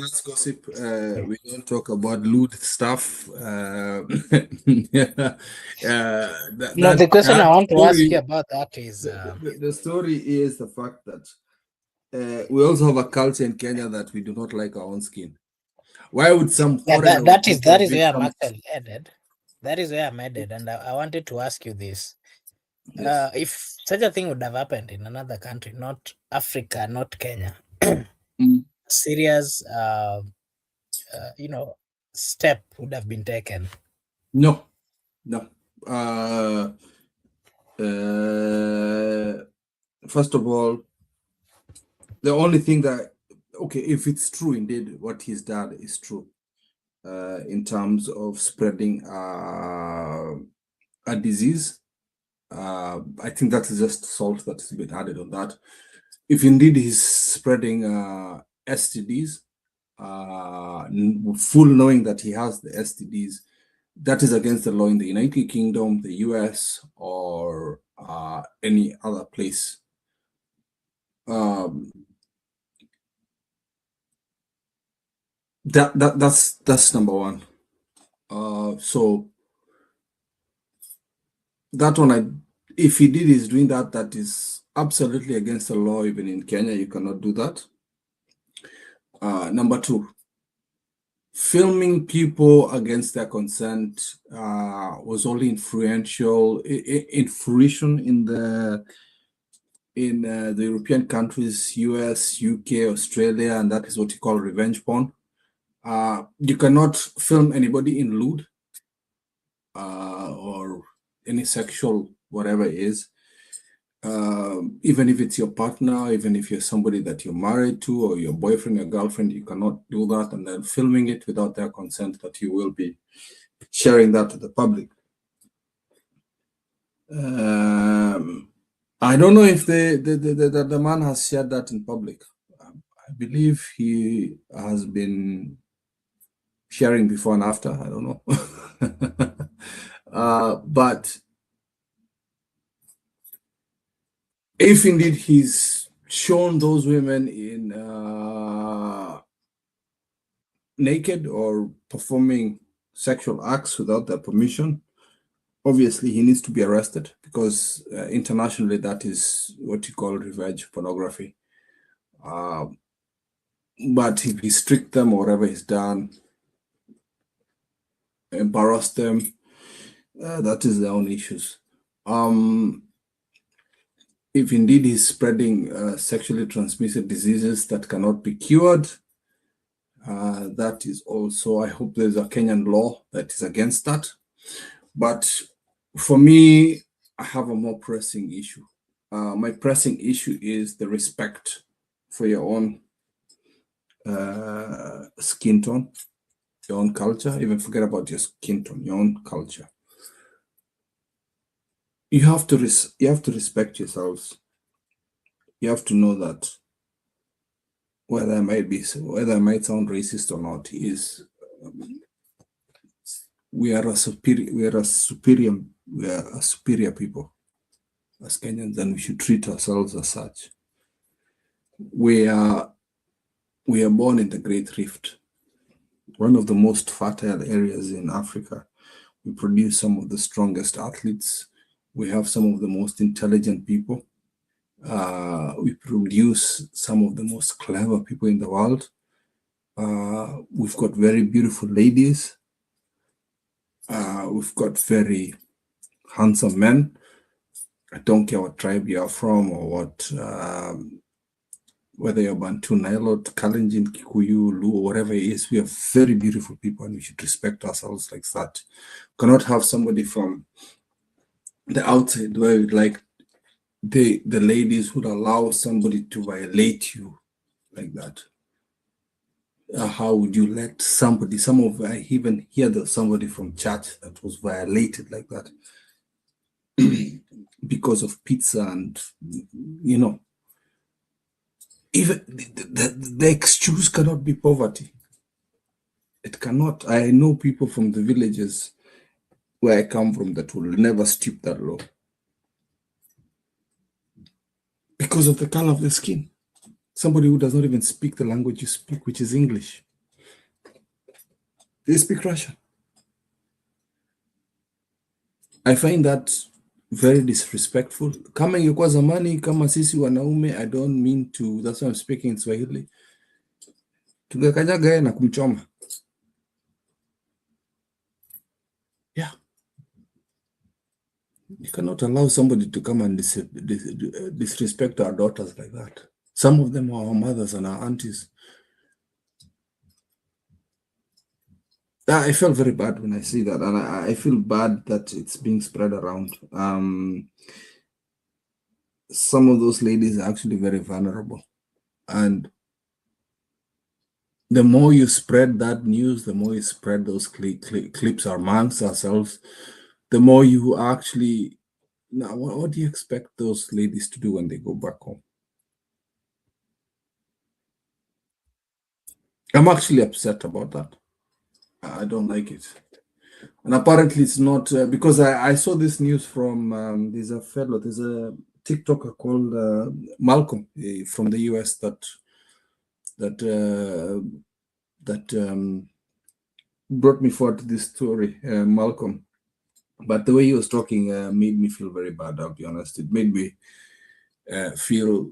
that's gossip. We don't talk about lewd stuff. The question I want to ask you about that is the story is the fact that we also have a culture in Kenya that we do not like our own skin. Why would some foreigner? That is where I'm actually headed. That is where I'm headed, and I wanted to ask you this. Yes. If such a thing would have happened in another country, not Africa, not Kenya, serious, step would have been taken. No. First of all, the only thing that, okay, if it's true indeed, what he's done is true, in terms of spreading a disease. I think that is just salt that has been added on that. If indeed he's spreading STDs, full knowing that he has the STDs, that is against the law in the United Kingdom, the US, or any other place. That's number one. So that one, if he did is doing that, that is absolutely against the law. Even in Kenya, you cannot do that. Number two, filming people against their consent was only influential in fruition in the European countries, US, UK, Australia, and that is what you call revenge porn. You cannot film anybody in lewd or any sexual whatever it is, even if it's your partner, even if you're somebody that you're married to, or your boyfriend or girlfriend, you cannot do that and then filming it without their consent, that you will be sharing that to the public. I don't know if the man has shared that in public. I believe he has been sharing before and after. I don't know. But if indeed he's shown those women in naked or performing sexual acts without their permission, obviously he needs to be arrested, because internationally that is what you call revenge pornography. But if he strict them or whatever he's done, embarrass them, that is their own issues. If indeed he's spreading sexually transmitted diseases that cannot be cured, that is also, I hope there's a Kenyan law that is against that. But for me, I have a more pressing issue. My pressing issue is the respect for your own skin tone, your own culture. Even forget about your skin tone, your own culture. You have to respect yourselves. You have to know that whether I might sound racist or not, is we are a superior people as Kenyans, and we should treat ourselves as such. We are born in the Great Rift, one of the most fertile areas in Africa. We produce some of the strongest athletes. We have some of the most intelligent people. We produce some of the most clever people in the world. We've got very beautiful ladies. We've got very handsome men. I don't care what tribe you are from or what, whether you're Bantu, Nilot, Kalenjin, Kikuyu, Luo, whatever it is, we are very beautiful people, and we should respect ourselves like that. Cannot have somebody from the outside where like the ladies would allow somebody to violate you like that. How would you let somebody, I even hear that somebody from church that was violated like that because of pizza, and even the excuse cannot be poverty. It cannot. I know people from the villages where I come from that will never stoop that low because of the color of the skin. Somebody who does not even speak the language you speak, which is English. They speak Russian. I find that very disrespectful. Kama ingekuwa zamani kama sisi wanaume, I don't mean to, that's why I'm speaking in Swahili. Tungekanyaga na kumchoma. Yeah. You cannot allow somebody to come and disrespect our daughters like that. Some of them are our mothers and our aunties. I felt very bad when I see that, and I feel bad that it's being spread around. Some of those ladies are actually very vulnerable, and the more you spread that news, the more you spread those clips amongst ourselves, the more you actually. Now, what do you expect those ladies to do when they go back home? I'm actually upset about that. I don't like it. And apparently it's not, because I saw this news from, there's a TikToker called Malcolm from the US that brought me forward to this story, Malcolm. But the way he was talking made me feel very bad, I'll be honest. It made me feel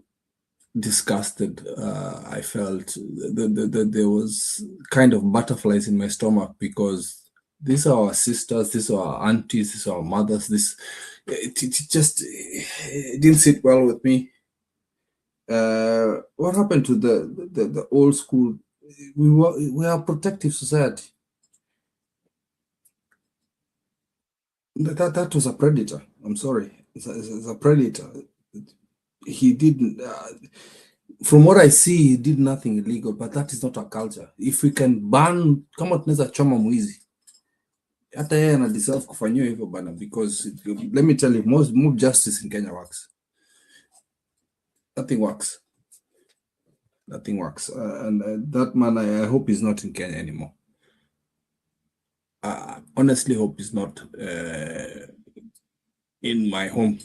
disgusted. I felt that there was kind of butterflies in my stomach, because these are our sisters, these are our aunties, these are our mothers. It didn't sit well with me. What happened to the old school? We are a protective society. That was a predator. I'm sorry, it's a predator. He didn't. From what I see, he did nothing illegal, but that is not our culture. If we can ban, kama tunaweza choma mwizi, hata yeye ana deserve kufanyiwa hivyo bana, because let me tell you, mob justice in Kenya works. Nothing works. Nothing works. And that man, I hope he's not in Kenya anymore. I honestly hope he's not in my home,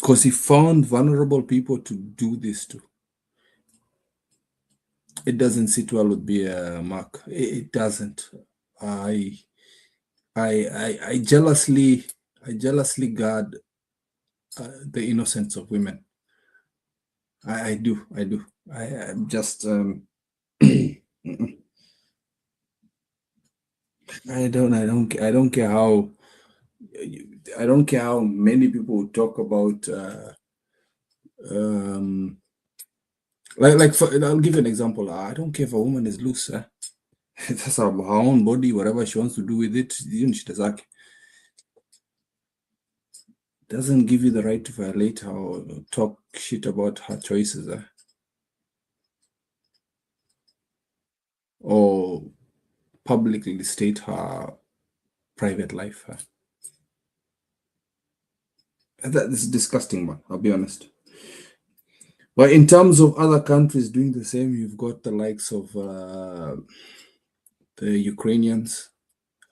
because he found vulnerable people to do this to. It doesn't sit well with me, Mark. It doesn't. I jealously guard the innocence of women. I do. I'm just I don't care how many people talk about I'll give you an example. I don't care if a woman is loose. That's her own body, whatever she wants to do with it. Doesn't give you the right to violate her or talk shit about her choices. Or publicly state her private life. That is disgusting, man. I'll be honest. But in terms of other countries doing the same, you've got the likes of the Ukrainians,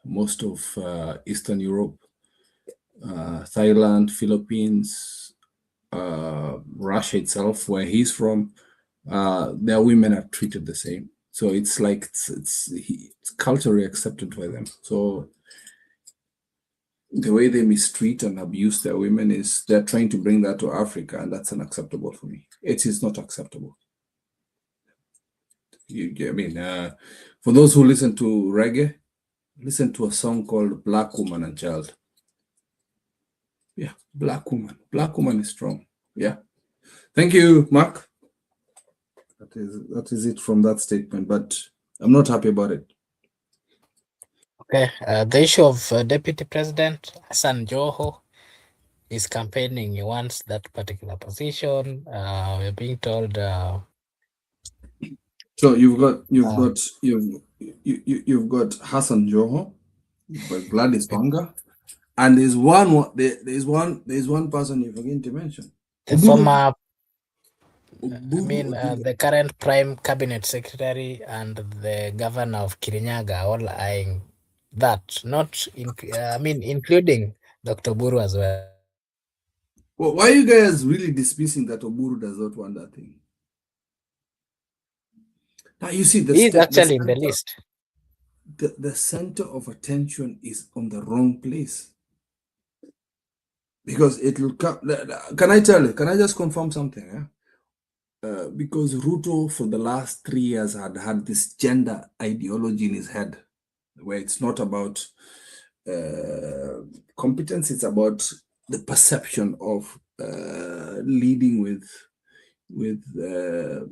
most of Eastern Europe, Thailand, Philippines, Russia itself, where he's from. Their women are treated the same. So it's like it's culturally accepted by them. So the way they mistreat and abuse their women is they're trying to bring that to Africa, and that's unacceptable for me. It is not acceptable. For those who listen to reggae, listen to a song called Black Woman and Child. Yeah, Black Woman. Black Woman is strong. Yeah. Thank you, Mark. That is it from that statement, but I'm not happy about it. Okay, the issue of Deputy President Hassan Joho is campaigning. He wants that particular position. We're being told. So you've got Hassan Joho, you've got Gladys Wanga, and there's one person you're forgetting to mention. The former, the current Prime Cabinet Secretary and the Governor of Kirinyaga all eyeing that. Not, including Dr. Buru as well. Well, why are you guys really dismissing that Oburu does not want that thing? Now you see, he's actually in the list. The center of attention is on the wrong place. Because it will come. Can I tell you? Can I just confirm something? Yeah? Because Ruto for the last 3 years had this gender ideology in his head, where it's not about competence, it's about the perception of leading with the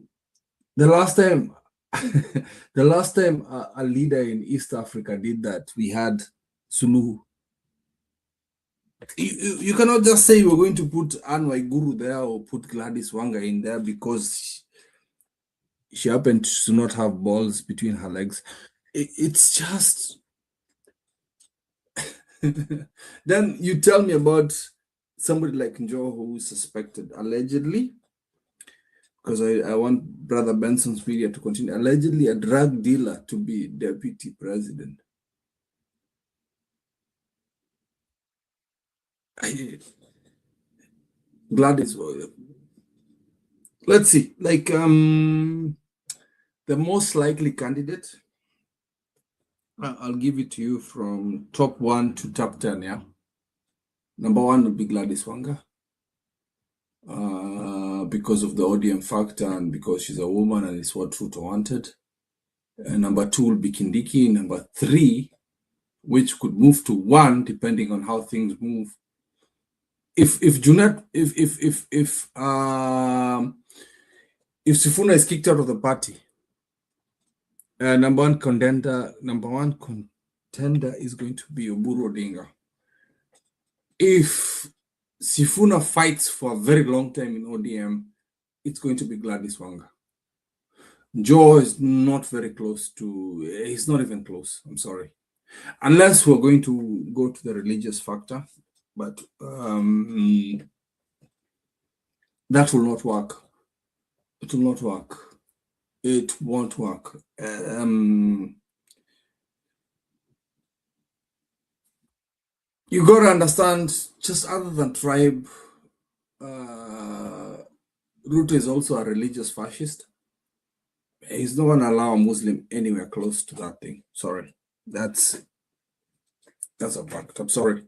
last time a leader in East Africa did that, we had Suluhu. You cannot just say we're going to put Anne Waiguru there or put Gladys Wanga in there because she happened to not have balls between her legs. It's just... Then you tell me about somebody like Njoho who is suspected, allegedly, because I want Brother Benson's video to continue, allegedly a drug dealer to be deputy president. Gladys, let's see, like the most likely candidate, I'll give it to you from top 1 to top 10. Yeah, number 1 would be Gladys Wanga, because of the ODM factor and because she's a woman and it's what Ruto wanted. Number 2 will be Kindiki. Number 3, which could move to 1 depending on how things move. If Sifuna is kicked out of the party, number one contender is going to be Oburu Odinga. If Sifuna fights for a very long time in ODM, it's going to be Gladys Wanga. Joe is not very close to, he's not even close, I'm sorry. Unless we're going to go to the religious factor, but that will not work. It will not work. It won't work. You got to understand, just other than tribe, Ruto is also a religious fascist. He's not going to allow a Muslim anywhere close to that thing. Sorry. That's a fact. I'm sorry.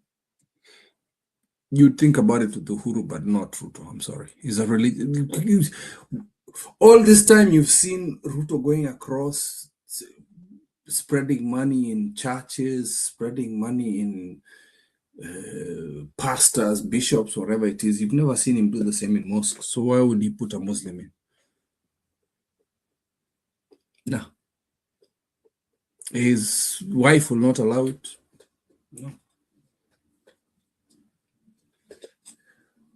You'd think about it with Uhuru, but not Ruto. I'm sorry. He's a religious. All this time you've seen Ruto going across, spreading money in churches, spreading money in pastors, bishops, whatever it is. You've never seen him do the same in mosques. So why would he put a Muslim in? No. His wife will not allow it. No.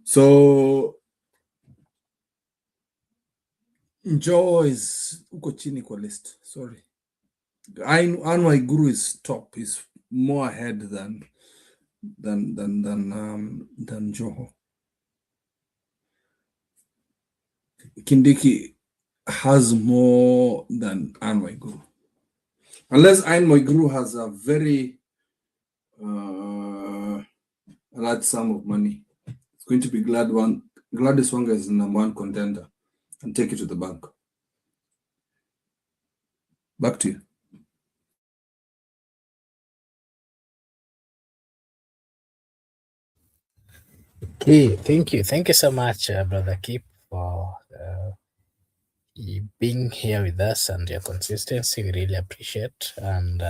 So Joe is uko chini kwa list. Sorry. Anwar Guru is top. He's more ahead than Joho. Kindiki has more than Anwar Guru. Unless Anwar Guru has a very large sum of money. It's going to be Gladys Wanga is the #1 contender and take it to the bank. Back to you. Okay, thank you. Thank you so much, Brother Kip, for being here with us and your consistency. We really appreciate. And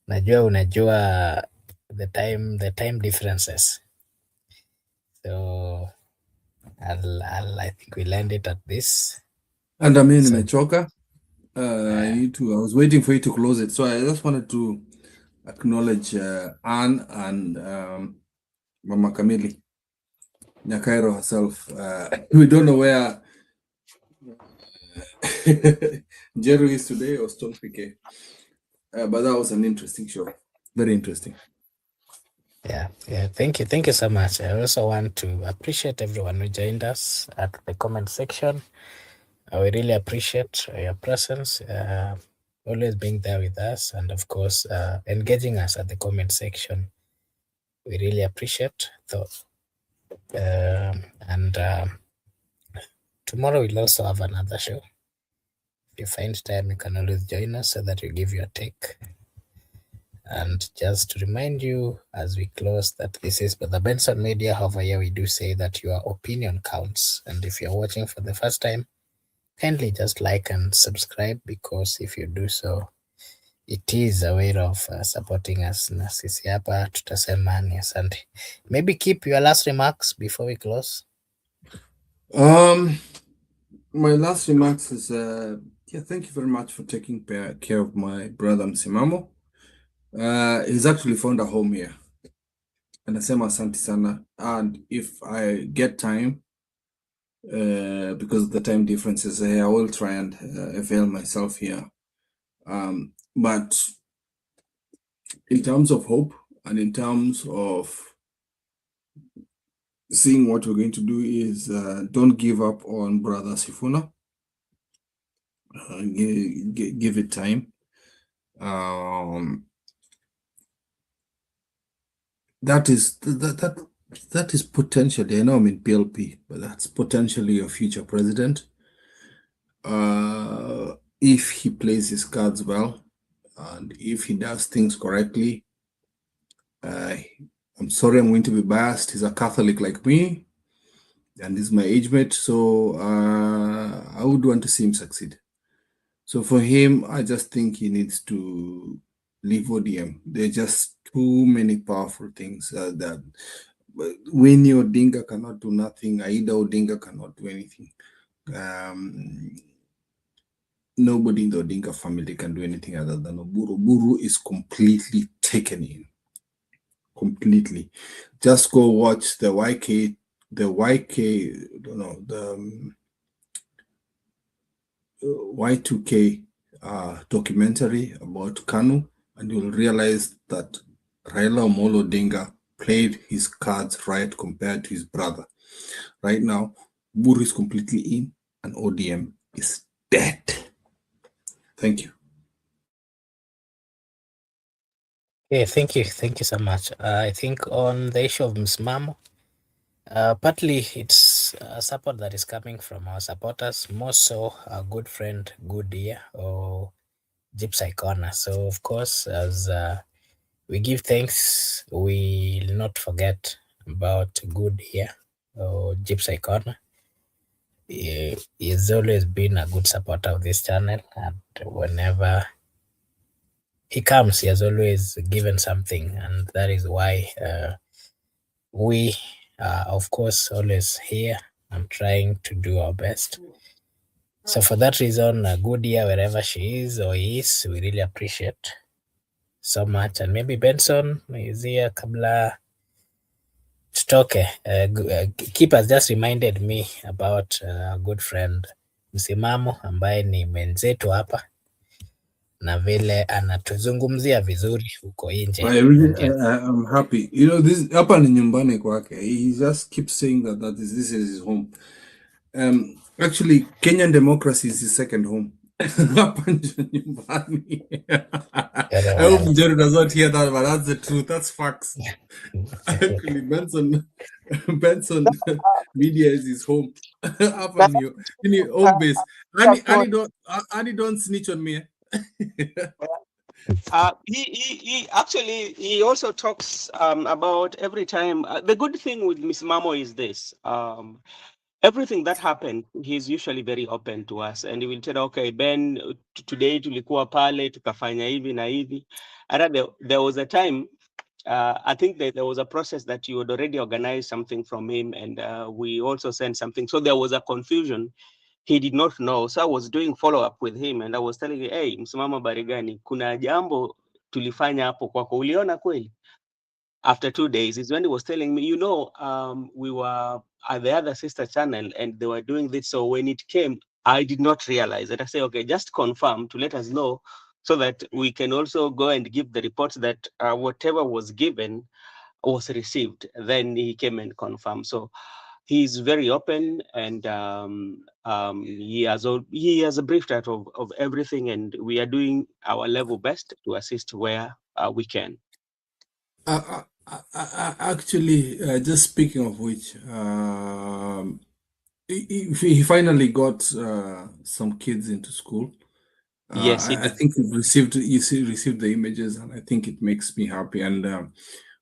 unajua the time differences. So I think we'll end it at this. And I mean, nimechoka. I was waiting for you to close it. So I just wanted to acknowledge Anne and Mama Kamili Nyakairo herself. We don't know where Jerry is today or Stone PK. But that was an interesting show. Very interesting. Yeah. Thank you so much. I also want to appreciate everyone who joined us at the comment section. We really appreciate your presence, always being there with us, and of course, engaging us at the comment section. We really appreciate. Tomorrow we'll also have another show. If you find time, you can always join us so that we give you a take. And just to remind you as we close that this is the Benson Media. However, here we do say that your opinion counts. And if you're watching for the first time, kindly just like and subscribe, because if you do so, it is a way of supporting us. Na sisi hapa tutasema ni asante. Maybe keep your last remarks before we close. My last remarks is thank you very much for taking care of my brother Msimamo. He's actually found a home here. And nasema asante sana. And if I get time, because of the time differences, I will try and avail myself here. But in terms of hope and in terms of seeing what we're going to do is don't give up on Brother Sifuna. Give it time. That is potentially, I know I'm in PLP, but that's potentially a future president. If he plays his cards well, and if he does things correctly. I'm sorry, I'm going to be biased. He's a Catholic like me, and he's my age mate, so I would want to see him succeed. So for him, I just think he needs to leave ODM. There are just too many powerful things that Winnie Odinga cannot do nothing. Aida Odinga cannot do anything. Nobody in the Odinga family can do anything other than Oburu. Oburu is completely taken in. Completely. Just go watch the Y2K documentary about Kanu, and you'll realize that Raila Amolo Odinga played his cards right compared to his brother. Right now, Buru is completely in, and ODM is dead. Thank you. Okay, thank you so much. I think on the issue of Msimamo, Partly it's support that is coming from our supporters, more so our good friend Good Year or Gypsy Corner. So of course, as we give thanks, we will not forget about Good Year or Gypsy Corner. He's always been a good supporter of this channel, and whenever he comes, he has always given something, and that is why we are, of course, always here and trying to do our best. So for that reason, Good Year, wherever she is or he is, we really appreciate so much. And maybe Benson is here kabla tutoke. Keep has just reminded me about a good friend Msimamo ambaye ni mwenzetu hapa na vile anatuzungumzia vizuri huko nje. I'm happy. You know, this hapa ni nyumbani kwake. He just keeps saying that this is his home. Actually, Kenyan democracy is his second home. Hapa ndio nyumbani. I hope Jerry does not hear that, but that's the truth. That's facts. Actually, Benson Media is his home. Hapa ndio ni home base. Annie, don't snitch on me. He actually he also talks about every time. The good thing with Miss Mamo is this. Everything that happened, he's usually very open to us, and he will tell, okay, Ben, today tulikuwa pale tukafanya hivi na hivi. And there was a time, I think that there was a process that you had already organized something from him, and we also sent something. So there was a confusion. He did not know. So I was doing follow-up with him, and I was telling him, hey, msimamo barigani, kuna jambo tulifanya hapo kwako, uliona kweli? After 2 days is when he was telling me, we were at the other sister channel and they were doing this. So when it came, I did not realize it. I say, okay, just confirm to let us know so that we can also go and give the reports that whatever was given was received. Then he came and confirmed. So he's very open, and he has a brief out of everything, and we are doing our level best to assist where we can. Actually, just speaking of which, he finally got some kids into school. Yes, I think you received the images, and I think it makes me happy. And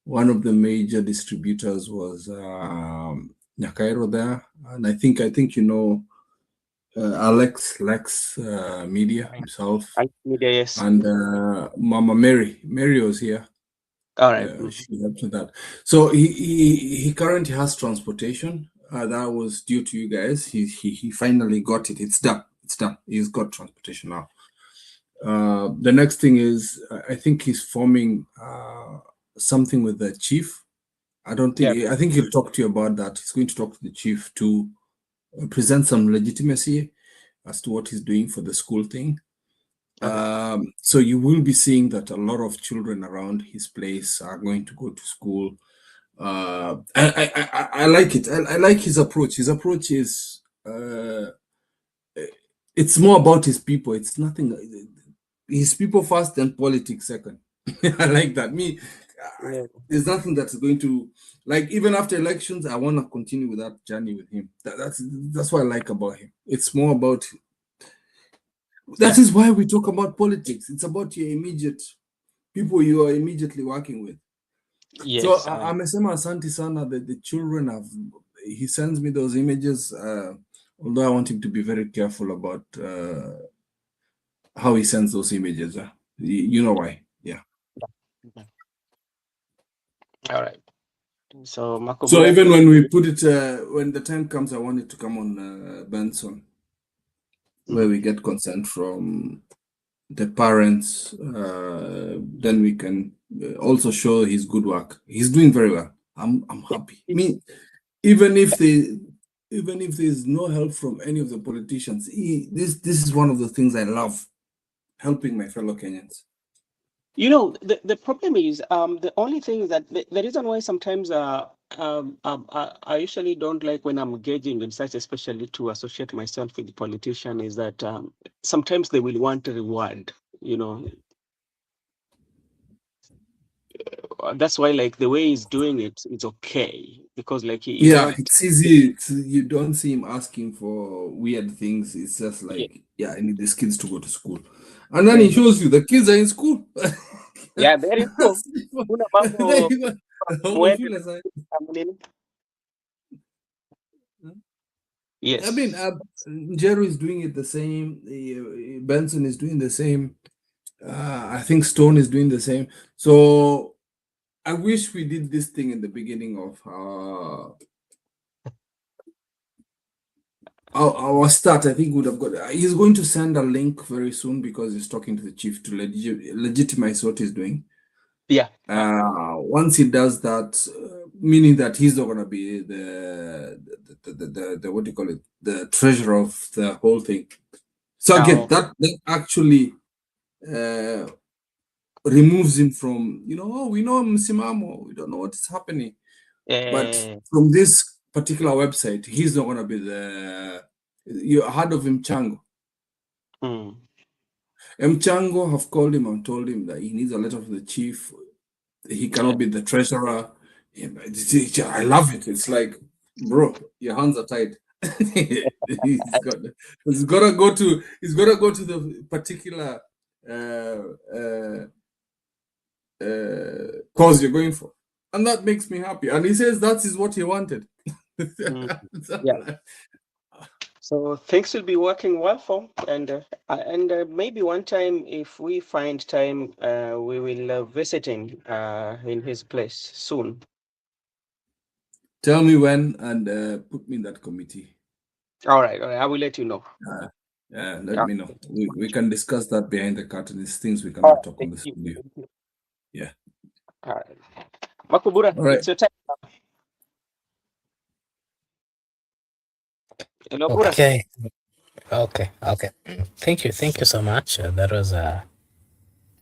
one of the major distributors was Nyakairo there, and I think Lex Media himself, Media, yes. and Mama Mary was here. All right. She helped with that. So he currently has transportation. That was due to you guys. He finally got it. It's done. He's got transportation now. The next thing is, I think he's forming something with the chief. I think he'll talk to you about that. He's going to talk to the chief to present some legitimacy as to what he's doing for the school thing. So you will be seeing that a lot of children around his place are going to go to school. I like it. I like his approach. His approach is it's more about his people. It's nothing. His people first, then politics second. I like that. There's nothing that's going to, like, even after elections, I want to continue with that journey with him. That's what I like about him. It's more about. That is why we talk about politics. It's about your immediate people you are immediately working with. Yes. So amesema asante sana that the children have. He sends me those images. Although I want him to be very careful about how he sends those images. You know why? Yeah. All right. So even when we put it, when the time comes, I want it to come on Benson, where we get consent from the parents. Then we can also show his good work. He's doing very well. I'm happy. Even if there's no help from any of the politicians, this is one of the things I love, helping my fellow Kenyans. The problem is the only thing is that the reason why sometimes I usually don't like when I'm engaging in such, especially to associate myself with the politician, is that sometimes they will want a reward. That's why, like, the way he's doing it is okay. because like Yeah, it's easy. You don't see him asking for weird things. It's just like, I need these kids to go to school. And then he shows you the kids are in school. Yeah, there is go. Kuna mambo mwende yes. I mean, Jerry is doing it the same. Benson is doing the same. I think Stone is doing the same. So I wish we did this thing in the beginning of our start. I think would have got. He's going to send a link very soon because he's talking to the chief to legitimize what he's doing. Yeah. Once he does that, meaning that he's not going to be the what do you call it, the treasurer of the whole thing. So again, that actually removes him from, we know Msimamo, we don't know what is happening. But from this particular website, he's not going to be you heard of Mchango? Mchango have called him and told him that he needs a letter from the chief. He cannot be the treasurer. I love it. It's like, bro, your hands are tied. he's got to go to the particular cause you're going for, and that makes me happy. And he says that is what he wanted. Yeah. So things will be working well for him, and maybe one time, if we find time, we will visit him in his place soon. Tell me when and put me in that committee. All right. I will let you know. Let me know. We can discuss that behind the curtain. These things we cannot talk on the studio. Yeah. All right. Makubura, all right. It's your time. Hello, okay. Thank you so much. That was a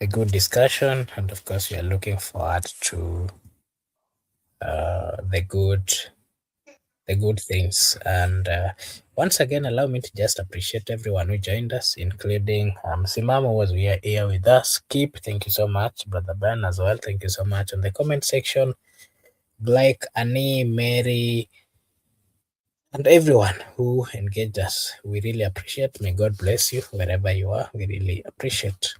good discussion, and of course we are looking forward to the good things. And once again, allow me to just appreciate everyone who joined us, including Simamo was here with us. Keep, thank you so much. Brother Ben as well, thank you so much. On the comment section, like Annie, Mary, and everyone who engaged us, we really appreciate. May God bless you wherever you are. We really appreciate.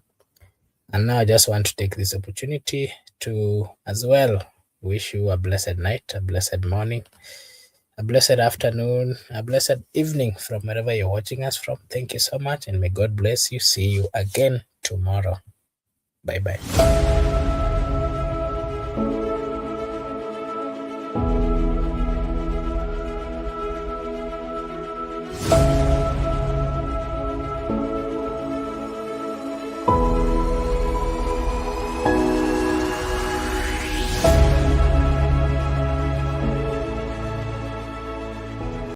And now I just want to take this opportunity to as well wish you a blessed night, a blessed morning, a blessed afternoon, a blessed evening from wherever you're watching us from. Thank you so much, and may God bless you. See you again tomorrow. Bye-bye.